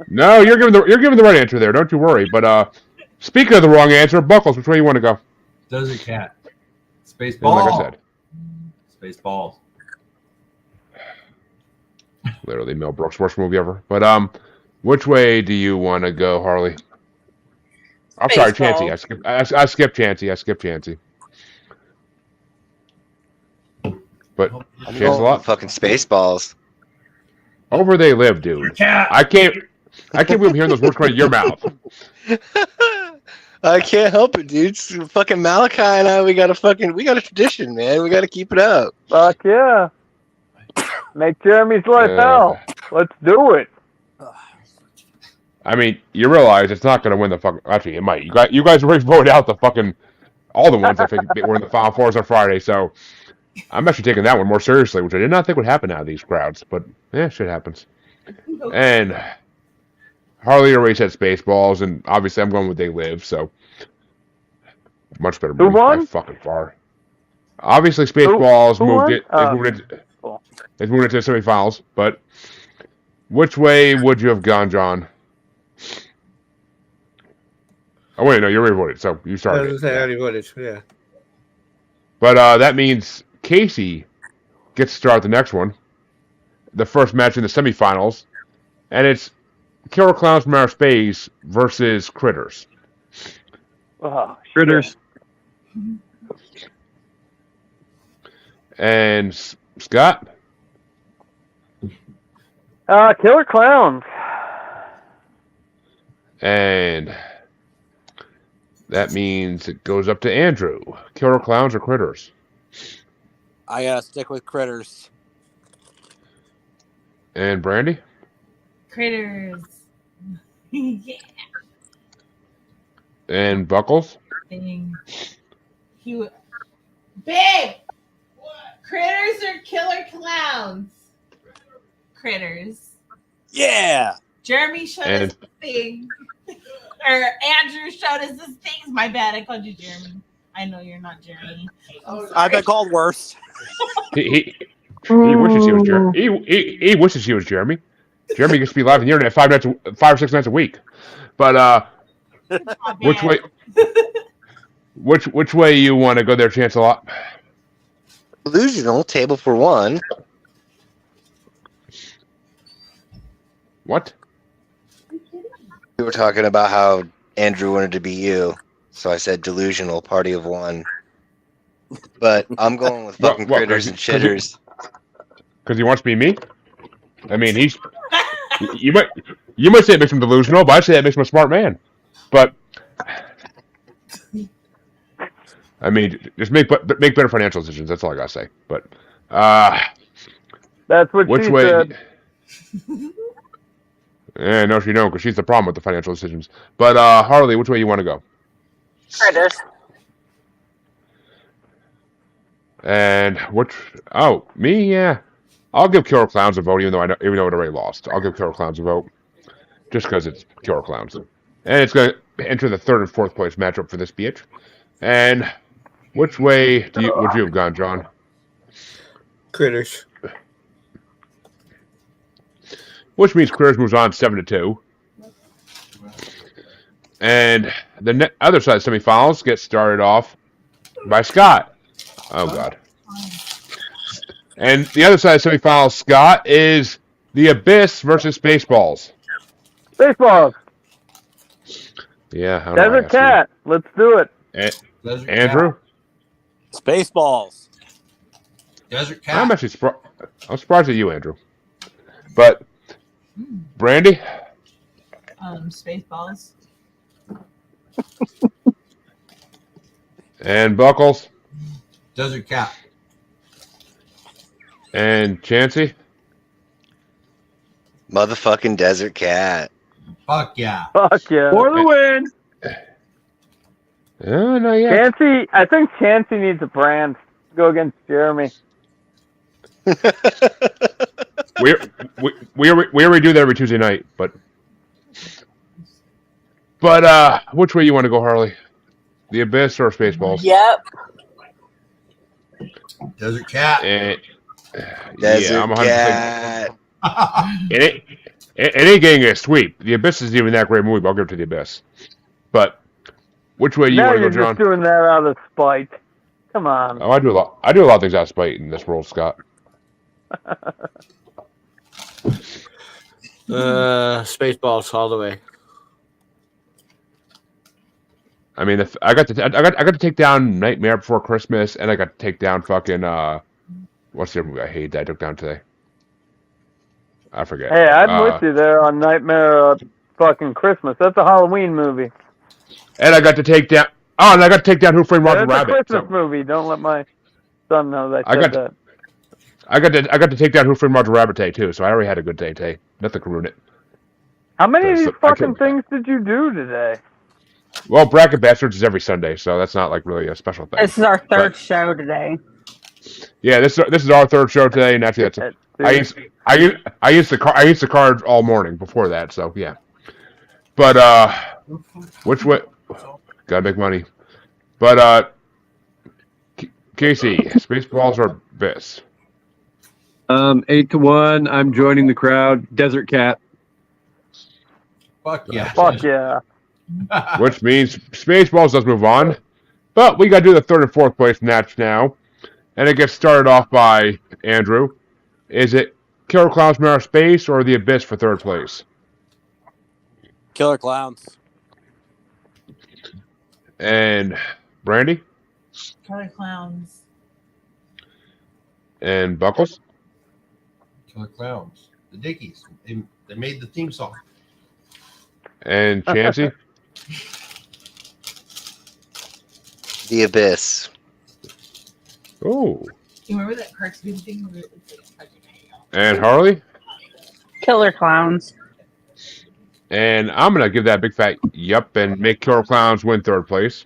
No, you're giving the right answer there. Don't you worry. But speaking of the wrong answer, Buckles, which way you want to go? Desert Cat. And Spaceball. like I said, Spaceballs. literally Mel Brooks' worst movie ever. But which way do you want to go, Harley? I'm sorry, Chancey. I skipped Chancey. But But I'm Chance going a lot. with fucking Spaceballs. Over they live, dude. I can't believe I'm hearing those words coming out of your mouth. I can't help it, dude. It's fucking Malachi and I, we got a tradition, man. We got to keep it up. Fuck yeah. Make Jeremy's life hell. Let's do it. I mean, you realize it's not going to win the fucking. Actually, it might. You guys already voted out the fucking all the ones I think were in the Final Fours on Friday, so I'm actually taking that one more seriously, which I did not think would happen out of these crowds. But yeah, shit happens. And Harley already said Spaceballs, and obviously I'm going with They Live, so much better movie by fucking far. Obviously, Spaceballs it's moved into the semifinals, but which way would you have gone, John? Oh wait, no, you already voted, so you started. I already voted, yeah. But that means Casey gets to start the next one, the first match in the semifinals, and it's Killer Clowns from Outer Space versus Critters. Oh, Critters. And Scott? Killer Clowns. And that means it goes up to Andrew. Killer Clowns or Critters? I gotta stick with Critters. And Brandy? Critters. Yeah. And Buckles? Babe. Critters or Killer Clowns? Critters. Yeah. Jeremy showed us the thing. Or Andrew showed us the things. My bad, I called you Jeremy. I know you're not Jeremy. I've been called worse. He wishes he was Jeremy. He wishes he was Jeremy. Jeremy gets to be live on the internet 5 or 6 nights a week. But which way? Which way you want to go there, Chance a lot? Delusional, table for one. What? We were talking about how Andrew wanted to be you, so I said delusional, party of one. But I'm going with fucking Critters and Shitters. Because he wants to be me? I mean, he's... You might say it makes him delusional, but I say that makes him a smart man. But... I mean, just make better financial decisions. That's all I gotta say. But... That's what which she way... said. Yeah, no, she don't, because she's the problem with the financial decisions. But, Harley, which way you want to go? Critters. And which... Oh, me? Yeah. I'll give Killer Clowns a vote, even though it already lost. I'll give Killer Clowns a vote, just because it's Killer Clowns. And it's going to enter the 3rd and 4th place matchup for this bitch. And which way would you have gone, John? Critters. Which means Critters moves on 7-2. And the other side of semifinals gets started off by Scott. Oh, God. And the other side of semifinals, Scott, is The Abyss versus Spaceballs. Spaceballs. Yeah. Desert Cat. Let's do it. Andrew? Spaceballs. Desert Cat. I'm surprised at you, Andrew. But, Brandy? Spaceballs. And Buckles? Desert Cat. And Chancey? Motherfucking Desert Cat. Fuck yeah. Fuck yeah. For the win. Not yet. Chancey, I think Chancey needs a brand to go against Jeremy. we already do that every Tuesday night, but which way you want to go, Harley? The Abyss or Spaceballs? Yep. Desert Cat. Desert I'm 100%. Cat. It ain't getting a sweep. The Abyss isn't even that great a movie, but I'll give it to The Abyss. But which way you Now want to go, you're John? just doing that out of spite. Come on. Oh, I do a lot of things out of spite in this world, Scott. Spaceballs all the way. I mean, I got to take down Nightmare Before Christmas, and I got to take down fucking What's the other movie I hate that I took down today? I forget. Hey, I'm with you there on Nightmare fucking Christmas. That's a Halloween movie. And I got to take down. Oh, and I got to take down Who Framed Roger It's a Rabbit. Christmas movie. Don't let my son know that I said that. I got to take down Who Framed Roger Rabbit today too, so I already had a good day today. Nothing can ruin it. How many of these fucking things did you do today? Well, Bracket Bastards is every Sunday, so that's not like really a special thing. This is our third show today. Yeah, this is our third show today, and actually that's I used the card all morning before that, so yeah. But which way? Gotta make money. But Casey, Spaceballs or Abyss? 8-1. I'm joining the crowd. Desert Cat. Fuck yeah. Fuck yeah. Which means Spaceballs does move on, but we got to do the third and fourth place match now, and it gets started off by Andrew. Is it Killer Clowns from Outer Space or The Abyss for third place? Killer Clowns. And Brandy? Killer Clowns. And Buckles? Killer Clowns. The Dickies. They made the theme song. And Chansey? The Abyss. Oh. You remember that cartoon thing where it was like And Harley? Killer Clowns. And I'm going to give that a big fat yup and make Killer Clowns win third place.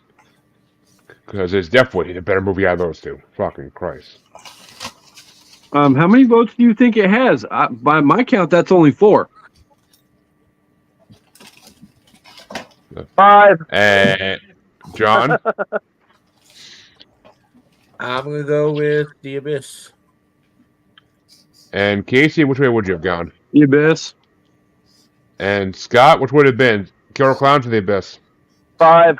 Because it's definitely the better movie out of those two. Fucking Christ. How many votes do you think it has? By my count, that's only 4. 5. And John? I'm going to go with The Abyss. And Casey, which way would you have gone? The Abyss. And Scott, which would it have been? Killer Clowns or The Abyss? 5.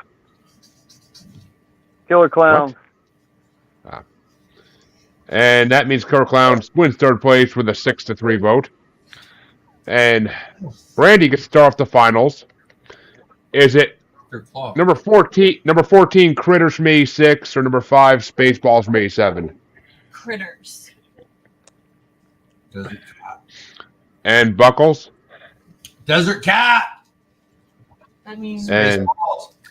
Killer Clowns. And that means Killer Clowns wins third place with a 6-3 vote. And Brandy gets to start off the finals. Is it number 14 Critters from 86 or number 5 Spaceballs from 87? Critters. Desert Cat. And Buckles? Desert Cat. That means. And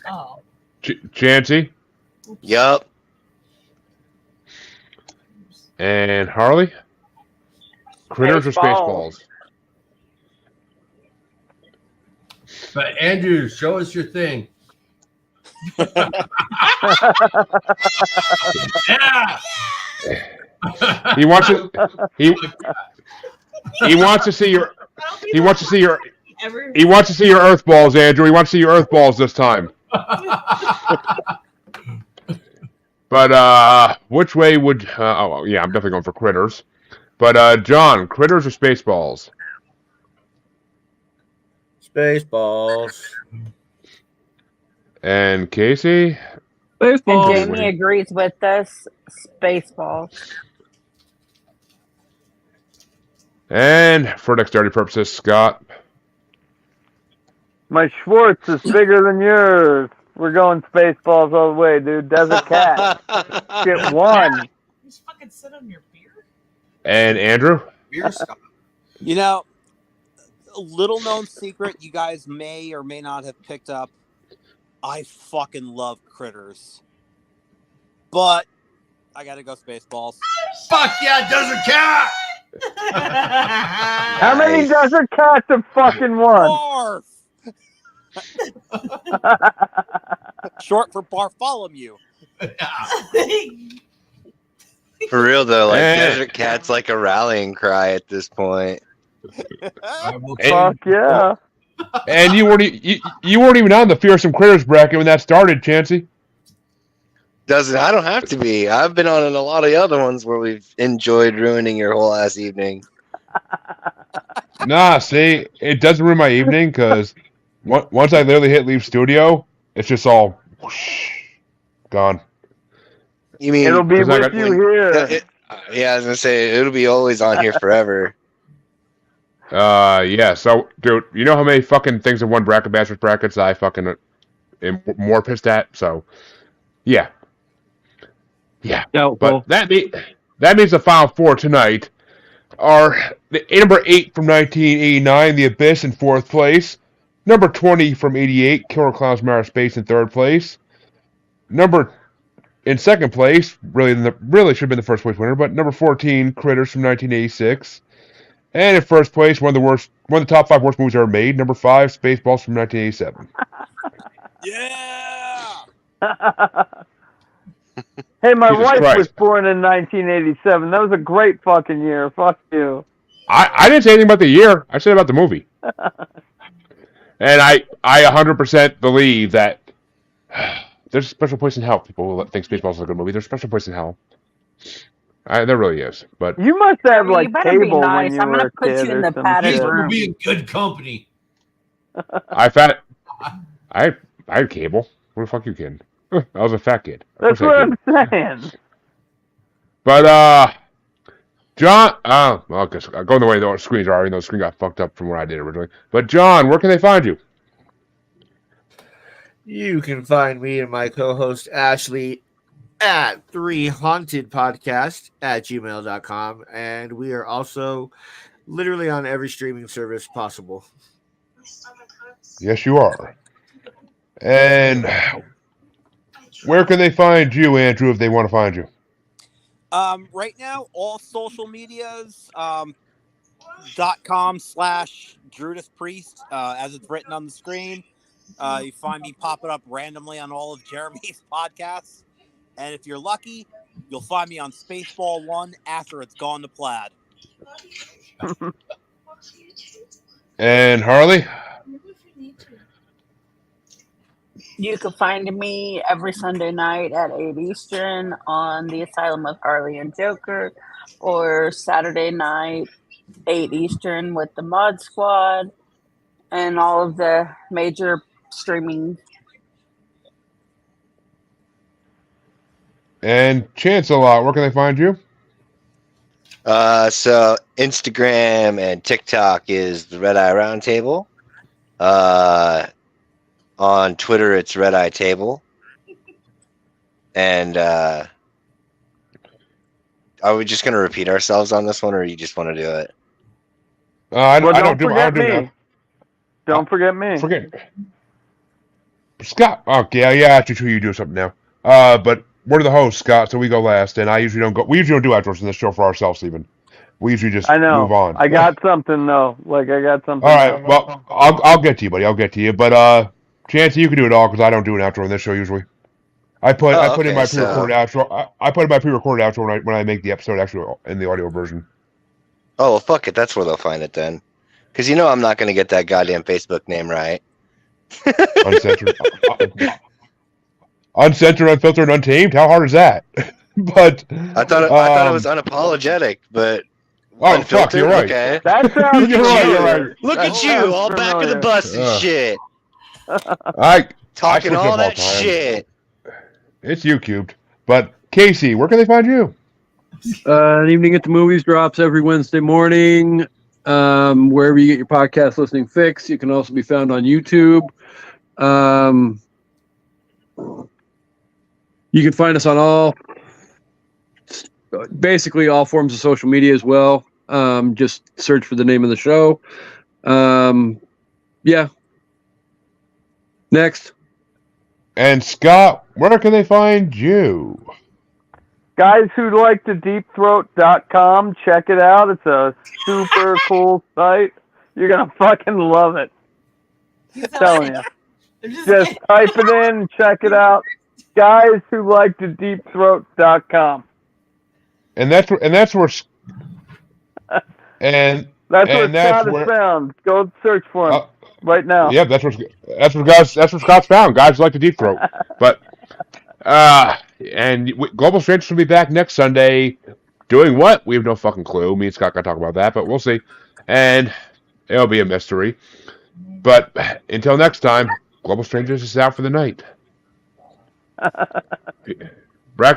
Oh. Chansey? Yup. And Harley? Critters or Spaceballs? But Andrew, show us your thing. Yeah. He wants to. He wants to see your. He wants to see your. He wants to see your Earth balls, Andrew. He wants to see your Earth balls this time. But which way would? Oh yeah, I'm definitely going for Critters. But John, Critters or Spaceballs? Spaceballs. And Casey? And Jamie agrees with us. Spaceballs. And for dexterity purposes, Scott. My Schwartz is bigger than yours. We're going Spaceballs all the way, dude. Desert Cat. Get one. Just fucking sit on your beer. And Andrew? You know, a little known secret you guys may or may not have picked up. I fucking love Critters. But I gotta go Spaceballs. Fuck yeah, Desert Cat! How many Desert Cats have fucking won? Barf! Short for Bartholomew. For real though, like Desert Cat's like a rallying cry at this point. Fuck yeah. And you weren't even on the Fearsome Critters bracket when that started, Chansey. I don't have to be. I've been on a lot of the other ones where we've enjoyed ruining your whole ass evening. Nah, see, it doesn't ruin my evening because once I literally hit leave studio, it's just all whoosh, gone. You mean it'll be with you here? Yeah, I was gonna say it'll be always on here forever. Yeah. So, dude, you know how many fucking things in one bracket bashers brackets I fucking am more pissed at? So, yeah. Doubtful. But that means the final four tonight are number 8 from 1989, The Abyss, in 4th place. Number 20 from 88, Killer Clowns from Outer Space, in 3rd place. In 2nd place, really should have been the first place winner, but number 14, Critters from 1986. And in 1st place, one of the top 5 worst movies ever made, number 5, Spaceballs from 1987. Yeah. Hey, my Jesus wife Christ. was born in 1987. That was a great fucking year. Fuck you. I didn't say anything about the year. I said about the movie. And I 100% believe that there's a special place in hell. People will think Spaceballs is a good movie. There's a special place in hell. There really is. But You must have like You better be cable nice. when you I'm were gonna a put kid you in or the some padded shit. We'll room. be in good company. I had cable. What the fuck you kidding? I was a fat kid. Of That's course I what did. I'm saying. But John, well, because going the way the screens are, even though the screen got fucked up from what I did originally. But John, where can they find you? You can find me and my co-host Ashley at 3hauntedpodcast@gmail.com, and we are also literally on every streaming service possible. Yes, you are. And where can they find you, Andrew, if they want to find you? Right now, all social medias, .com/DrudithPriest, as it's written on the screen. You find me popping up randomly on all of Jeremy's podcasts. And if you're lucky, you'll find me on Spaceball 1 after it's gone to Plaid. And Harley? You can find me every Sunday night at 8 Eastern on the Asylum with Harley and Joker, or Saturday night, 8 Eastern with the Mod Squad, and all of the major streaming. And Chance-a-Lot, where can they find you? So Instagram and TikTok is the Red Eye Roundtable. On Twitter, it's Red Eye Table. And are we just going to repeat ourselves on this one, or you just want to do it? Don't forget me. Don't forget me. Scott. Okay, yeah, actually, true. You do something now. But we're the hosts, Scott, so we go last, and I usually don't go. We usually don't do outros in this show for ourselves, even. We usually just move on. I got something though. I got something. All right. Well, I'll get to you, buddy. I'll get to you. But Chance, you can do it all because I don't do an outro in this show usually. I put in my pre-recorded outro. I put in my pre-recorded outro when I make the episode actually in the audio version. Oh, well, fuck it. That's where they'll find it then. Because I'm not going to get that goddamn Facebook name right. Uncensored, unfiltered, untamed. How hard is that? But I thought it was unapologetic, but unfiltered. Fuck, you're right. Okay. That sounds you're right. Look at you, all back of the bus and shit. Talking all that shit. It's you cubed. But Casey, where can they find you? An Evening at the Movies drops every Wednesday morning. Wherever you get your podcast listening fix. You can also be found on YouTube. You can find us on basically all forms of social media as well. Just search for the name of the show. Yeah. Next. And Scott, where can they find you? Guys who like to deepthroat.com, check it out. It's a super cool site. You're going to fucking love it. I'm telling you. Just type it in, check it out. Guys who like to deepthroat.com. And that's where Scott is found. Go search for him right now. Yeah, that's where Scott's found. Guys who like to deep throat. But and Global Strangers will be back next Sunday. Doing what? We have no fucking clue. Me and Scott got to talk about that, but we'll see. And it'll be a mystery. But until next time, Global Strangers is out for the night. Bracket.